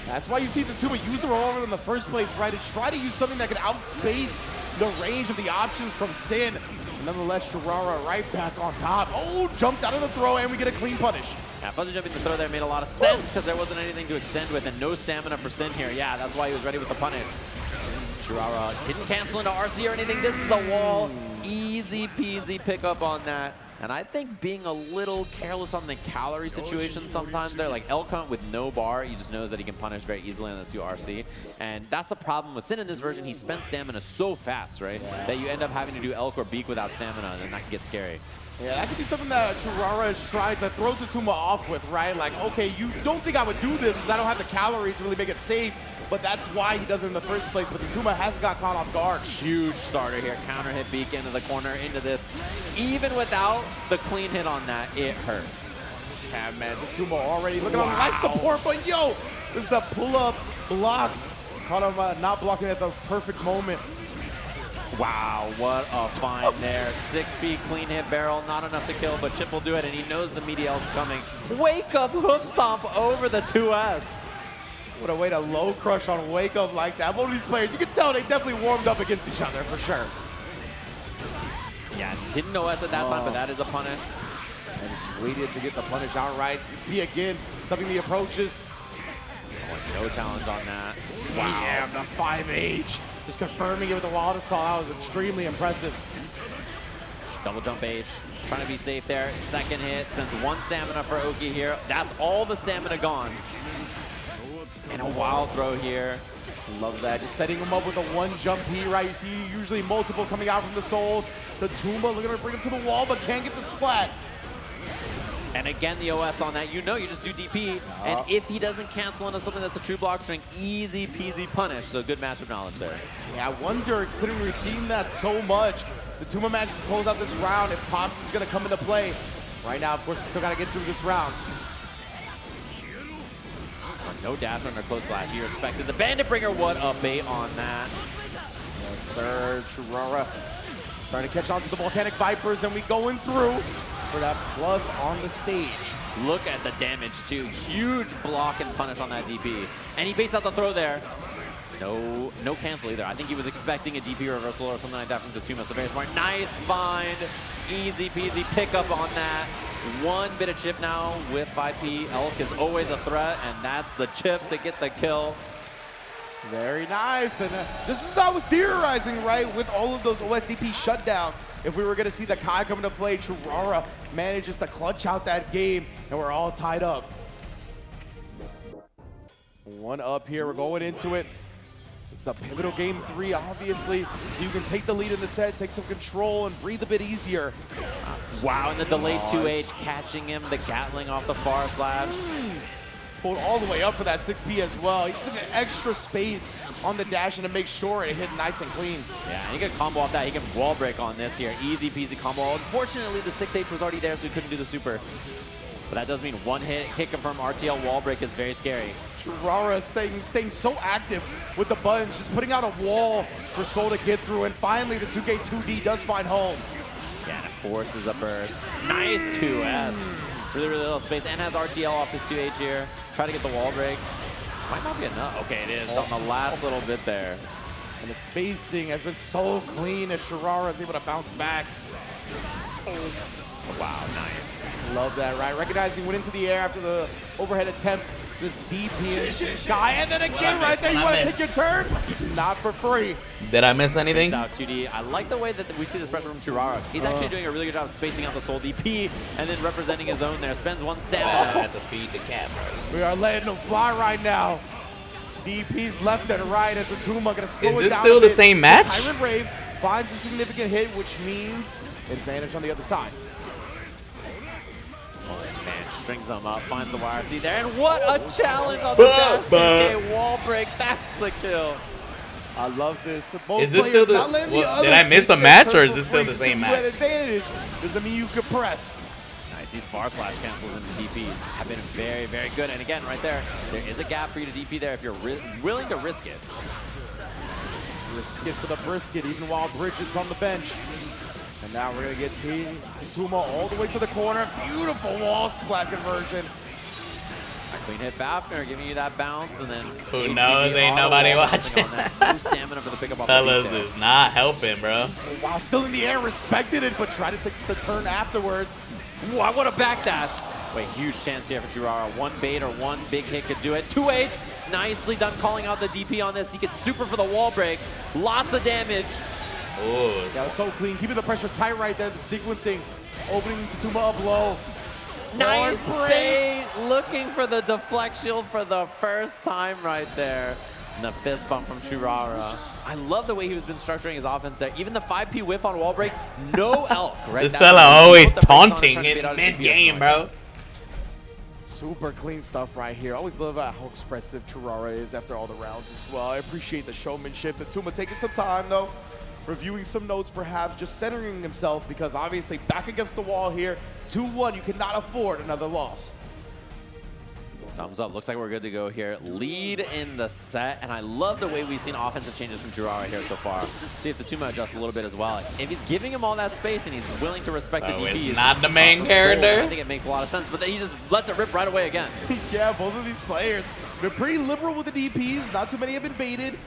that's why you see Tatuma use the revolver in the first place, right? To try to use something that can outspace the range of the options from Sin. And nonetheless, Tyurara right back on top. Oh, jumped out of the throw, and we get a clean punish.
Yeah, fuzzy jumping the throw there made a lot of sense because there wasn't anything to extend with and no stamina for Sin here. Yeah, that's why he was ready with the punish. Tyurara didn't cancel into RC or anything. This is a wall. Easy peasy pickup on that. And I think being a little careless on the calorie situation sometimes there, like Elk Hunt with no bar, he just knows that he can punish very easily on this URC. And that's the problem with Sin in this version. He spends stamina so fast, right? That you end up having to do Elk or Beak without stamina, and then that can get scary.
Yeah, that could be something that Tyurara has tried to throw Tatuma off with, right? Like, okay, you don't think I would do this because I don't have the calories to really make it safe, but that's why he does it in the first place. But Tatuma hasn't got caught off guard.
Huge starter here. Counter hit Beak into the corner, into this. Even without the clean hit on that, it hurts.
Yeah, man, Tatuma already looking on nice support, but yo, this is the pull-up block. Caught him not blocking at the perfect moment.
Wow, what a find there. 6B clean hit barrel, not enough to kill, but Chip will do it, and he knows the meaty elk's coming. Wake up hoof stomp over the 2S.
What a way to low crush on Wake Up like that. Both of these players, you can tell they definitely warmed up against each other for sure.
Yeah, didn't know us at that time, but that is a punish.
And just waited to get the punish outright. 6B again, stuffing the approaches.
No challenge on that.
Wow. Yeah, the 5H. Just confirming it with the Wild Assault. That was extremely impressive.
Double jump H. Trying to be safe there. Second hit. Spends 1 stamina for Oki here. That's all the stamina gone. And a wild throw here.
Love that. Just setting him up with a 1 jump P, right? You see usually multiple coming out from the souls. Tatuma looking to bring him to the wall, but can't get the splat.
And again, the OS on that, you know, you just do DP. And if he doesn't cancel into something that's a true block string, easy peasy punish. So good matchup knowledge there.
Yeah, I wonder, considering we've seen that so much, the Tatuma manages to close out this round if Pops is going to come into play. Right now, of course, we still got to get through this round.
No dash under close slash. He respected the Bandit Bringer. What a bait on that.
Yes, sir. Tyurara starting to catch on to the Volcanic Vipers, and we going through for that plus on the stage.
Look at the damage, too. Huge block and punish on that DP. And he baits out the throw there. No cancel either. I think he was expecting a DP reversal or something like that from Tatuma. So very smart. Nice find. Easy peasy pickup on that. 1 bit of chip now with 5P. Elk is always a threat, and that's the chip to get the kill.
Very nice. And this is what I was theorizing, right, with all of those OSDP shutdowns. If we were going to see the Kai come into play, Tyurara manages to clutch out that game, and we're all tied up. 1 up here. We're going into it. It's a pivotal game 3, obviously. So you can take the lead in the set, take some control, and breathe a bit easier.
Wow, and the delayed 2H catching him, the Gatling off the far slash.
Pulled all the way up for that 6P as well. He took an extra space on the dash and to make sure it hit nice and clean.
Yeah, and he can combo off that. He can wall break on this here. Easy peasy combo. Unfortunately, the 6H was already there, so he couldn't do the super. But that does mean 1 hit confirm RTL wall break is very scary.
Tyurara staying so active with the buttons, just putting out a wall for Soul to get through, and finally the 2K2D does find home.
Yeah, and it forces a burst. Nice 2S. Really little space, and has RTL off this 2H here. Try to get the wall break. Might not be enough. Okay, it is on the last little bit there.
And the spacing has been so clean as Tyurara is able to bounce back.
Wow, nice.
Love that, right? Recognizing went into the air after the overhead attempt. Just DPing guy, and then again right there, you want to take your turn? Not for free.
Did I miss anything?
Out 2D. I like the way that we see this pressure from Tyurara. He's actually doing a really good job of spacing out the Soul DP and then representing his own there. Spends 1 stamina.
At the feed the camera.
We are letting them fly right now. DP's left and right as Tatuma going to slow it down.
Is this still the same match?
Tyrant Brave finds a significant hit, which means advantage on the other side.
Man, strings them up, finds the YRC there, and what a challenge on the dash 2K wall break. That's the kill.
I love this. Both
Is this still
players
the?
not letting
What,
the
did I
others
miss a
take
match,
their
or
turn
is this
for
still
free.
the same
This is an
match?
advantage. Doesn't mean you can press.
Nice. These far slash cancels into DPs have been very, very good. And again, right there is a gap for you to DP there if you're willing to risk it.
Risk it for the brisket, even while Bridget's on the bench. And now we're going to get Tatuma all the way to the corner. Beautiful wall splat conversion.
A clean hit Fafner giving you that bounce, and then
Who knows? Ain't nobody watching.
No stamina for the pickup off the
Fellas
beat there.
is not helping, bro.
While still in the air, respected it, but tried to take the turn afterwards.
Wow, what a backdash. Wait, huge chance here for Jiren. One bait or one big hit could do it. 2H, nicely done calling out the DP on this. He gets super for the wall break. Lots of damage.
Ooh.
That was so clean. Keeping the pressure tight right there. The sequencing. Opening Tatuma up low.
Nice bait. Looking for the deflection for the first time right there. And the fist bump from Tyurara. I love the way he was been structuring his offense there. Even the 5P whiff on wall break, no elk. Right,
This fella always taunting in mid-game, bro.
Super clean stuff right here. Always love how expressive Tyurara is after all the rounds as well. I appreciate the showmanship. Tatuma taking some time though. Reviewing some notes perhaps, just centering himself because obviously back against the wall here. 2-1, you cannot afford another loss.
Thumbs up. Looks like we're good to go here. Lead in the set, and I love the way we've seen offensive changes from Jiren here so far. See if Tatuma adjusts a little bit as well. If he's giving him all that space and he's willing to respect the DP,
it's not the main character.
I think it makes a lot of sense, but then he just lets it rip right away again.
Yeah, both of these players, they're pretty liberal with the DPs. Not too many have been baited.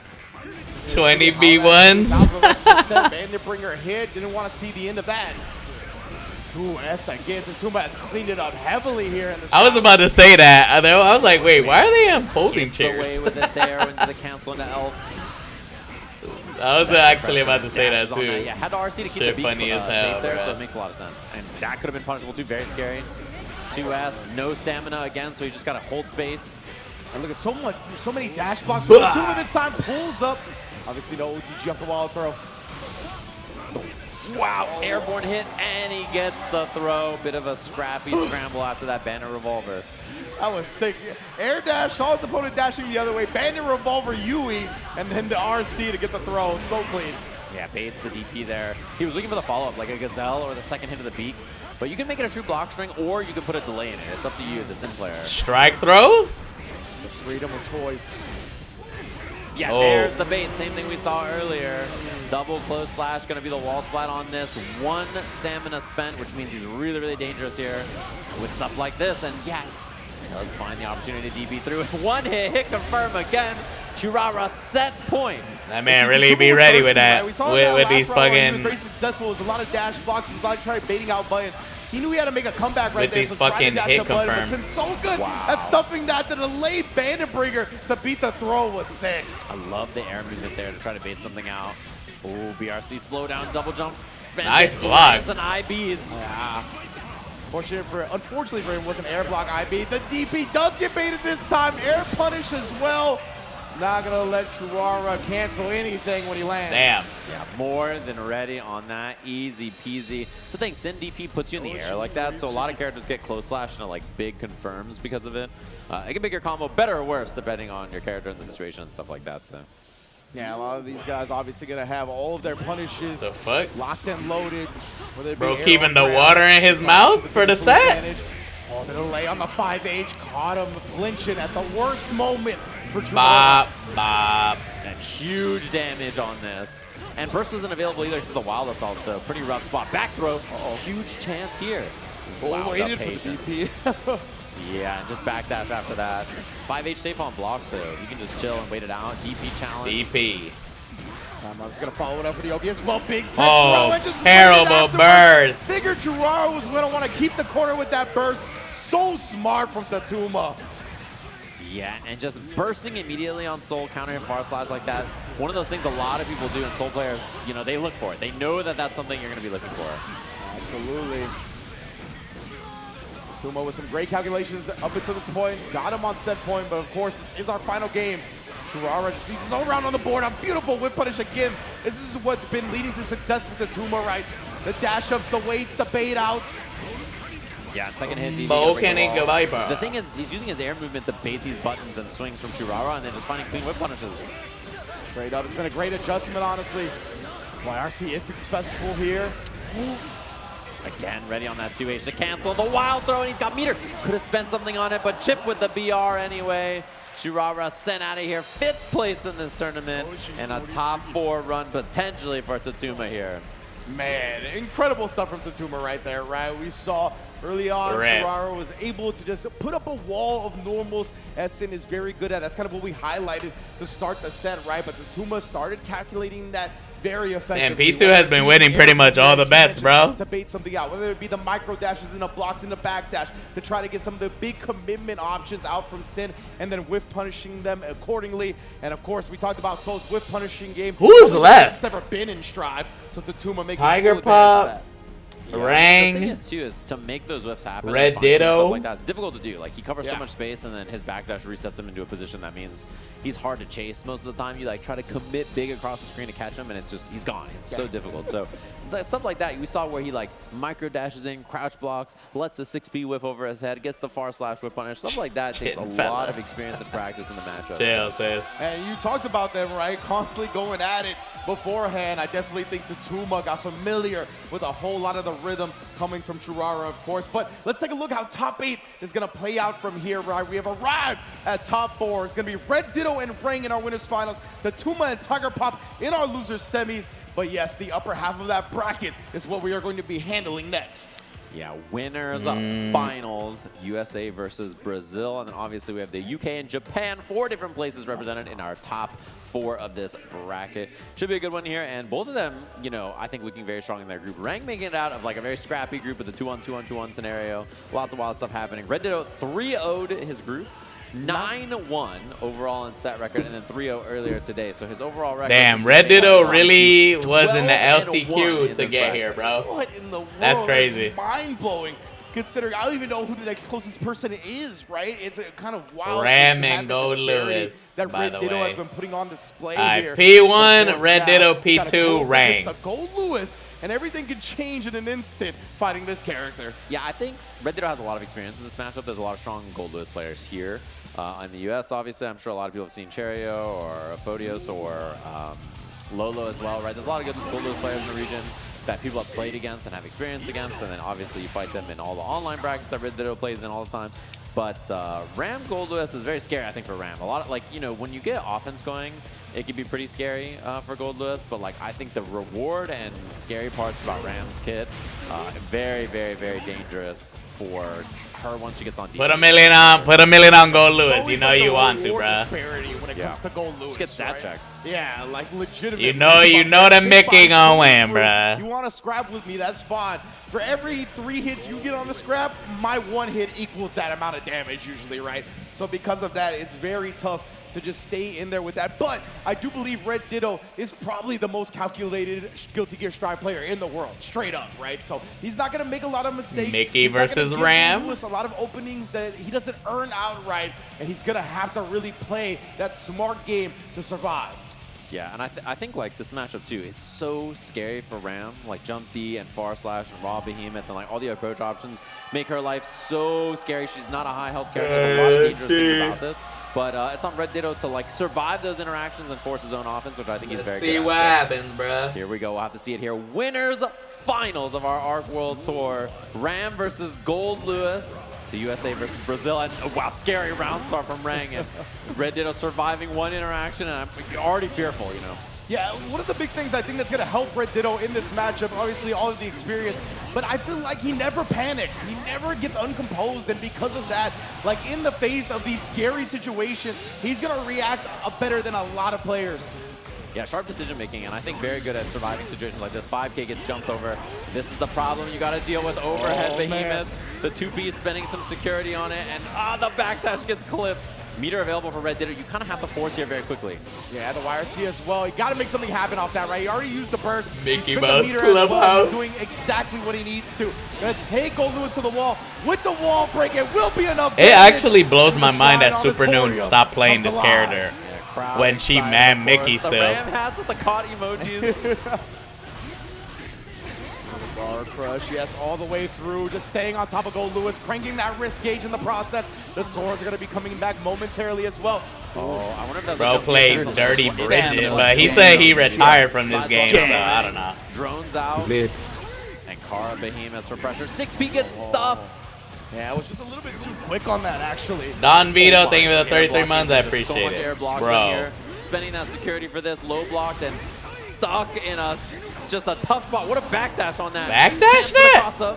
20 V1s.
Bandit bringer hit. Didn't want to see the end of that. 2S again. Tatuma has cleaned it up heavily here in the
I was about to say that. I was like, wait, why are they on folding chairs?
Away with it there into the cancel into elf.
I was actually about to say that
Dashes on
too.
Yeah, had the RC to keep
Shit
the beat
funny as hell,
safe there,
bro.
so it makes a lot of sense. And that could have been punishable too. Very scary. 2S, no stamina again, so you just got to hold space.
And look at so many dash blocks. Tatuma this time pulls up. Obviously no OTG off the wall throw.
Wow, airborne hit, and he gets the throw. Bit of a scrappy scramble after that Bandit Revolver.
That was sick. Air dash, saw his opponent dashing the other way. Bandit Revolver Yui, and then the RC to get the throw. So clean.
Yeah, baits the DP there. He was looking for the follow-up, like a gazelle or the second hit of the beak. But you can make it a true block string, or you can put a delay in it. It's up to you, the sim player.
Strike throw?
It's the freedom of choice.
Yeah, there's the bait. Same thing we saw earlier. Double close slash, going to be the wall splat on this. One stamina spent, which means he's really, really dangerous here with stuff like this. And yeah, does find the opportunity to DB through. One hit confirm again. Tyurara set point.
That man really be ready with that. With these fucking.
He was very successful. It was a lot of dash blocks. He was like trying baiting out buttons. He knew he had to make a comeback right there.
With these fucking hit confirms.
It's so good at stuffing that. The delayed Bandit Bringer to beat the throw was sick.
I love the air movement there to try to bait something out. Oh, BRC slow down, double jump.
Nice block.
An IBs.
Yeah. Unfortunately for him with an air block IB, the DP does get baited this time. Air punish as well. Not gonna let Tyurara cancel anything when he lands.
Damn.
Yeah, more than ready on that. Easy peasy. It's the thing, Sin DP puts you in the air like that, so a lot of characters get close slash into like big confirms because of it. It can make your combo better or worse depending on your character and the situation and stuff like that. So.
Yeah, a lot of these guys obviously gonna have all of their punishes
The fuck?
locked and loaded.
Bro, keeping the water in his mouth for the set?
Oh, the delay on the 5H caught him flinching at the worst moment for Tyurara.
Bop, bop.
And huge damage on this. And Burst wasn't available either to the Wild Assault, so pretty rough spot. Back throw, huge chance here.
Oh, waited for the
patience.
DP.
Yeah, and just backdash after that. 5H safe on blocks, so you can just chill and wait it out. DP challenge.
DP.
I'm just gonna follow it up for the OBS. Well, big tech
Oh,
throw and just
terrible burst.
Figured Tyurara was gonna want to keep the corner with that burst. So smart from Tatuma.
Yeah, and just bursting immediately on Soul, counter hit far slash like that. One of those things a lot of people do, and Soul players, you know, they look for it. They know that that's something you're gonna be looking for.
Absolutely. Tatuma with some great calculations up until this point. Got him on set point, but of course, this is our final game. Tyurara just leads his own round on the board. A beautiful whip punish again. This is what's been leading to success for Tatuma, right? The dash ups, the waits, the bait outs.
Yeah, second hit. DB
Volcanic Viper.
The thing is, he's using his air movement to bait these buttons and swings from Tyurara, and then just finding clean whip punishes.
Straight up, it's been a great adjustment, honestly. YRC is successful here.
Again, ready on that 2H to cancel the wild throw, and he's got meter. Could have spent something on it, but chip with the BR anyway. Tyurara sent out of here, 5th place in this tournament, and a top 4 run potentially for Tatuma here.
Man, incredible stuff from Tatuma right there, right? We saw early on, Tyurara was able to just put up a wall of normals. Sin is very good at. That's kind of what we highlighted to start the set, right? But Tatuma started calculating that very effectively.
And P2 has been winning pretty much all the bets, bro.
To bait something out, whether it be the micro dashes and the blocks in the back dash, to try to get some of the big commitment options out from Sin, and then whiff punishing them accordingly. And of course, we talked about Soul's whiff punishing game.
Who's left?
It's never been in Strive, so Tatuma making
Tiger
full advantage of
Pop.
that.
Rang. The thing is, too, is to make those whiffs happen.
Red Ditto.
Stuff like that. It's difficult to do. Like, he covers so much space, and then his backdash resets him into a position that means he's hard to chase most of the time. You, like, try to commit big across the screen to catch him, and it's just, he's gone. It's so difficult. So, stuff like that, we saw where he, like, micro dashes in, crouch blocks, lets the 6P whiff over his head, gets the far slash whiff punish. Stuff like that takes a lot of experience and practice in the matchup.
Chill, sis.
And you talked about them, right? Constantly going at it beforehand. I definitely think Tatuma got familiar with a whole lot of the rhythm coming from Tyurara, of course. But let's take a look how top 8 is going to play out from here, right? We have arrived at top 4. It's going to be Red Ditto and Rang in our winners finals, Tatuma and Tiger Pop in our losers semis. But yes, the upper half of that bracket is what we are going to be handling next.
Yeah, winners finals, USA versus Brazil. And then obviously we have the UK and Japan, 4 different places represented in our top 4 of this bracket. Should be a good one here. And both of them, you know, I think looking very strong in their group. Rang making it out of like a very scrappy group with a 2-on-2-on-2-on scenario. Lots of wild stuff happening. Red Ditto 3-0'd his group. 9-1 overall in set record, and then 3-0 earlier today. So his overall record.
Damn, Red Ditto really was in the LCQ to get here, bro.
What in the world?
That's crazy.
Mind blowing. Considering I don't even know who the next closest person is, right? It's a kind of wild.
Ram and Gold Lewis,
that
by
Red
the
Ditto
way.
has been putting on display here.
P1, Red Ditto, P2, Rang.
The Gold Lewis, and everything can change in an instant fighting this character.
Yeah, I think Red Ditto has a lot of experience in this matchup. There's a lot of strong Gold Lewis players here. In the US, obviously, I'm sure a lot of people have seen Cherio or Fodios or Lolo as well, right? There's a lot of good Gold Lewis players in the region that people have played against and have experience against, and then obviously you fight them in all the online brackets that Red Ditto plays in all the time. But Ram Gold Lewis is very scary, I think, for Ram. A lot of, like, you know, when you get offense going, it can be pretty scary for Gold Lewis, but like I think the reward and scary parts about Ram's kit, very, very, very dangerous for her once she gets on defense.
Put a million on Gold Lewis. You know you want to, bro.
Disparity when it comes to Gold Lewis.
She gets stat check.
Yeah, like legitimate.
You know the Mickey gonna win, bro.
You want to scrap with me? That's fine. For every 3 hits you get on the scrap, my 1 hit equals that amount of damage usually, right? So because of that, it's very tough to just stay in there with that. But I do believe Red Ditto is probably the most calculated Guilty Gear Strive player in the world, straight up, right? So he's not going to make a lot of mistakes.
Mickey versus Ram.
A lot of openings that he doesn't earn outright, and he's going to have to really play that smart game to survive.
Yeah, and I think like this matchup too is so scary for Ram, like jump D and far slash and raw behemoth and like all the approach options make her life so scary. She's not a high health character. There's a lot of dangerous things about this. But it's on Red Ditto to like survive those interactions and force his own offense, which I think he's very good at.
See what happens, bro.
Here we go. We'll have to see it here. Winners finals of our Arc World Tour. Ram versus Gold Lewis. The USA versus Brazil. And wow, scary round start from Rang. And Red Ditto surviving 1 interaction. And I'm already fearful, you know.
Yeah, one of the big things I think that's going to help Red Ditto in this matchup, obviously all of the experience, but I feel like he never panics. He never gets uncomposed, and because of that, like in the face of these scary situations, he's going to react better than a lot of players.
Yeah, sharp decision making, and I think very good at surviving situations like this. 5K gets jumped over. This is the problem you got to deal with. Overhead behemoth.
Man.
The 2P spending some security on it, and the backdash gets clipped. Meter available for Red Ditto. You kind of have to force here very quickly.
Yeah, the YRC as well. You got to make something happen off that, right? He already used the burst.
Mickey
Mouse
Mouse
Clubhouse.
Clubhouse.
He's doing exactly what he needs to. Gonna take Gold Lewis to the wall. With the wall break, it will be enough.
It actually blows my mind that Super Noon stopped playing this character when she mad Mickey still.
The Ram hats with the caught emojis.
Bar Crush, yes, all the way through, just staying on top of Gold Lewis, cranking that risk gauge in the process. The swords are going to be coming back momentarily as well.
Oh, I wonder if that's
Bro plays Dirty Bridget, but he said he retired from this game, so I don't know.
Drones out.
Lit.
And Kara Behemoths for pressure. 6P gets stuffed.
Yeah, it was just a little bit too quick on that, actually.
Don Vito, thank you for the 33 months. I
There's
appreciate
so much air
it.
blocks in
Bro.
here. Spending that security for this, low blocked and stuck in just a tough spot. What a backdash on that.
Backdash that?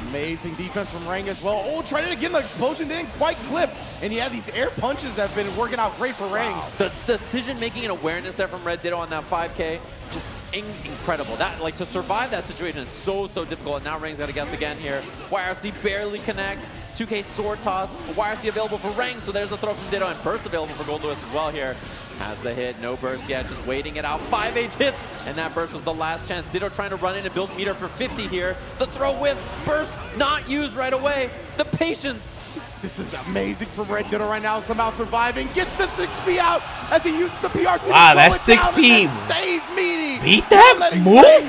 Amazing defense from Rang as well. Oh, trying to get the explosion, didn't quite clip. And yeah, these air punches have been working out great for Rang.
The decision-making and awareness there from Red Ditto on that 5K, just incredible. That, like, to survive that situation is so difficult. And now Rang's got to guess again here. YRC barely connects. 2K sword toss. YRC available for Rang, so there's the throw from Ditto, and burst available for Gold Lewis as well here. Has the hit, no burst yet, just waiting it out. 5H hits, and that burst was the last chance. Ditto trying to run in and build meter for 50 here. The throw with burst not used right away. The patience.
This is amazing from Red Ditto right now, somehow surviving. Gets the 6P out as he uses the PRC.
Wow, that's 6P.
Stays meaty.
Beat that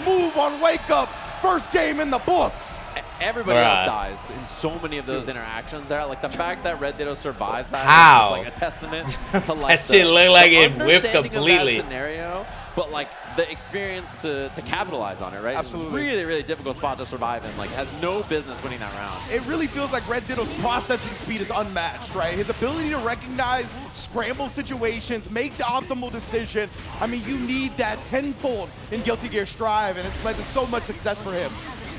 move on Wake Up. First game in the books.
Everybody else dies in so many of those interactions there. Like, the fact that Red Ditto survives that
How?
is just like a testament to like
that shit look like it whiffed
understanding
completely.
of that scenario, but like the experience to capitalize on it, right?
Absolutely.
It's really difficult spot to survive in. Like, has no business winning that round.
It really feels like Red Ditto's processing speed is unmatched, right? His ability to recognize scramble situations, make the optimal decision. I mean, you need that tenfold in Guilty Gear Strive, and it's led to so much success for him.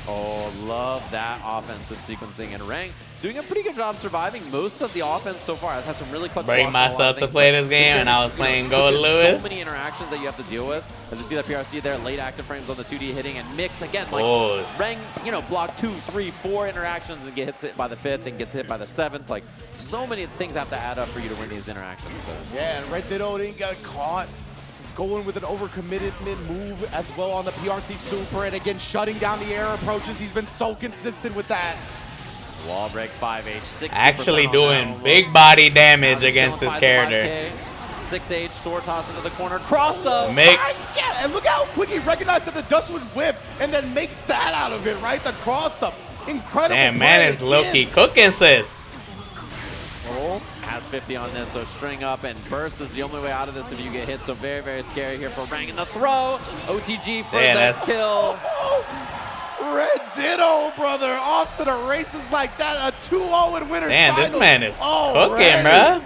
Oh, love that offensive sequencing, and Rang doing a pretty good job surviving most of the offense so far. Has had some really clutch
Bring
blocks on a lot
myself
of
to
things,
play
but
this game, and I was playing Gold
there's
Lewis.
so many interactions that you have to deal with. As you see that PRC there, late active frames on the 2D hitting, and mix again. Like, Rang, you know, block 2, 3, 4 interactions and gets hit by the 5th and gets hit by the 7th. Like, so many things have to add up for you to win these interactions. So.
Yeah, and Red Ditto didn't get caught. Going with an overcommitted mid-move as well on the PRC Super, and again, shutting down the air approaches. He's been so consistent with that.
Wall break 5H, 60%
Actually
on
doing
that
big body damage against this character.
6H, sword toss into the corner, cross up.
Mixed.
Yeah, and look how quick he recognized that the dust would whip and then makes that out of it, right? The cross up. Incredible.
Damn, man is low-key cooking, sis.
Oh, has 50 on this, so string up and burst is the only way out of this if you get hit. So very scary here for Rang in the throw. OTG for the kill.
Red Ditto, brother, off to the races like that. A 2-0 in winners.
Damn, this man is cooking,
Already.
bruh.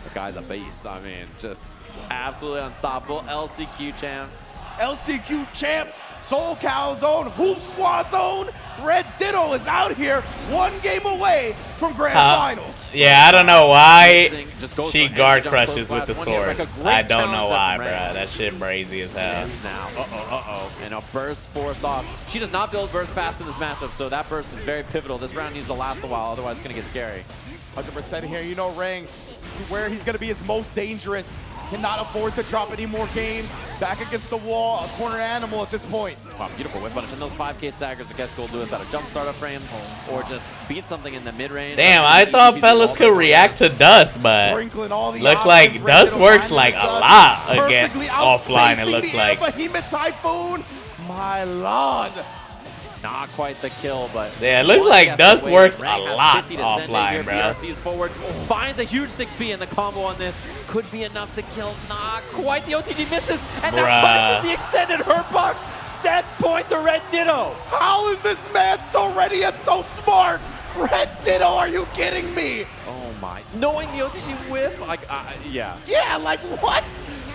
This guy's a beast. I mean, just absolutely unstoppable. LCQ champ.
LCQ champ, Soul Calzone, Hoop Squad Zone. Red Ditto is out here, one game away from Grand Finals.
Yeah, I don't know why she guard crushes with the swords. I don't know why, bruh. That shit brazy as hell.
Now, and a burst forced off. She does not build burst fast in this matchup, so that burst is very pivotal. This round needs to last a while, otherwise it's gonna get scary.
100% here, you know Rang, this is where he's gonna be his most dangerous. Cannot afford to drop any more games. Back against the wall, a corner animal at this point.
Wow, beautiful whip punish. And those 5K staggers to catch Gold Lewis out of jump startup frames or just beat something in the mid-range.
Damn, I thought fellas could react to dust, but looks like dust works like a lot again offline, it looks like.
Behemoth Typhoon, my lord.
Not quite the kill, but
yeah, it looks like dust works a lot offline, bro.
PRC's forward, finds a huge 6P, and the combo on this could be enough to kill. Not quite. The OTG misses, and now punishes the extended hurt block. Set point to Red Ditto.
How is this man so ready and so smart? Red Ditto, are you kidding me?
Oh my! Knowing the OTG whiff, like yeah.
Yeah, like what?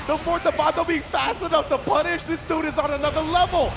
The fourth Bato being fast enough to punish. This dude is on another level.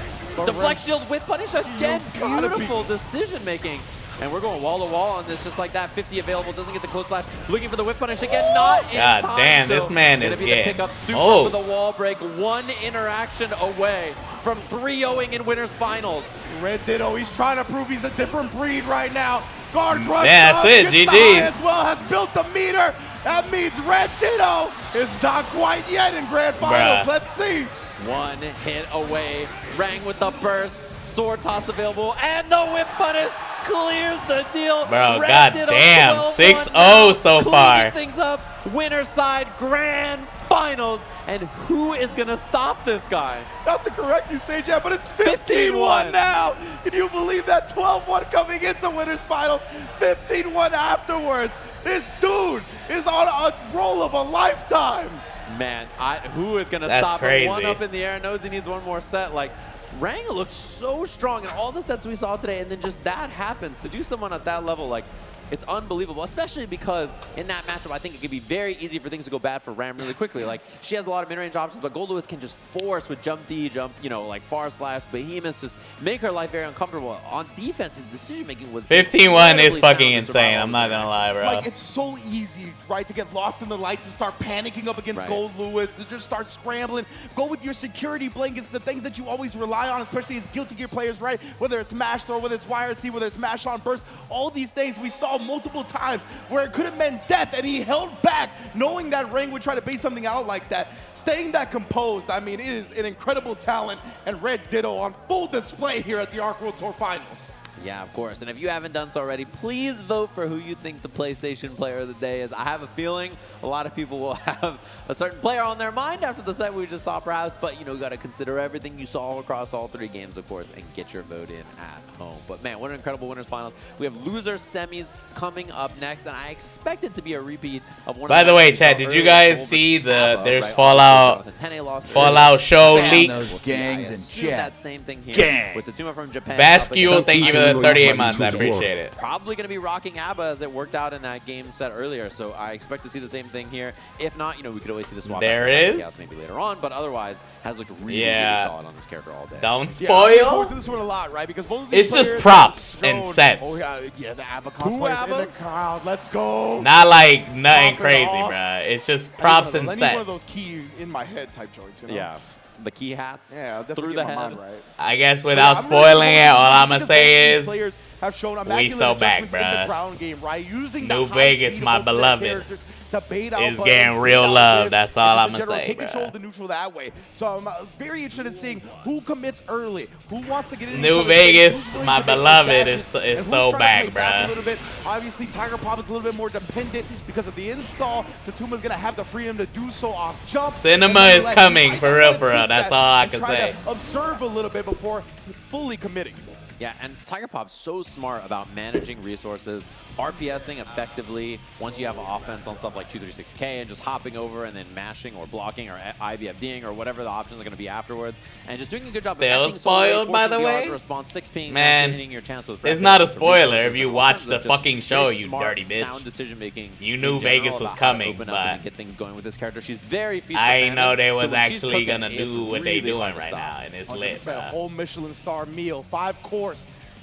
Deflect shield with punish again. Beautiful decision making. And we're going wall to wall on this, just like that. 50 available, doesn't get the close slash. Looking for the whip punish again, not in time.
God damn, this man is getting
smoked. For the wall break, one interaction away from 3-0ing in winners finals.
Red Ditto, he's trying to prove he's a different breed right now. Guard crush.
Yeah, that's it. GG's.
As well has built the meter. That means Red Ditto is not quite yet in grand finals. Let's see.
One hit away. Rang with the burst. Sword toss available. And the whip punish. clears the deal.
Bro,
Red Ditto
goddamn,
12-1
6-0 so
cleaning
far.
things up. Winner side grand finals. And who is gonna stop this guy?
Not to correct you, Sajab, but it's 15-1 now. Can you believe that? 12-1 coming into winners finals, 15-1 afterwards. This dude is on a roll of a lifetime.
Man, who is gonna
That's
stop
crazy.
him? One up in the air, knows he needs one more set. Like, Rang looks so strong in all the sets we saw today, and then just that happens. To do someone at that level, like, it's unbelievable, especially because in that matchup, I think it could be very easy for things to go bad for Ram really quickly. Like, she has a lot of mid-range options, but Gold Lewis can just force with jump D, you know, like far slash, behemoths, just make her life very uncomfortable. On defense, his decision-making was
15-1 is fucking insane. I'm not gonna lie, bro.
Like, it's so easy, right, to get lost in the lights, to start panicking up against Gold Lewis, to just start scrambling. Go with your security blankets, the things that you always rely on, especially as Guilty Gear players, right? Whether it's mash throw, whether it's YRC, whether it's mash on burst, all these things we saw multiple times where it could have meant death, and he held back, knowing that Ring would try to bait something out like that. Staying that composed, I mean, it is an incredible talent, and Red Ditto on full display here at the Arc World Tour Finals.
Yeah, of course. And if you haven't done so already, please vote for who you think the PlayStation Player of the Day is. I have a feeling a lot of people will have a certain player on their mind after the set we just saw, perhaps. But, you know, you got to consider everything you saw across all three games, of course, and get your vote in at home. But, man, what an incredible winners finals. We have loser semis coming up next, and I expect it to be a repeat of one.
By the way, Chad, did you guys see there's Fallout show leaks?
Those gangs and shit.
That same thing here
Gang.
with Tatuma from Japan.
Bascule, thank you for the 38 months. I appreciate it.
Probably going to be rocking ABBA as it worked out in that game set earlier, so I expect to see the same thing here. If not, you know, we could always see the swap.
There it is.
Maybe later on, but otherwise has looked really, really solid on this character all day.
Don't
Yeah, I'm looking
spoil.
forward to this one a lot, right? Because both of these
It's just
players
props
have
and
shown-
sets.
Oh yeah, the ABBA cosplayers in the crowd. Let's go.
Not like nothing
Knock it
crazy,
off.
bruh. It's just props and
I need one of those
sets.
key in my head type joints, you know?
Yeah, the key hats.
Yeah, definitely
through
get
the
my
head.
mind right.
I guess
But
without
I'm really
spoiling it,
hoping
all I'm
because
gonna say
both of these
is
players have shown
we
immaculate
so back,
adjustments in the
bruh.
ground game, right? Using
New
the high
Vegas,
speed
my
of both of their
beloved,
characters to bait out
is
buttons,
getting
bait
real
out
love.
whiffs,
That's
and
all
just
I'm
in
gonna
general
say,
take control
bruh.
of the neutral that way. So I'm very interested in seeing who commits early, who wants to get in.
New Vegas, my beloved, is so back, bruh.
A little bit. Obviously, Tiger Pop is a little bit more dependent because of the install. Tatuma's gonna have the freedom to do so off jump.
Cinema
And then
is
let
coming,
him
for real,
take
for real.
that
That's all I
and
can
try
say.
to observe a little bit before fully committing.
Yeah, and Tiger Pop's so smart about managing resources, RPSing effectively once you have offense on stuff like 236K and just hopping over and then mashing or blocking or IVFDing or whatever the options are going to be afterwards. And just doing a good job
Still
of
spoiled, by the way?
Response 6 ping,
Man,
hitting your chance with
it's not a
resources
spoiler if
and
you
all
watch
kinds
the
of just
fucking show,
very
you
smart,
dirty bitch.
sound decision making.
You knew
in general
Vegas was
about how to
coming,
open up and
but
get things going with this character. She's very feature
I
dependent,
know they
so
was
when she's
actually
cooking,
gonna
it's
do what they
really
doing
hard to
right
stop.
now, and it's lit,
100%,
bruh.
whole Michelin star meal, 5-course.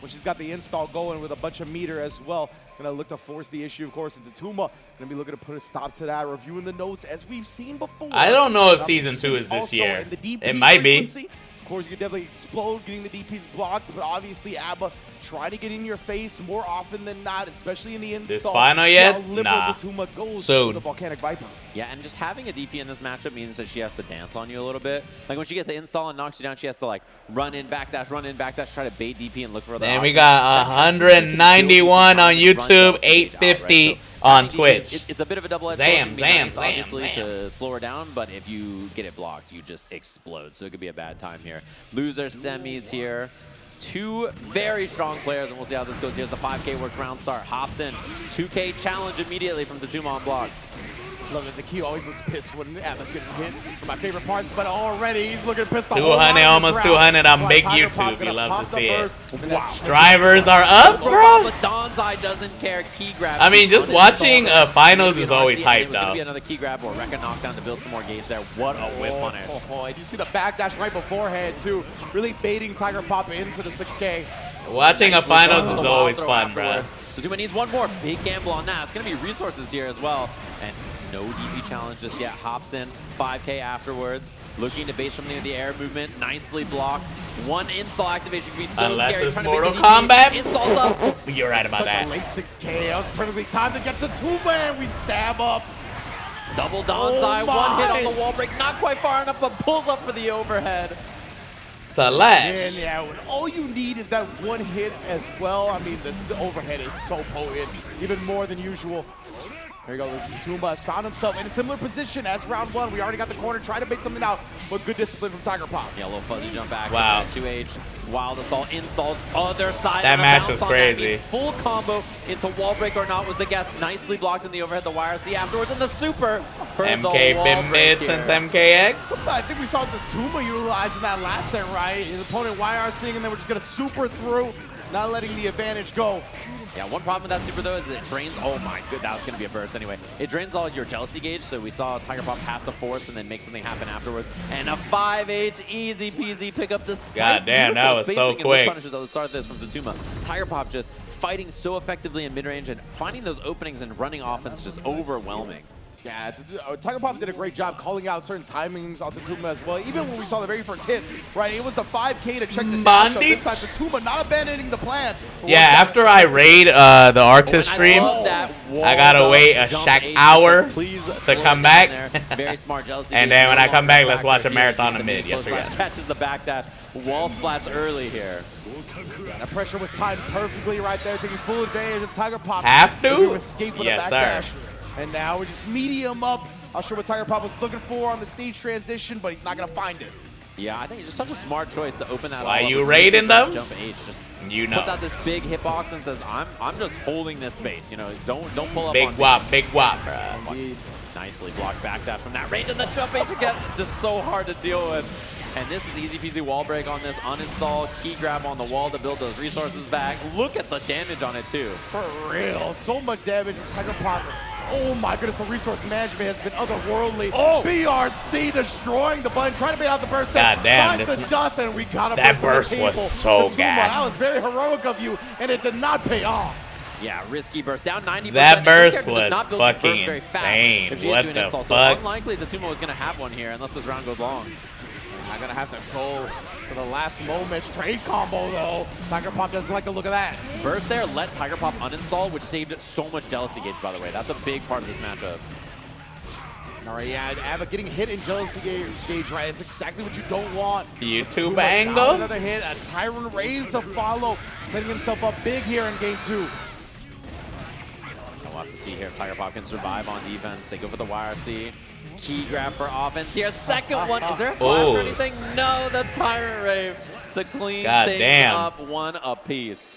When she's got the install going with a bunch of meter as well. Gonna look to force the issue, of course, into Tatuma. Gonna be looking to put a stop to that, reviewing the notes as we've seen before.
I don't know if
I'm
season 2 is
interested
this
also
year.
in the DP
It might be.
frequency. Of course, you could definitely explode getting the DPs blocked, but obviously ABBA trying to get in your face more often than not, especially in the install.
This final
See
yet?
how liberal
Nah.
Tatuma goes
Soon.
with the Volcanic Viper.
Yeah, and just having a DP in this matchup means that she has to dance on you a little bit. Like when she gets the install and knocks you down, she has to like run in, backdash, try to bait DP and look for the
And we got 191 on YouTube, 850 on Twitch.
It's a bit of a double-edged
Zam,
sword. It can be
zam,
nice,
zam,
obviously,
zam.
to slow her down, but if you get it blocked, you just explode. So it could be a bad time here. Loser semis here. Two very strong players, and we'll see how this goes. Here's the 5K works round start. Hops in. 2K challenge immediately from Tatuma on block.
Love it. The Q always looks pissed when Atlas getting hit. One of my favorite parts, but already he's looking pissed.
200, almost 200 on big YouTube. You love to see it. Strivers are up, bro.
But Donzai doesn't care. Key grab.
I mean, just watching finals is always hype,
Gonna be
though.
another key grab or Rekka knockdown to build some more gauge there. What a whip punish.
And you see the backdash right beforehand, too. Really baiting Tiger Pop into the 6K.
Watching a finals is always fun, bro.
Tatuma needs one more big gamble on that. It's going to be resources here as well. And no DP challenge just yet. Hops in, 5K afterwards. Looking to bait something with the air movement. Nicely blocked. One install activation could be so
Unless
scary.
it's
Trying to bait
Mortal
the DP.
Kombat.
Installs up.
You're right about
Such
that.
a late 6K. That was perfectly timed to get to Tatuma, and we stab up.
Double Donzai, one hit on the wall break. Not quite far enough, but pulls up for the overhead.
Slash.
And yeah, when all you need is that one hit as well. I mean, the overhead is so potent, even more than usual. There you go, Tatuma has found himself in a similar position as round 1. We already got the corner, trying to make something out, but good discipline from Tiger Pop.
Yeah, a little fuzzy jump back.
Wow.
2H, wild assault, installed, other side.
That
on a
match
bounce
was
on
crazy.
That full combo into wall break or not was the guess. Nicely blocked in the overhead, the YRC afterwards, and the super for the
MK
wall
been
break
mid since
here.
MKX.
I think we saw Tatuma utilizing that last set, right? His opponent YRCing, and then we're just gonna super through, not letting the advantage go.
Yeah, one problem with that super though is it drains, oh my good, that was gonna be a burst anyway. It drains all your jealousy gauge, so we saw Tiger Pop have to force and then make something happen afterwards. And a 5H, easy peasy, pick up the spike.
God damn, that was so
Spacing and
quick.
punishes at the start of this from Tatuma. Tiger Pop just fighting so effectively in mid-range and finding those openings and running offense just overwhelming.
Yeah, Tiger Pop did a great job calling out certain timings on Tatuma as well. Even when we saw the very first hit, right? It was the 5K to check the dash up. This time Tatuma not abandoning the plans.
Yeah, after I raid the Arcsys stream, I gotta wait a hour to come back.
Very smart jealousy.
And then when I come back, let's watch a marathon of mid. Yes, sir, yes.
Catches the back dash. Wall splats early here.
Yeah, the pressure was timed perfectly right there, taking full advantage of Tiger Pop.
Have to?
Escape with
Yes,
a
sir.
backdash. And now we're just medium up. Not sure what Tiger Pop was looking for on the stage transition, but he's not gonna find it.
Yeah, I think it's just such a smart choice to open that.
Why
all
you
up.
raiding them?
Jump H, just
You know.
puts out this big hitbox and says, "I'm just holding this space. You know, don't pull up
Big
on me."
wop, big wop, bruh.
Nicely blocked backdash from that range, and the jump H again, just so hard to deal with. And this is easy peasy wall break on this uninstall, key grab on the wall to build those resources back. Look at the damage on it too.
For real, so much damage. Tiger Pop. Oh my goodness, the resource management has been otherworldly.
Oh!
BRC destroying the button, trying to bait out the burst.
God damn,
finds the dust, and we got a
that
burst
burst
on the
was
table.
so
Tatuma,
gas.
That was very heroic of you, and it did not pay off.
Yeah, risky burst. Down 90%.
That burst
This character does
was
not build the burst
fucking
very fast
insane.
if she had
What
to
the
install. So
fuck?
unlikely Tatuma was going to have one here unless this round goes long.
Not gonna have to go to the last moment. Trade combo though. Tiger Pop doesn't like the look of that.
Burst there let Tiger Pop uninstall, which saved so much jealousy gauge, by the way. That's a big part of this matchup.
All right, yeah, Ava getting hit in jealousy gauge, right? It's exactly what you don't want.
YouTube
Tatuma's got
angles.
Another hit, a Tyrant Rave to follow, setting himself up big here in game 2.
We'll have to see here if Tiger Pop can survive on defense. They go for the YRC. Key grab for offense here. Second one. Is there a flash or anything? No, the Tyrant Rave to clean things up, one apiece.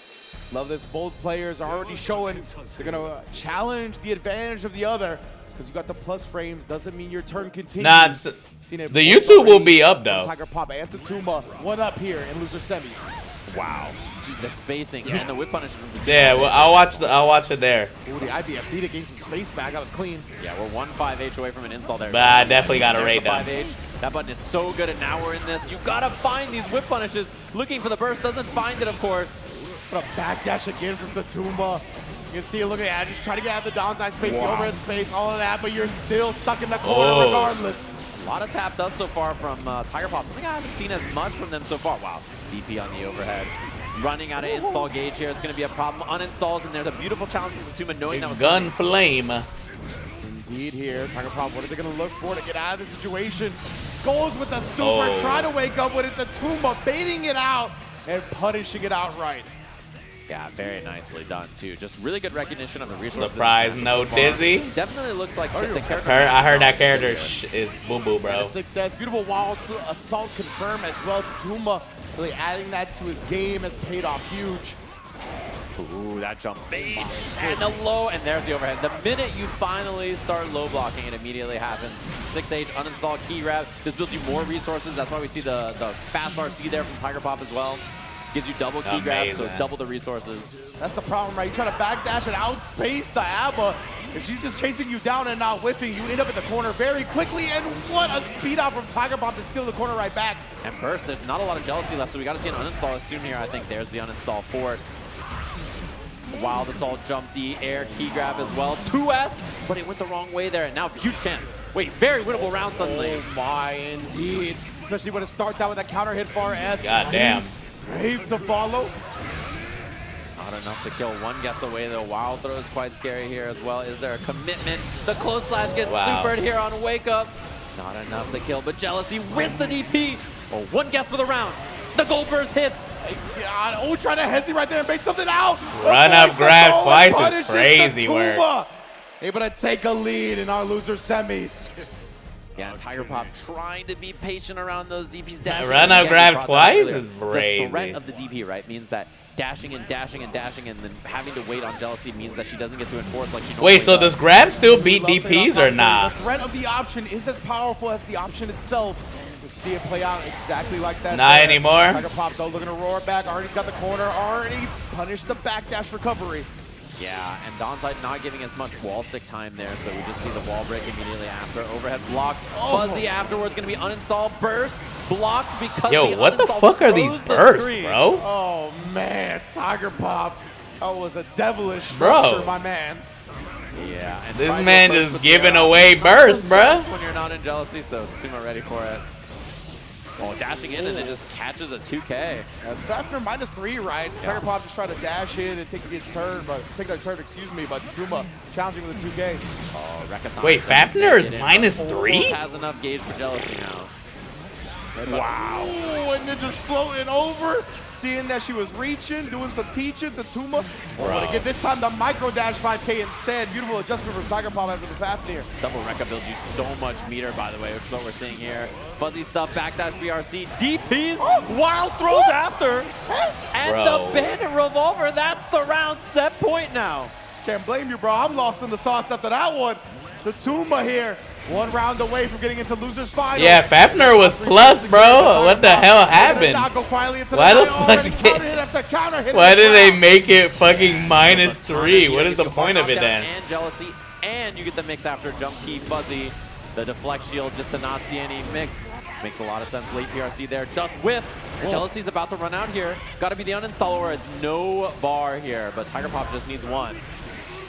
Love this. Both players are already showing they're going to challenge the advantage of the other. Because you got the plus frames doesn't mean your turn continues.
Nah, the YouTube will be up though.
Tiger Pop and Tatuma, one up here in loser semis.
Wow. Dude, the spacing and the whip punish from Tatuma.
Yeah, well, I'll watch it there.
Ooh, the IBFD to gain some space back. That was clean.
Yeah, we're 1 5H away from an install there.
But I definitely got a raid
down.
down.
That button is so good, and now we're in this. You gotta find these whip punishes. Looking for the burst, doesn't find it, of course.
But a backdash again from Tatuma. You can see it looking at it, just trying to get out of the downside space, the overhead space, all of that, but you're still stuck in the corner regardless.
A lot of tap dust so far from Tiger Pop. Something I haven't seen as much from them so far. Wow, DP on the overhead. Running out of install gauge here. It's going to be a problem. Uninstalls, and there's a beautiful challenge from Tatuma knowing that was
gun flame.
Indeed here. Tiger Pop, what are they going to look for to get out of the situation? Goes with the super, trying to wake up with it. Tatuma baiting it out and punishing it outright.
Yeah, very nicely done, too. Just really good recognition of the resources.
Surprise, no dizzy.
Definitely looks like the character.
I heard that character is boo-boo, bro.
Success. Beautiful wild assault confirm as well. Tatuma really adding that to his game has paid off huge.
Ooh, that jump bait. And the low, and there's the overhead. The minute you finally start low blocking, it immediately happens. 6H, uninstall, key grab. This builds you more resources. That's why we see the fast RC there from Tiger Pop as well. Gives you double key grab, so double the resources.
That's the problem, right? You try to backdash and outspace the ABBA. If she's just chasing you down and not whipping, you end up in the corner very quickly. And what a speed out from Tiger Pop to steal the corner right back.
And burst, there's not a lot of jealousy left, so we got to see an uninstall soon here. I think there's the uninstall force. Wild assault jump D, air key grab as well. 2S, but it went the wrong way there. And now huge chance. Wait, very winnable round suddenly.
Oh my, indeed. Especially when it starts out with a counter hit for S.
God damn.
Brave to follow.
Not enough to kill. One guess away though. Wild throw is quite scary here as well. Is there a commitment? The close slash gets supered here on Wake Up. Not enough to kill, but jealousy with the DP. Oh, one guess for the round. The gold burst hits.
God, oh, trying to hesitate right there and make something out.
Run up grab twice is
punishes
crazy
Tatuma.
work.
Able to take a lead in our loser semis.
Yeah, and Tiger Pop trying to be patient around those DPs. Dashing
Run up
again,
grab
we brought that
twice
earlier.
is crazy.
The threat of the DP, right, means that dashing and dashing and dashing and then having to wait on Jealousy means that she doesn't get to enforce like she normally
Wait, so does grab still beat
Loves it
DPs
on
or
top.
not?
The threat of the option is as powerful as the option itself. We'll see it play out exactly like that.
Not
there.
anymore.
Tiger Pop though looking to roar back. Already's got the corner. Already punished the backdash recovery.
Yeah, and Donside not giving as much wall stick time there, so we just see the wall break immediately after. Overhead block. Fuzzy afterwards going to be uninstalled. Burst blocked because
Yo, what the fuck are these bursts, bro?
Oh man, Tiger Pop. That was a devilish
Bro.
structure, my man.
Yeah, and
This
trying to
man
burst
just
with
giving
the,
away bursts, bro.
when you're not in Jealousy, so Tatuma ready for it. Oh, dashing in and then just catches a 2K.
That's Fafner -3, right? So Tiger Pop just trying to dash in and take his turn, but take their turn, excuse me, but Tatuma challenging with a 2K.
Oh, Rekatan.
Wait, Fafner is -3?
Has enough gauge for Jealousy now.
Wow. Ooh, and then just floating over, seeing that she was reaching, doing some teaching. Tatuma. But again, this time the micro dash 5K instead. Beautiful adjustment from Tiger Pop after the Fafnir.
Double Rekka builds you so much meter, by the way, which is what we're seeing here. Fuzzy stuff, backdash BRC, DPs, wild throws after, and the bandit revolver. That's the round set point now.
Can't blame you, bro. I'm lost in the sauce after that one. Tatuma here, 1 round away from getting into losers final.
Yeah, Fafner was plus, bro. What the hell happened? Why the fuck? Why did they make it fucking -3? What is the point of it then?
And Jealousy, and you get the mix after jump key Fuzzy. The deflect shield just to not see any mix. Makes a lot of sense. Late PRC there. Dust whiffs. And Jealousy's about to run out here. Got to be the uninstall or it's no bar here. But Tiger Pop just needs 1.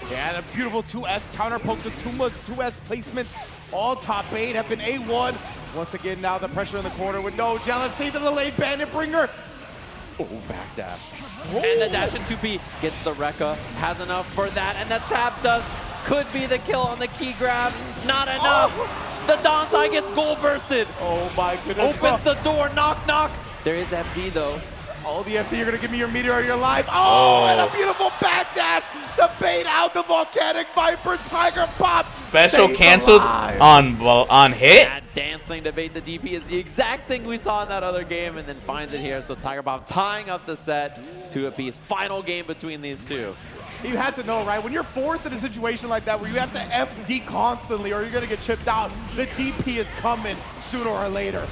Yeah, and a beautiful 2S counter poke. Tatuma's 2S placements, all top 8 have been A1. Once again, now the pressure in the corner with no Jealousy. The delayed bandit bringer.
Oh, backdash. And the dash in 2P gets the Rekka. Has enough for that. And the tap does. Could be the kill on the key grab. Not enough. The Donsai gets goal bursted.
Oh my goodness.
Opens the door. Knock, knock. There is FD though.
Oh, the FD, you're going to give me your meteor or your life. Oh, and a beautiful backdash to bait out the Volcanic Viper. Tiger Pop.
Special canceled on hit?
That dancing to bait the DP is the exact thing we saw in that other game and then finds it here. So Tiger Pop tying up the set 2 apiece. Final game between these two.
You had to know, right? When you're forced in a situation like that where you have to FD constantly or you're going to get chipped out, the DP is coming sooner or later.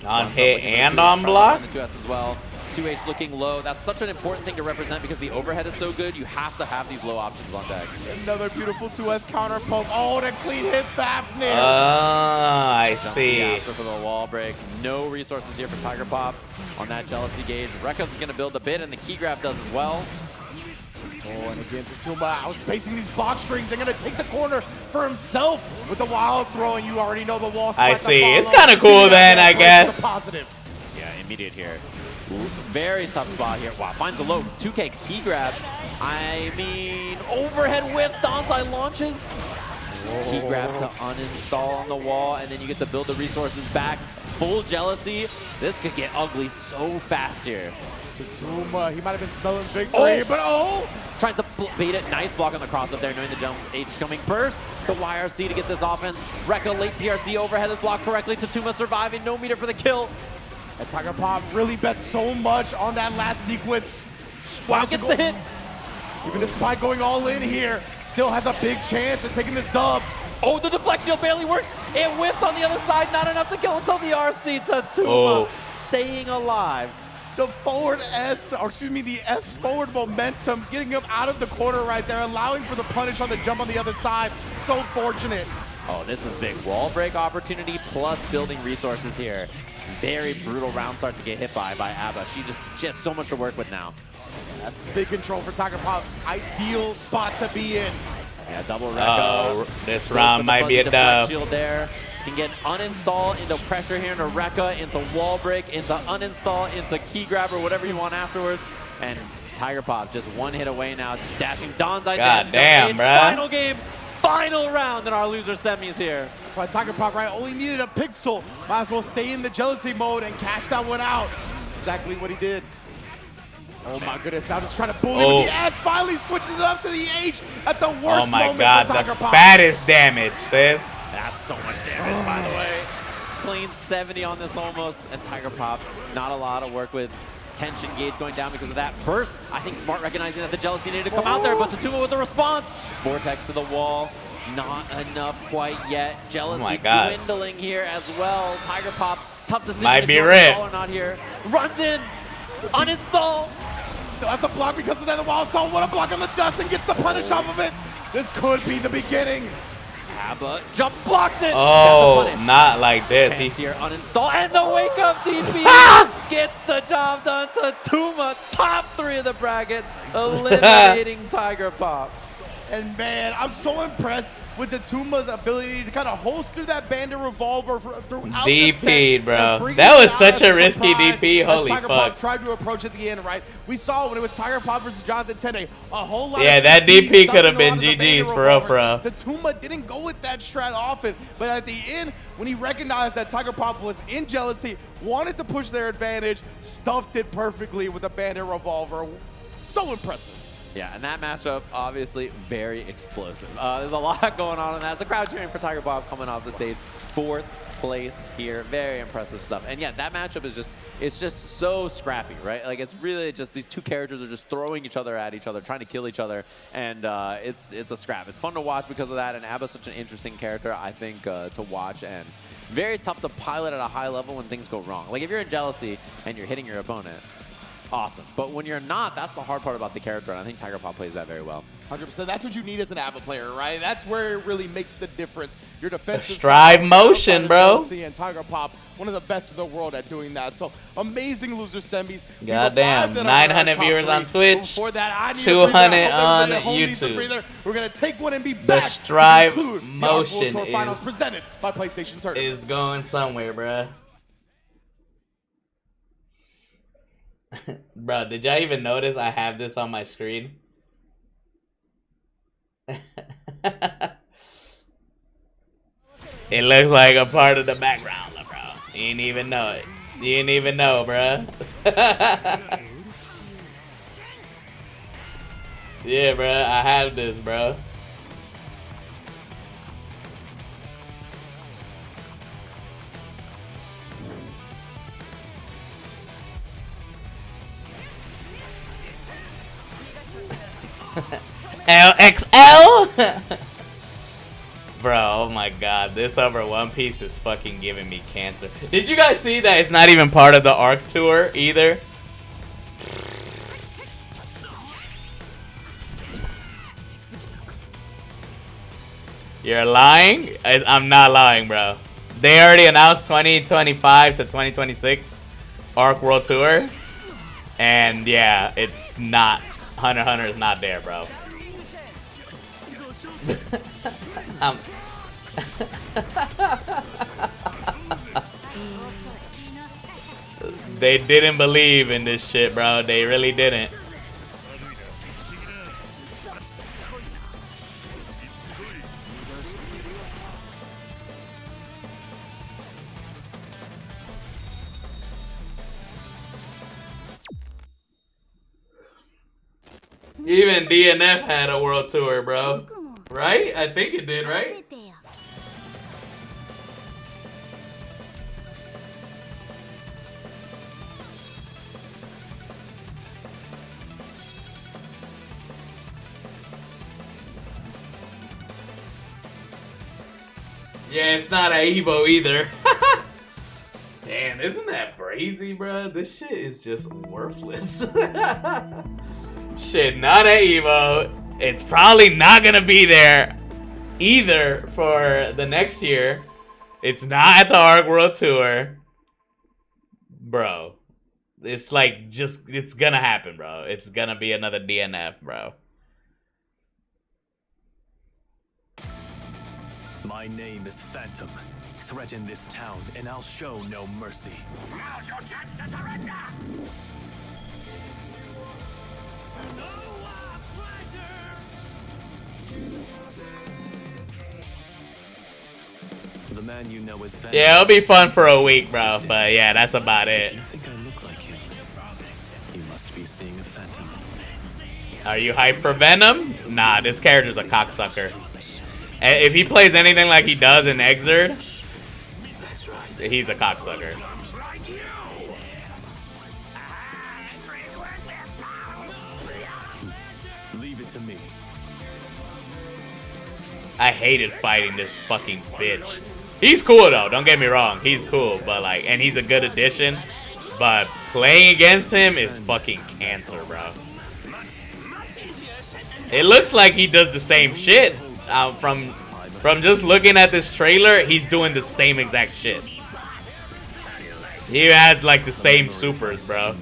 On hit and on block?
The 2S as well. 2H looking low. That's such an important thing to represent because the overhead is so good. You have to have these low options on deck.
Another beautiful 2S counter poke. Oh, the clean hit Fafnir.
I see.
After for the wall break. No resources here for Tiger Pop on that Jealousy gauge. Rekka's going to build a bit and the key grab does as well.
Oh, and again, Tatuma outspacing these box strings. They're going to take the corner for himself with the wild throw, and you already know the wall spot.
I see. It's kind of cool then, I guess.
Positive.
Yeah, immediate here. Very tough spot here. Wow, finds a low 2K key grab. I mean, overhead whiffs. Donsai launches. Key grab to uninstall on the wall, and then you get to build the resources back. Full Jealousy. This could get ugly so fast here.
Tatuma, he might have been smelling victory, but
tries to bait it. Nice block on the cross up there, knowing the jump H coming. Burst the YRC to get this offense. Rekka late PRC overhead is blocked correctly. Tatuma surviving, no meter for the kill.
And Tiger Pop really bet so much on that last sequence.
Wow, gets the hit.
Even despite going all in here, still has a big chance of taking this dub.
Oh, the deflect shield barely works. It whiffs on the other side, not enough to kill until the RC. Tatuma staying alive.
The forward S, or excuse me, the S forward momentum, getting him out of the corner right there, allowing for the punish on the jump on the other side. So fortunate.
Oh, this is big. Wall break opportunity plus building resources here. Very brutal round start to get hit by Abba. She has so much to work with now.
That's big control for Tiger Pop. Ideal spot to be in.
Yeah, double Rekka.
This round might be a dub.
Shield there. Can get uninstall into pressure here into Rekka, into wall break, into uninstall, into key grab or whatever you want afterwards. And Tiger Pop just 1 hit away now, dashing Donsai.
God damn, bro.
Final game, final round in our loser semis here.
That's why Tiger Pop, right, only needed a pixel. Might as well stay in the Jealousy mode and cash that one out. exactly what he did. Oh my goodness, now just trying to bully with the S, finally switches it up to the H at the worst moment.
Oh my god,
for
the
Tiger Pop.
fattest damage, sis.
That's so much damage, by the way. Clean 70 on this almost, and Tiger Pop, not a lot of work with tension gauge going down because of that. First, I think Smart recognizing that the jealousy needed to come out there, but Tatuma with the response. Vortex to the wall, not enough quite yet. Jealousy dwindling here as well. Tiger Pop, tough decision.
Might be
ripped. Or not here. Runs in, uninstall.
Still has to block because of that wall. So what a block on the dust and gets the punish off of it. This could be the beginning.
Abba jump blocks it.
Oh, not like this.
He's here uninstall and the wake up TP gets the job done. Tatuma, top 3 of the bracket, eliminating Tiger Pop.
And man, I'm so impressed with Tatuma's ability to kind of holster that banter revolver throughout
DP,
the set.
bro. That was such a risky DP. Holy
Tiger
fuck.
Pop tried to approach at the end, right? We saw when it was Tiger Pop versus Jonathan Tenna, a whole lot
yeah,
of
that
CP
DP could have
stuck in a
been
lot of the
GG's
banter
for real,
revolvers. Tatuma didn't go with that strat often, but at the end, when he recognized that Tiger Pop was in jealousy, wanted to push their advantage, stuffed it perfectly with a banter revolver. So impressive.
Yeah, and that matchup, obviously, very explosive. There's a lot going on in that. The crowd cheering for Tiger Pop coming off the stage. 4th place here. Very impressive stuff. And yeah, that matchup is it's just so scrappy, right? Like, it's really just these two characters are just throwing each other at each other, trying to kill each other, and it's a scrap. It's fun to watch because of that, and Abba's such an interesting character, I think, to watch, and very tough to pilot at a high level when things go wrong. Like, if you're in jealousy and you're hitting your opponent, awesome. But when you're not, that's the hard part about the character, and I think Tiger Pop plays that very well.
100%. That's what you need as an Abba player, right? That's where it really makes the difference. Your defensive
strive motion, bro.
And Tiger Pop, one of the best in the world at doing that. So amazing loser semis.
Goddamn, 900 viewers on Twitch, 200 on YouTube.
We're gonna take one and be
the
back.
strive motion
presented by PlayStation Tournament.
Is going somewhere, bruh. Bro, did y'all even notice I have this on my screen? It looks like a part of the background, bro. You didn't even know it. You didn't even know, bro. Yeah, bro, I have this, bro. LXL? Bro, oh my god, this over One Piece is fucking giving me cancer. Did you guys see that it's not even part of the Arc Tour either? You're lying? I'm not lying, bro. They already announced 2025 to 2026 Arc World Tour. And yeah, it's not. Hunter x Hunter is not there, bro. They didn't believe in this shit, bro. They really didn't. Even DNF had a world tour, bro. Right? I think it did, right? Yeah, it's not an Evo either. Damn, isn't that crazy, bro? This shit is just worthless. Shit, not at Evo. It's probably not gonna be there either for the next year. It's not at the Arc World Tour. Bro. It's like just, it's gonna happen, bro. It's gonna be another DNF, bro.
My name is Phantom. Threaten this town and I'll show no mercy.
Now's your chance to surrender!
The man you know is Venom.
Yeah, it'll be fun for a week, bro. But yeah, that's about it.
If you think I look like him,
Are you hyped for Venom? Nah, this character's a cocksucker. And if he plays anything like he does in Exerd, he's a cocksucker.
Leave it to me.
I hated fighting this fucking bitch. He's cool though, don't get me wrong. He's cool, but like, and he's a good addition. But playing against him is fucking cancer, bro. It looks like he does the same shit. From just looking at this trailer, he's doing the same exact shit. He has like the same supers, bro.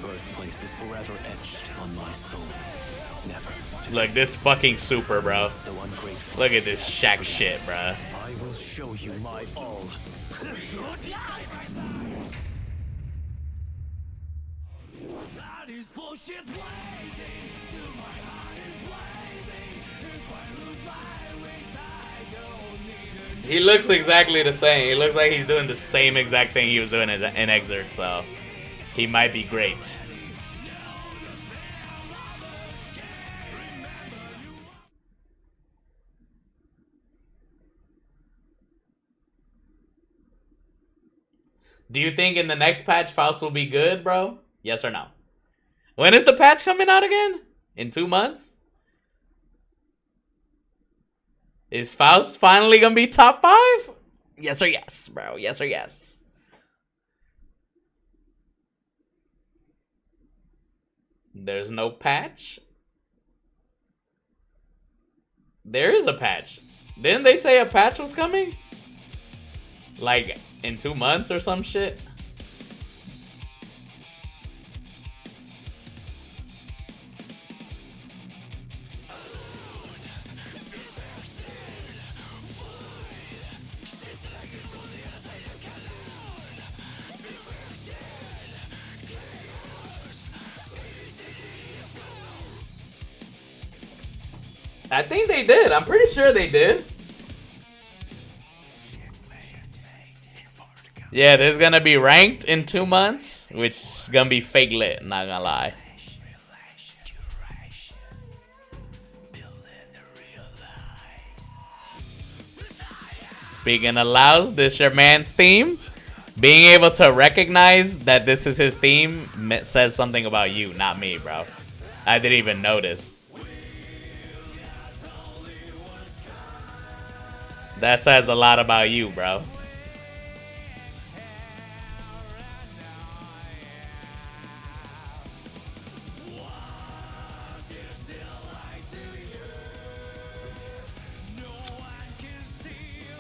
Look, this fucking super, bro. Look at this shack shit, bro.
I will show you my all.
He looks exactly the same. He looks like he's doing the same exact thing he was doing in Exerd, so he might be great. Do you think in the next patch Faust will be good, bro? Yes or no? When is the patch coming out again? In 2 months? Is Faust finally gonna be top 5? Yes or yes, bro. Yes or yes. There's no patch? There is a patch. Didn't they say a patch was coming? Like in 2 months or some shit? I think they did. I'm pretty sure they did. Yeah, there's gonna be ranked in 2 months, which is gonna be fake lit, not gonna lie. Speaking of Laos, this your man's theme. Being able to recognize that this is his theme says something about you, not me, bro. I didn't even notice. That says a lot about you, bro.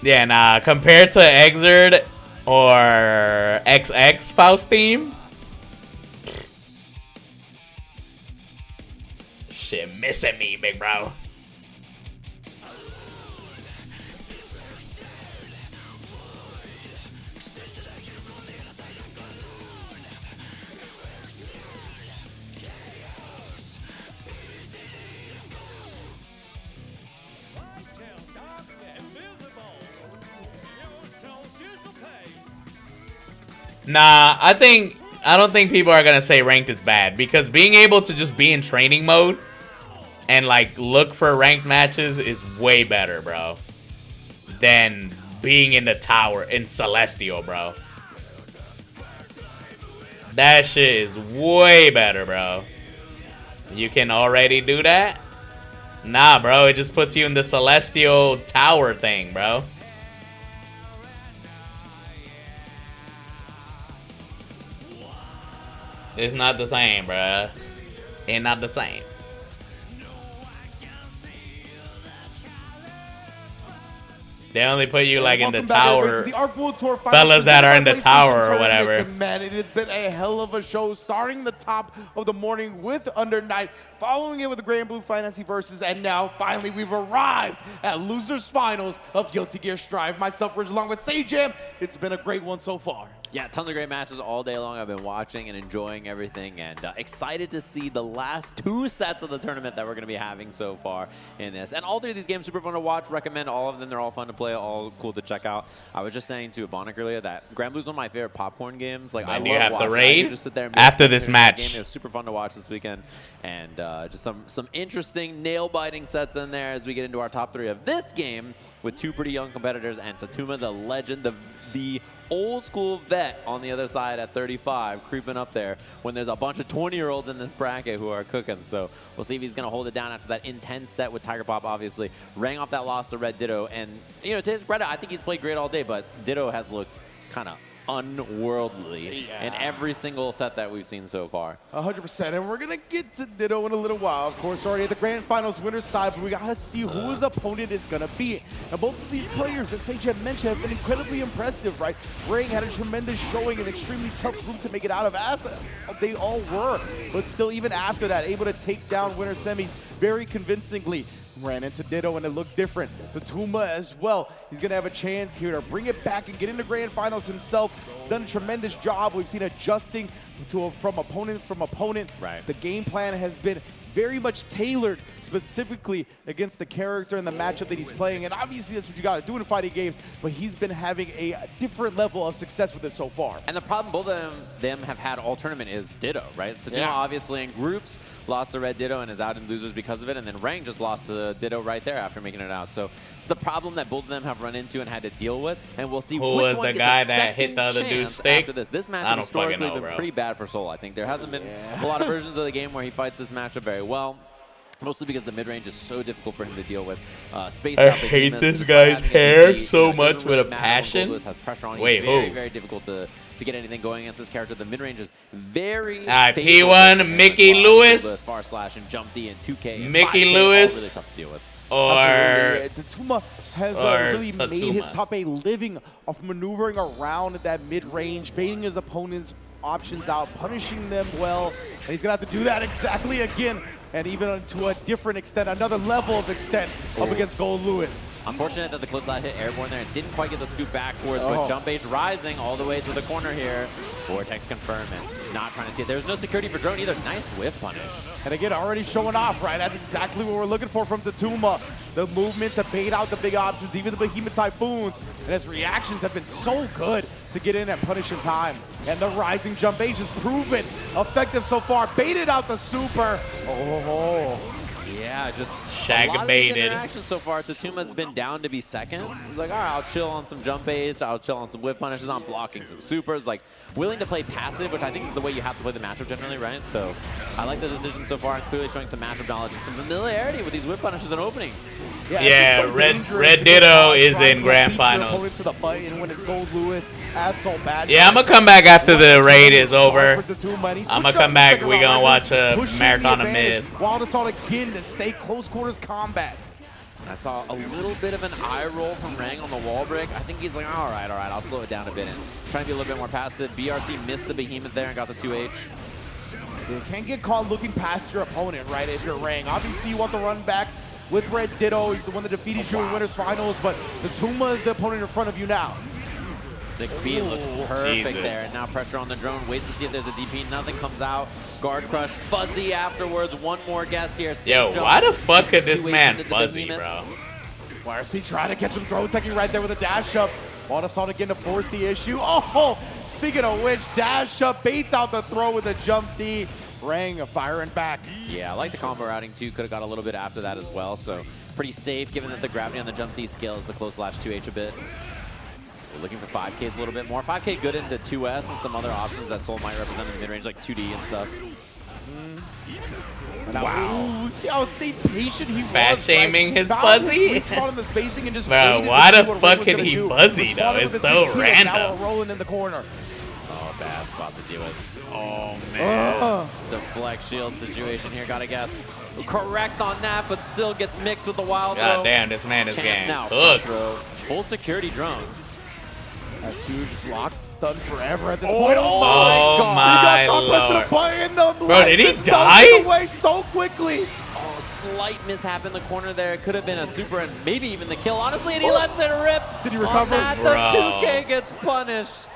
Yeah, nah, compared to Exerd or XX Faust theme, shit missing me, big bro. Nah, I don't think people are gonna say ranked is bad, because being able to just be in training mode and like look for ranked matches is way better, bro, than being in the tower in Celestial, bro. That shit is way better, bro. You can already do that? Nah, bro, it just puts you in the Celestial tower thing, bro. It's not the same, bruh. It's not the same. They only put you like in the tower.
The Arc World Tour
fellas that are in the tower or whatever.
Man, it has been a hell of a show, starting the top of the morning with Under Night, following it with the Grand Blue Fantasy Versus, and now finally we've arrived at Losers Finals of Guilty Gear Strive. Myself, Ridge, along with Sajam. It's been a great one so far.
Yeah, tons of great matches all day long. I've been watching and enjoying everything, and excited to see the last 2 sets of the tournament that we're going to be having so far in this. And all 3 of these games super fun to watch. Recommend all of them. They're all fun to play, all cool to check out. I was just saying to Ebonic earlier that Grand Blue's one of my favorite popcorn games. Like,
And
I
you
love
have the
watching it.
raid
I could just sit there and
after this match.
It was super fun to watch this weekend, and just some interesting nail-biting sets in there as we get into our top 3 of this game with 2 pretty young competitors, and Tatuma, the legend, the old school vet on the other side at 35, creeping up there when there's a bunch of 20-year-olds in this bracket who are cooking. So we'll see if he's going to hold it down after that intense set with Tiger Pop, obviously. Rang off that loss to Red Ditto. And, you know, to his credit, I think he's played great all day, but Ditto has looked kind of unworldly in every single set that we've seen so far.
100%, and we're gonna get to Ditto in a little while. Of course, already at the Grand Finals winner's side, but we gotta see who his opponent is gonna be. Now, both of these players, as Sage had mentioned, have been incredibly impressive, right? Ring had a tremendous showing, an extremely tough group to make it out of, as they all were. But still, even after that, able to take down winner semis very convincingly. Ran into Ditto and it looked different. Tatuma as well. He's going to have a chance here to bring it back and get into Grand Finals himself. Done a tremendous job. We've seen adjusting from opponent.
Right.
The game plan has been very much tailored specifically against the character and the matchup that he's playing. And obviously that's what you got to do in fighting games, but he's been having a different level of success with it so far.
And the problem both of them have had all tournament is Ditto, right? Tatuma obviously in groups lost to Red Ditto and is out in losers because of it, and then Rang just lost to Ditto right there after making it out. So it's the problem that both of them have run into and had to deal with, and we'll see
Who
which
was
one
the
gets
guy
a
that hit
second
the other dude's
chance
stick?
after this. This match
I
has
don't fucking
historically
know,
been
bro.
pretty bad for Soul. I think there hasn't been a lot of versions of the game where he fights this matchup very well. Mostly because the mid-range is so difficult for him to deal with. Space
I
out
hate
behemoths,
this
just
guy's
having a
hair
DP,
so
it doesn't
much with
really
a
matter when
passion.
Goldless has pressure on you.
Wait,
very,
who?
very difficult to get anything going against this character. The mid-range is very
Alright,
favorable
P1,
for him
Mickey
as well.
Lewis.
Goldless, Far Slash and Jump D and 2K and
Mickey
5K,
Lewis.
all really tough to deal with.
Or
Tatuma has really made his top 8 living off maneuvering around that mid-range, baiting his opponent's options out, punishing them well, and he's gonna have to do that exactly again, and even to a different extent, another level of extent up against Gold Lewis.
Unfortunate that the close line hit airborne there and didn't quite get the scoop backwards, but Jump Age rising all the way to the corner here. Vortex confirm and not trying to see it. There's no security for drone either. Nice whiff punish.
And again, already showing off, right? That's exactly what we're looking for from Tatuma. The movement to bait out the big options, even the Behemoth Typhoons. And his reactions have been so good to get in and punish in time. And the rising Jump Age has proven effective so far. Baited out the super. Yeah, just
Shag
a lot
baited.
of these interactions so far. Tatuma's been down to be second. He's like, all right, I'll chill on some Jump Age. I'll chill on some whip punishes. I'm blocking some supers. Like, willing to play passive, which I think is the way you have to play the matchup generally, right? So I like the decision so far, and clearly showing some matchup knowledge and some familiarity with these whip punishes and openings.
Yeah, Red Ditto is in Grand Finals.
To the fight, and when it's Gold Lewis,
Yeah, I'm gonna come back after the raid is over. I'm gonna come back. We're gonna watch a marathon of mid.
Wild Assault again to stay close quarters combat.
I saw a little bit of an eye roll from Rang on the wall break. I think he's like, all right, I'll slow it down a bit and trying to be a little bit more passive. BRC missed the Behemoth there and got the 2H.
You can't get caught looking past your opponent, right, if you're Rang. Obviously, you want the run back with Red Ditto. He's the one that defeated you in Winners Finals, but Tatuma is the opponent in front of you now.
6 speed looks perfect there, and now pressure on the drone. Waits to see if there's a DP. Nothing comes out. Guard crush, fuzzy afterwards. One more guess here.
Yo, why the fuck could this man fuzzy, bro?
YRC trying to catch him throw teching right there with a dash up. Wild Assault again to force the issue. Oh, speaking of which, dash up, baits out the throw with a Jump D. Rang firing back.
Yeah, I like the combo routing too. Could have got a little bit after that as well. So pretty safe given that the gravity on the Jump D scales the close slash 2H a bit. We're looking for 5Ks a little bit more. 5K good into 2S and some other options that Soul might represent in the mid-range, like 2D and stuff.
Wow. See how stayed patient he was.
Fast shaming his
Found the
fuzzy?
sweet spot in the spacing and just
Bro,
waited
why
to see
the
what
fuck
Ring was
can
gonna
he
do.
fuzzy, though?
Responded
It's
with
so
the 16, and Now
random.
we're rolling in the corner.
Oh, bad spot to deal with.
Oh, man.
Deflect shield situation here, gotta guess. Correct on that, but still gets mixed with the wild throw.
God damn, this man is
Chance
getting
now,
cooked.
throw. Full security drone.
That's huge block, stunned forever at this
Oh,
point.
oh my
He got
lord.
in the
Bro, did he
just
die?
melted away so quickly.
Oh, slight mishap in the corner there. It could have been a super and maybe even the kill, honestly, and he lets it rip.
Did he recover?
On that, the
Bro.
2K gets punished.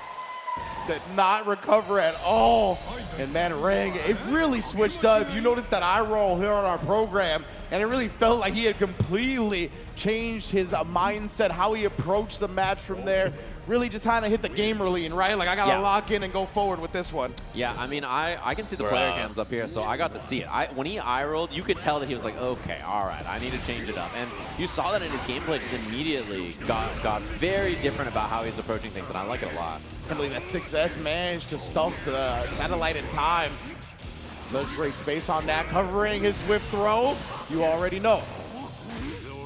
did not recover at all. And man, Rang, it really switched up. You noticed that eye roll here on our program, and it really felt like he had completely changed his mindset, how he approached the match from there. Really just kind of hit the gamer lean, right? Like, I got to lock in and go forward with this one.
Yeah, I mean, I can see the player cams up here, so I got to see it. When he eye rolled, you could tell that he was like, okay, all right, I need to change it up. And you saw that in his gameplay just immediately got very different about how he's approaching things, and I like it a lot.
I can't believe that 6S managed to stuff the satellite in time. So there's great space on that, covering his whiff throw. You already know.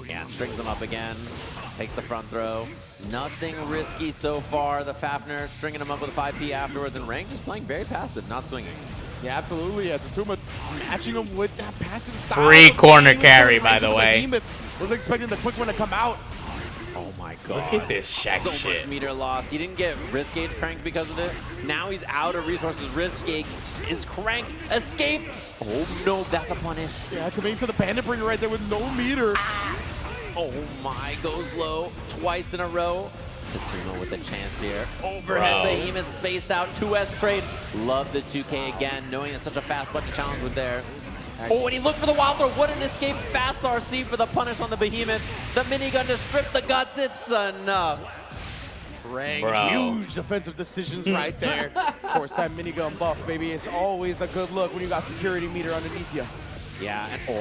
Yeah, strings him up again, takes the front throw. Nothing risky so far. The Fafnir stringing him up with a 5P afterwards, and Rang just playing very passive, not swinging.
Yeah, absolutely. Yeah, Tatuma matching him with that passive style.
Free corner carry, by the way.
Was expecting the quick one to come out.
Oh my god.
Look at this Shaq
so
shit.
much meter lost. He didn't get wrist gauge cranked because of it. Now he's out of resources. Wrist gauge is cranked. Escape. Oh no, that's a punish.
Yeah, coming to the bandit bringer right there with no meter.
Oh my, goes low twice in a row. Tatuma with a chance here. Overhead Behemoth spaced out. 2S trade. Love the 2K again, knowing it's such a fast button challenge with there. Oh, and he looked for the wild throw. What an escape. Fast RC for the punish on the Behemoth. The minigun to strip the guts. It's enough.
Rang, huge defensive decisions right there. Of course, that minigun buff, baby. It's always a good look when you got security meter underneath you.
Yeah, and oh,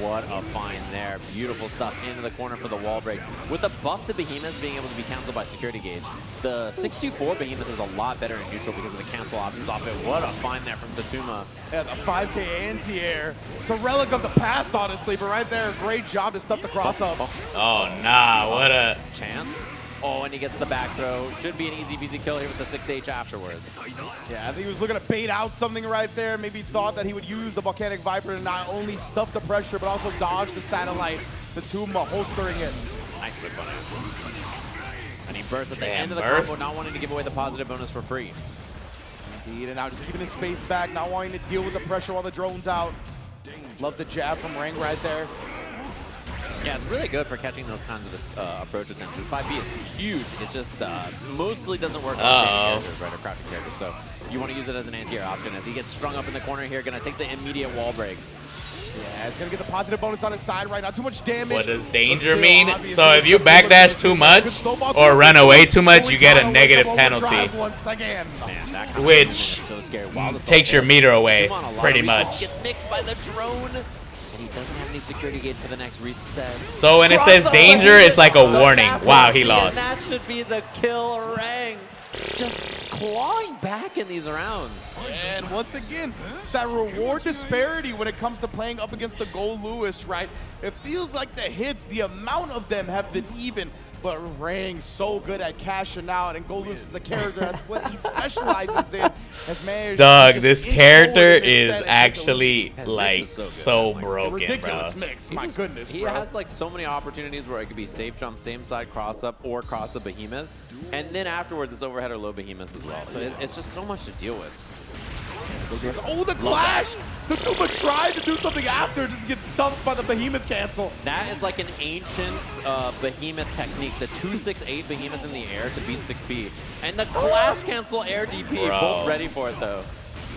what a find there. Beautiful stuff into the corner for the wall break. With the buff to Behemoth being able to be canceled by security gauge, the 624 Behemoth is a lot better in neutral because of the cancel options off it. What a find there from Tatuma.
Yeah, the 5K anti-air. It's a relic of the past, honestly, but right there, great job to stuff the cross-up.
Oh, nah, what a
chance. Oh, and he gets the back throw. Should be an easy peasy kill here with the 6H afterwards.
Yeah, I think he was looking to bait out something right there. Maybe thought that he would use the Volcanic Viper to not only stuff the pressure, but also dodge the satellite. Tatuma holstering it.
Nice whip on it. And he bursts at the end of the combo, not wanting to give away the positive bonus for free.
Indeed, and now just keeping his space back, not wanting to deal with the pressure while the drone's out. Love the jab from Rang right there.
Yeah, it's really good for catching those kinds of approach attempts. This 5B is huge. It just mostly doesn't work on standing characters, right, or crouching characters. So you want to use it as an anti-air option. As he gets strung up in the corner here, going to take the immediate wall break.
Yeah, it's going to get the positive bonus on his side right now. Too much damage.
What does danger mean? So if you backdash too much or run away too much, you get a negative penalty, which takes your meter away, pretty much.
Gets mixed by the drone. And he doesn't have any security gauge for the next reset.
So when it says danger, it's like a warning. Wow, he lost.
And that should be the kill. Rang just clawing back in these rounds.
And once again, it's that reward disparity when it comes to playing up against the Gold Lewis, right? It feels like the hits, the amount of them have been even, but Rang so good at cashing out, and Gold Lewis is the character. That's what he specializes in. Has managed
Doug, this character is actually like so broken,
ridiculous
bro.
mix. My goodness,
He has like so many opportunities where it could be safe jump, same side cross up, or cross up Behemoth, and then afterwards it's overhead or low Behemoth as well. So it's just so much to deal with.
Oh, the clash! The Tatuma tried to do something after, just get stumped by the Behemoth cancel.
That is like an ancient Behemoth technique, the 268 Behemoth in the air to beat 6B. And the clash cancel air DP, both ready for it though.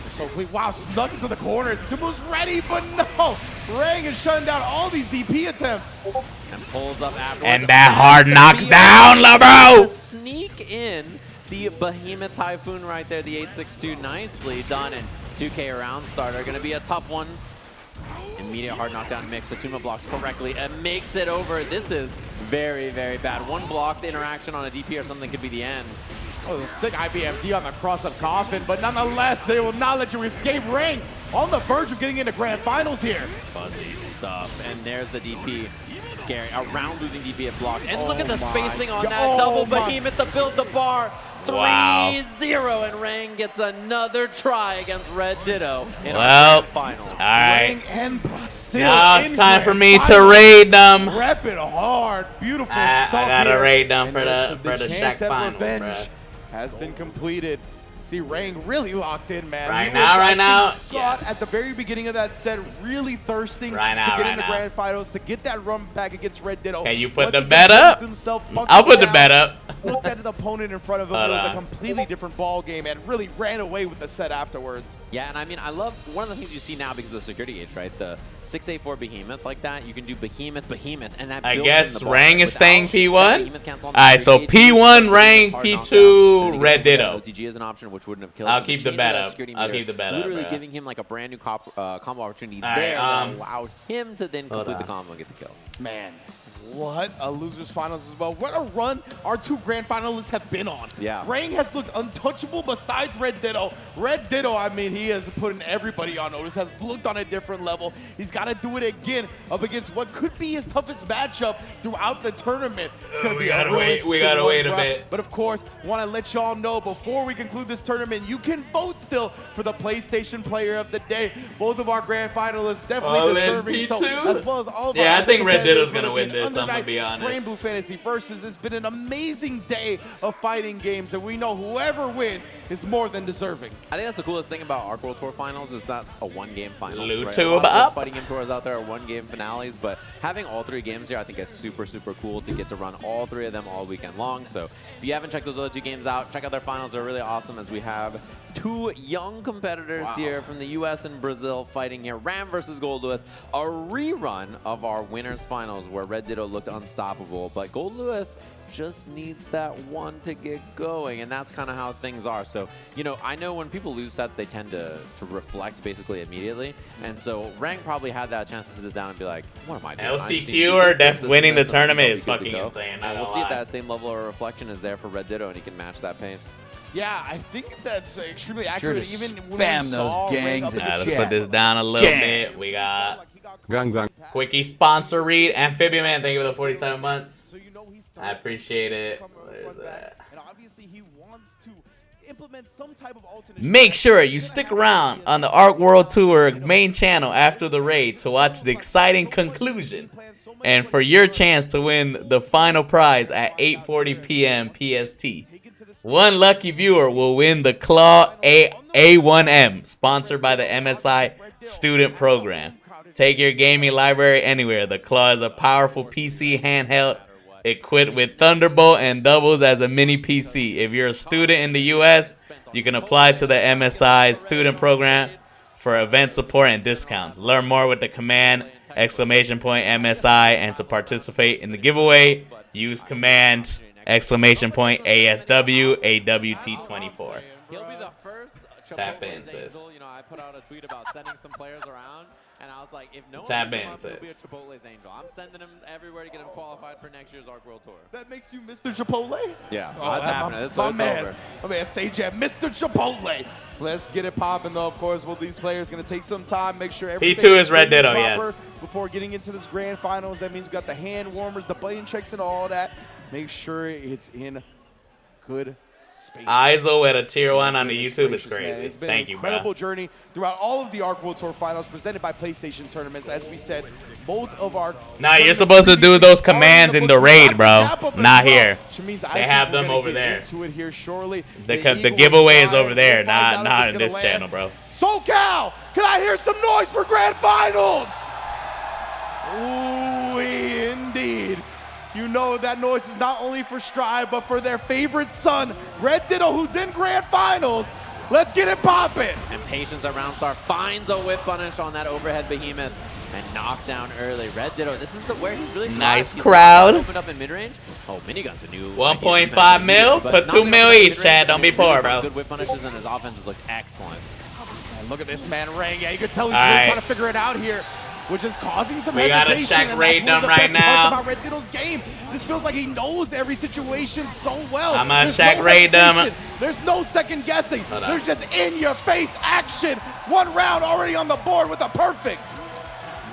So clean. Wow, snuck into the corner. Tatuma's ready, but no! Rang is shutting down all these DP attempts.
And pulls up afterwards.
And that hard knocks down, LeBro!
Sneak in the Behemoth Typhoon right there, the 862, nicely done. And 2K round starter, gonna be a tough one. Immediate hard knockdown mix. Tatuma blocks correctly and makes it over. This is very, very bad. One blocked interaction on a DP or something could be the end.
Oh, sick IBMD on the cross-up coffin, but nonetheless, they will not let you escape. Rang on the verge of getting into grand finals here.
Fuzzy stuff, and there's the DP. Scary, around losing DP at block. And look at the spacing on that double Behemoth to build the bar. 3-0, and Rang gets another try against Red Ditto in our finals.
All right.
And Brazil
now it's time for me to raid them.
Rep it hard. Beautiful stuff
I gotta
here.
raid them for
And
the Shaq
chance at
finals,
revenge
bruh.
has been completed. See, Rang really locked in, man.
Right
He
now,
was, at the very beginning of that set, really thirsting to get into grand finals, to get that run back against Red Ditto.
Can you put
Once
the
again,
bet up?
himself
I'll put the bet up.
looked at an opponent in front of him, it was a completely different ball game and really ran away with the set afterwards.
Yeah, and I mean, I love one of the things you see now because of the security gauge, right? The 684 Behemoth like that, you can do Behemoth, and that
I
builds
guess
in the ball.
Rang is staying
Without
P1.
Behemoth cancel on the
Alright, so
security gauge,
P1, Rang,
hard knockdown,
P2,
then
Red
again,
Ditto.
OTG is an option which wouldn't have killed.
I'll
so
keep the
change
bet
that
up.
security
I'll
meter,
keep the bet up,
literally
bro.
giving him like a brand new combo opportunity
Alright,
there that allowed him to then complete the combo and get the kill.
Man, what a losers finals as well. What a run our two grand finalists have been on.
Yeah.
Rang has looked untouchable besides Red Ditto. Red Ditto, I mean, he has put everybody on notice, has looked on a different level. He's got to do it again up against what could be his toughest matchup throughout the tournament. It's going to be a real interesting
We gotta
one,
wait a
bro.
bit.
But of course, want to let y'all know before we conclude this tournament, you can vote still for the PlayStation Player of the Day. Both of our grand finalists definitely
All in
deserving. So,
P2?
as well as all of our
Yeah, I think Red
competitors,
Ditto's gonna
whether it
win
be
this, I'm gonna be
Undernight,
honest.
Rainbow Fantasy Versus. It's been an amazing day of fighting games, and we know whoever wins is more than deserving.
I think that's the coolest thing about Arc World Tour finals is that a one-game final.
Blue
right?
tube
A lot of
up.
good fighting game tours out there are one-game finales, but having all three games here, I think is super, super cool to get to run all three of them all weekend long. So if you haven't checked those other two games out, check out their finals. They're really awesome as we have two young competitors here from the US and Brazil fighting here. Ram versus Gold Lewis, a rerun of our winners finals where Red Ditto looked unstoppable, but Gold Lewis just needs that one to get going, and that's kind of how things are. So, you know, I know when people lose sets, they tend to reflect basically immediately, and so Rang probably had that chance to sit down and be like, what am I doing? I just need to do
LCQ or
this, this,
winning the
this, and
tournament
I'll
is
be good to
fucking
go.
insane.
And we'll see if that same level of reflection is there for Red Ditto, and he can match that pace.
Yeah, I think that's extremely
Sure
accurate.
to
even when
spam
we saw
those
Rang
gangs
up
in
against
Let's
chat.
put this down a little
Gang.
bit. We got
Gang gang.
Quickie sponsor read. Amphibian Man, thank you for the 47 months.
So you know he's
I appreciate
thirsty
it.
to come
What
run
is
back,
that?
and obviously he wants to implement some type of alternate.
Make sure you stick around on the Arc World Tour main channel after the raid to watch the exciting conclusion and for your chance to win the final prize at 8:40 p.m. PST. One lucky viewer will win the Claw A1M, sponsored by the MSI Student Program. Take your gaming library anywhere. The Claw is a powerful PC handheld equipped with Thunderbolt and doubles as a mini PC. If you're a student in the US, you can apply to the MSI Student Program for event support and discounts. Learn more with the command !MSI, and to participate in the giveaway, use command !ASW AWT24.
He'll be the first
Tap
Chipotle
in, sis.
Angel. You know, I put out a tweet about sending some players around, and I was like, if no one
Tap
picks him
in,
up, he'll be a
sis.
Chipotle's Angel. I'm sending him everywhere to get him qualified for next year's Arc World Tour.
That makes you Mr. Chipotle?
Yeah,
Oh,
that's happening. It's
my
it's
man.
over.
My man, Sage Jab, Mr. Chipotle. Let's get it popping, though. Of course, well, these players going to take some time, make sure everything
P2 is Red Ditto,
proper
yes.
before getting into this grand finals. That means we got the hand warmers, the button checks, and all that. Make sure it's in good space.
Iso at a tier 1 on the
Goodness
YouTube is
gracious, man.
crazy.
It's been
Thank
an
you,
incredible
bro.
journey throughout all of the Arc World Tour finals presented by PlayStation Tournaments. As we said, both of our
Nah, you're
tournaments
supposed to do
previously
those
are
commands in
books.
the
We
raid,
got
bro.
the wrap up as
Not
well,
here.
which means I
They
think
have
we're
them
gonna
over
get
there.
into it here shortly.
The
Eagle
giveaway is
Sky,
over there,
we'll find out
not
if
in
it's
this
gonna
channel, bro.
SoCal, can I hear some noise for grand finals? Ooh, indeed. You know that noise is not only for Strive, but for their favorite son, Red Ditto, who's in grand finals. Let's get it popping.
And Patience at Roundstar finds a whip punish on that overhead behemoth and knocked down early. Red Ditto, this is where he's really
Nice
He's
crowd.
opened up in mid-range. Oh, Minigun's a new
1.5 mil? Put 2 mil each, Chad. Don't be poor, bro.
Good whip punishes, and his offenses look excellent.
And look at this man, Rang. Yeah, you can tell he's
All
really
right.
trying to figure it out here, which is causing some
We gotta
hesitation.
check
and
raid
that's one of
them
the
right
best parts
now.
about Red Ditto's game. This feels like he knows every situation so well.
I'm gonna
There's
check
no
raid them.
hesitation. There's no second guessing.
Hold on.
There's just in-your-face action. One round already on the board with a perfect.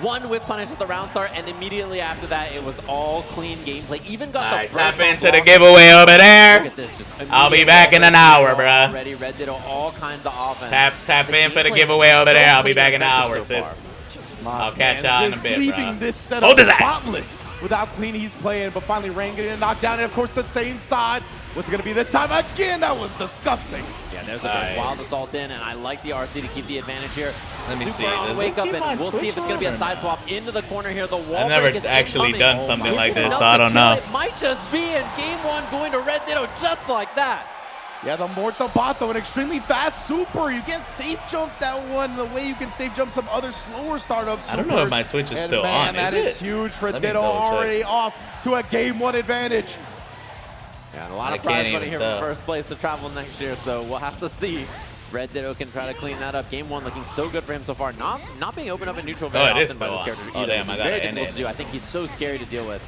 One whip punish at the round start, and immediately after that, it was all clean gameplay. Even got
Alright,
the
tap
first
into the
block.
giveaway over
Look
there.
at this, just
I'll be
immediate
back in an hour,
already.
bruh.
Already, Red Ditto, all kinds of offense.
Tap
The
in for the
gameplay
giveaway
is
over
so
there. I'll be
clean
back in
and
an hour,
effective so
sis.
far.
I'll catch y'all in a bit,
leaving
bro.
this setup
Hold his ass.
spotless with how clean he's playing, but finally Rang getting knocked down. And of course, the same side, What's it going to be this time? Again, that was disgusting.
Yeah, there's a wild assault in, and I like the RC to keep the advantage here.
Let me
Super
see.
on
Does
wake
it
up,
keep
and
on
we'll see if it's going to be a side swap into the corner here. The wall
I've never
break is
actually
incoming.
done something
Is
like
it
this,
enough
so I
to
don't
kill
know.
it? Might just be in game one going to Red Ditto just like that.
Yeah, the Morta Bato, an extremely fast super. You can't safe jump that one the way you can safe jump some other slower startup supers.
I don't know if my Twitch is still
man,
on.
That is huge for
Let me
Ditto,
double check.
already off to a game one advantage.
Yeah, and a lot of
I
prize
can't
money
even
here
tell.
for first place to travel next year, so we'll have to see. Red Ditto can try to clean that up. Game one looking so good for him so far. Not being opened up in neutral very
it is
often by
still
this
on.
character
Oh,
either,
damn,
which
I
is
gotta
very
end
difficult
it.
to do. I think he's so scary to deal with.